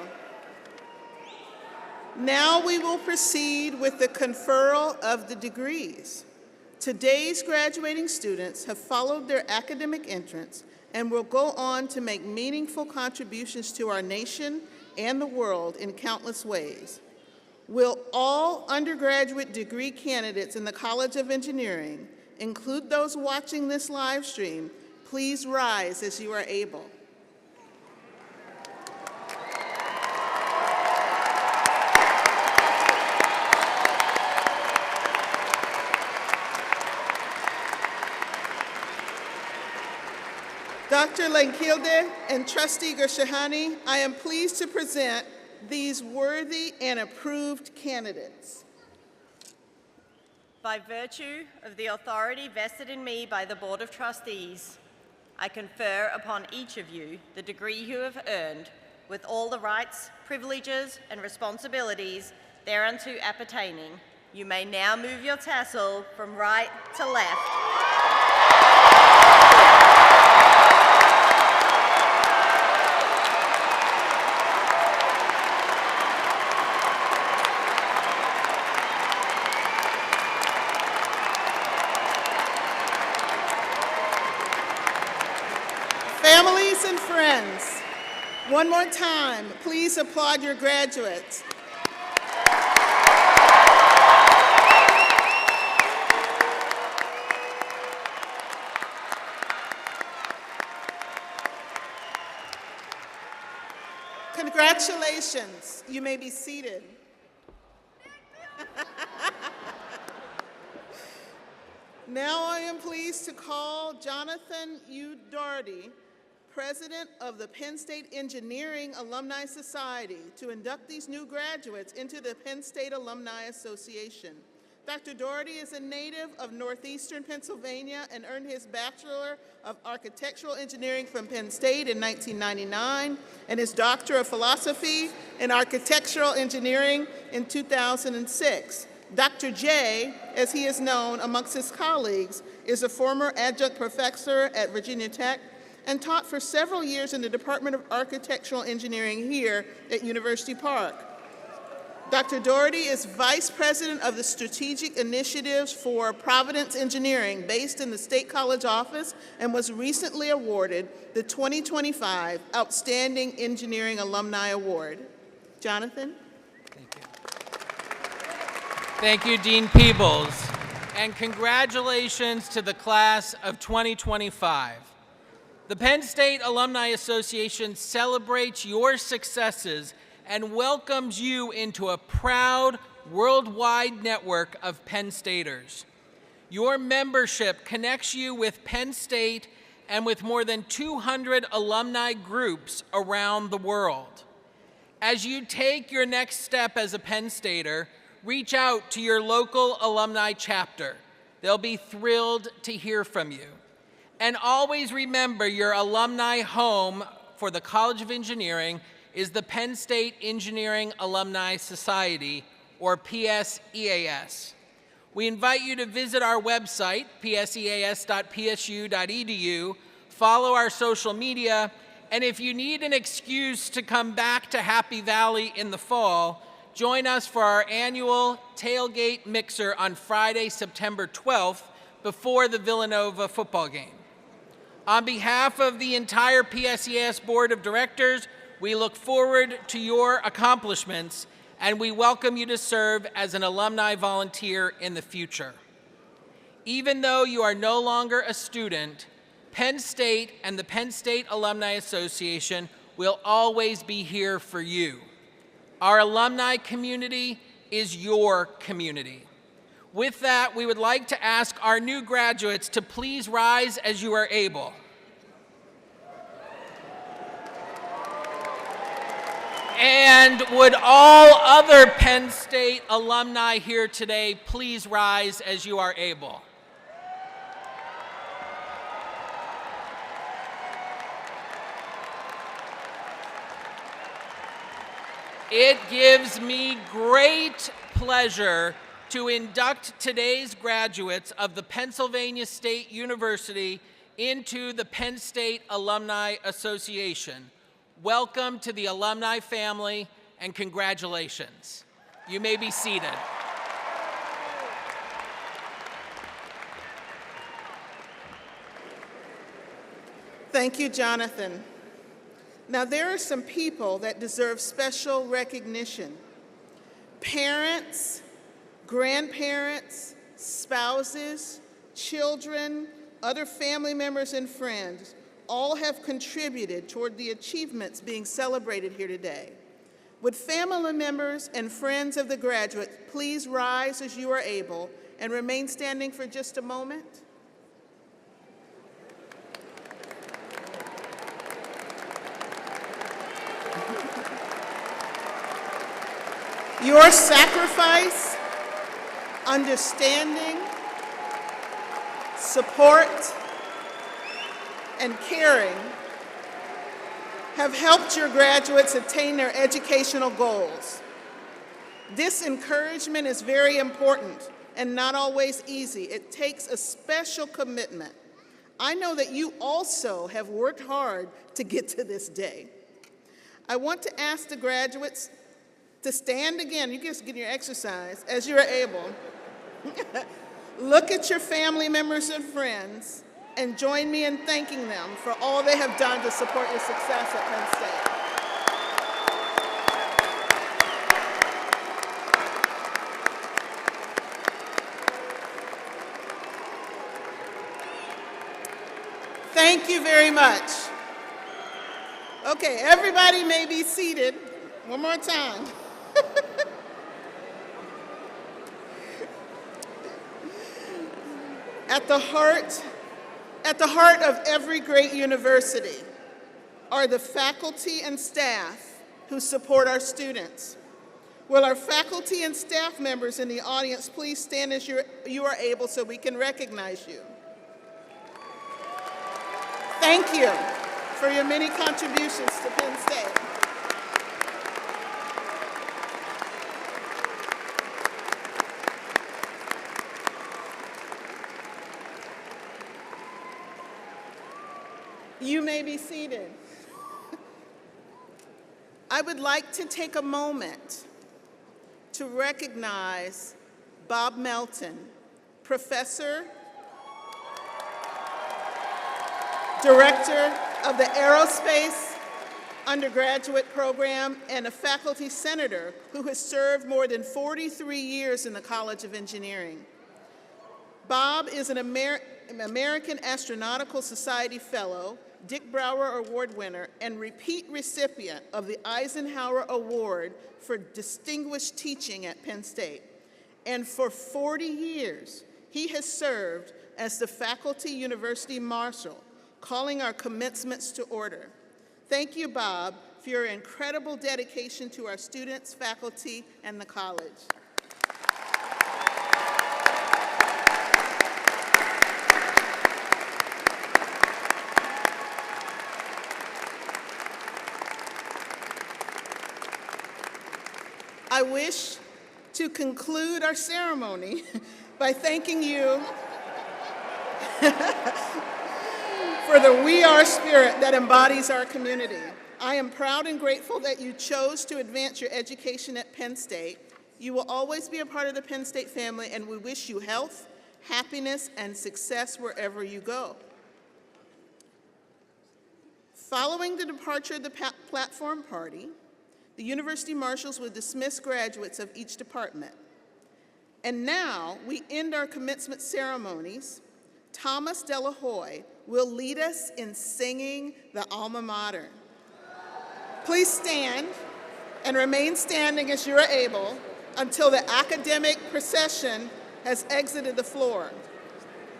Now we will proceed with the conferral of the degrees. Today's graduating students have followed their academic entrance and will go on to make meaningful contributions to our nation and the world in countless ways. Will all undergraduate degree candidates in the College of Engineering, include those watching this live stream, please rise as you are able. Dr. Lenkilde and Trustee Gershahani, I am pleased to present these worthy and approved candidates. By virtue of the authority vested in me by the Board of Trustees, I confer upon each of you the degree you have earned, with all the rights, privileges, and responsibilities thereunto appertaining. You may now move your tassel from right to left. Families and friends, one more time, please applaud your graduates. Congratulations, you may be seated. Now I am pleased to call Jonathan U. Doherty, President of the Penn State Engineering Alumni Society, to induct these new graduates into the Penn State Alumni Association. Dr. Doherty is a native of northeastern Pennsylvania and earned his Bachelor of Architectural Engineering from Penn State in 1999 and his Doctor of Philosophy in Architectural Engineering in 2006. Dr. J, as he is known amongst his colleagues, is a former adjunct professor at Virginia Tech and taught for several years in the Department of Architectural Engineering here at University Park. Dr. Doherty is Vice President of the Strategic Initiatives for Providence Engineering based in the State College office and was recently awarded the 2025 Outstanding Engineering Alumni Award. Jonathan? Thank you. Thank you, Dean Peebles, and congratulations to the class of 2025. The Penn State Alumni Association celebrates your successes and welcomes you into a proud worldwide network of Penn Staters. Your membership connects you with Penn State and with more than 200 alumni groups around the world. As you take your next step as a Penn Stater, reach out to your local alumni chapter. They'll be thrilled to hear from you. And always remember your alumni home for the College of Engineering is the Penn State Engineering Alumni Society, or PSEAS. We invite you to visit our website, pseas.psu.edu, follow our social media, and if you need an excuse to come back to Happy Valley in the fall, join us for our annual tailgate mixer on Friday, September 12th, before the Villanova football game. On behalf of the entire PSEAS Board of Directors, we look forward to your accomplishments, and we welcome you to serve as an alumni volunteer in the future. Even though you are no longer a student, Penn State and the Penn State Alumni Association will always be here for you. Our alumni community is your community. With that, we would like to ask our new graduates to please rise as you are able. And would all other Penn State alumni here today please rise as you are able? It gives me great pleasure to induct today's graduates of the Pennsylvania State University into the Penn State Alumni Association. Welcome to the alumni family, and congratulations. You may be seated. Thank you, Jonathan. Now, there are some people that deserve special recognition. Parents, grandparents, spouses, children, other family members, and friends all have contributed toward the achievements being celebrated here today. Would family members and friends of the graduates please rise as you are able and remain standing for just a moment? Your sacrifice, understanding, support, and caring have helped your graduates attain their educational goals. This encouragement is very important and not always easy. It takes a special commitment. I know that you also have worked hard to get to this day. I want to ask the graduates to stand again. You just get your exercise as you're able. Look at your family members and friends and join me in thanking them for all they have done to support your success at Penn State. Thank you very much. Okay, everybody may be seated. One more time. At the heart of every great university are the faculty and staff who support our students. Will our faculty and staff members in the audience please stand as you are able so we can recognize you? Thank you for your many contributions to Penn State. You may be seated. I would like to take a moment to recognize Bob Melton, Professor, Director of the Aerospace Undergraduate Program, and a faculty senator who has served more than 43 years in the College of Engineering. Bob is an American Astronautical Society Fellow, Dick Brower Award winner, and repeat recipient of the Eisenhower Award for Distinguished Teaching at Penn State. And for 40 years, he has served as the Faculty University Marshal, calling our commencements to order. Thank you, Bob, for your incredible dedication to our students, faculty, and the college. I wish to conclude our ceremony by thanking you for the We Are spirit that embodies our community. I am proud and grateful that you chose to advance your education at Penn State. You will always be a part of the Penn State family, and we wish you health, happiness, and success wherever you go. Following the departure of the platform party, the University Marshals will dismiss graduates of each department. And now we end our commencement ceremonies. Thomas Delahoy will lead us in singing the alma mater. Please stand and remain standing as you are able until the academic procession has exited the floor.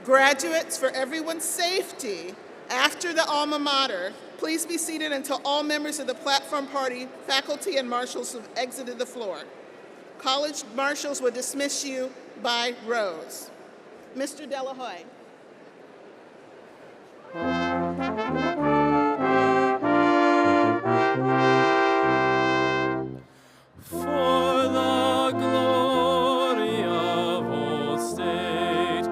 Graduates, for everyone's safety, after the alma mater, please be seated until all members of the platform party, faculty, and marshals have exited the floor. College marshals will dismiss you by rows. Mr. Delahoy. For the glory of old state,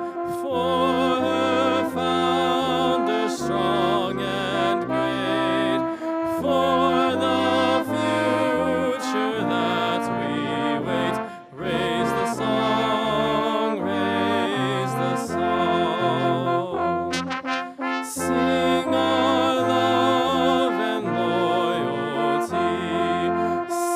for her founder strong and great, for the future that we wait, raise the song, raise the song. Sing our love and loyalty,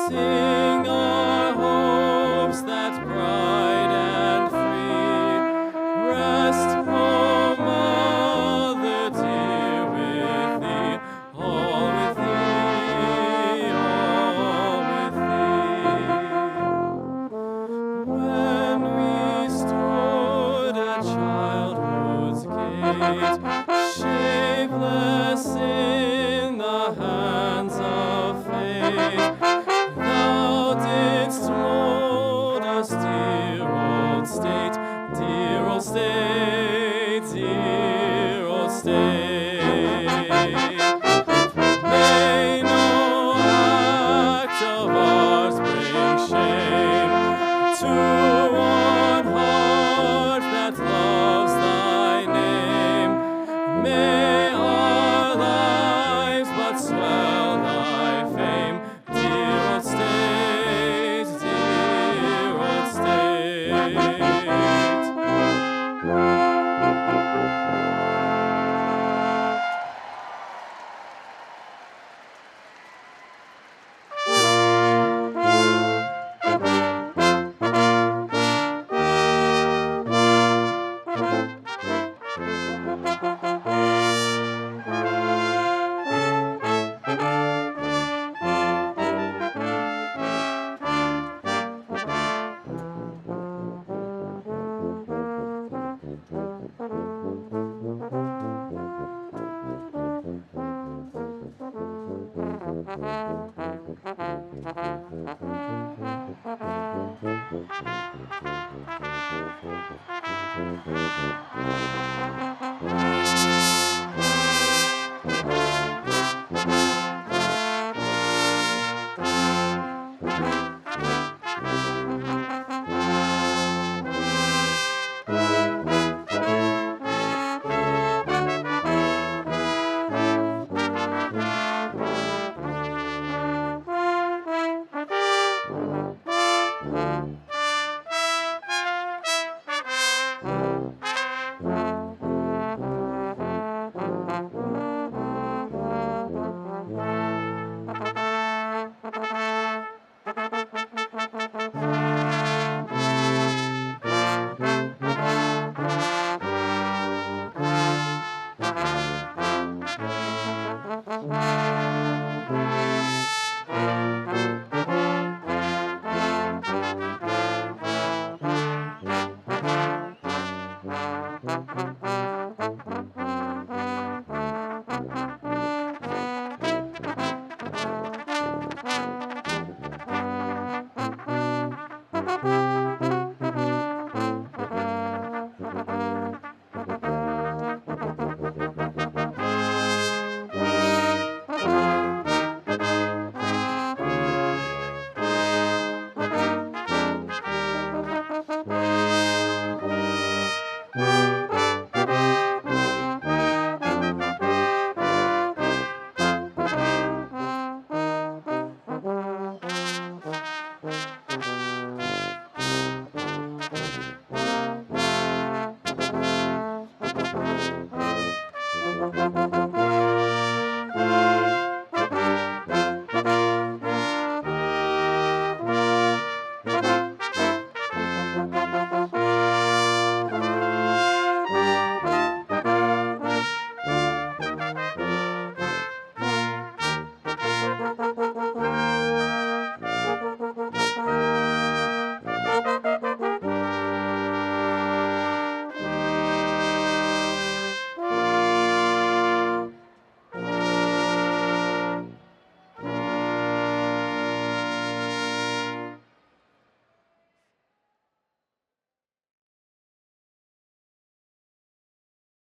sing our hopes that bright and free. Rest, O Mother dear, with thee, all with thee, all with thee. When we stood at childhood's gate, shameless in the hands of fate, thou didst mold us, dear old state, dear old state, dear old state. May no act of ours bring shame to one heart that loves thy name. May our lives but swell thy fame, dear old state, dear old state.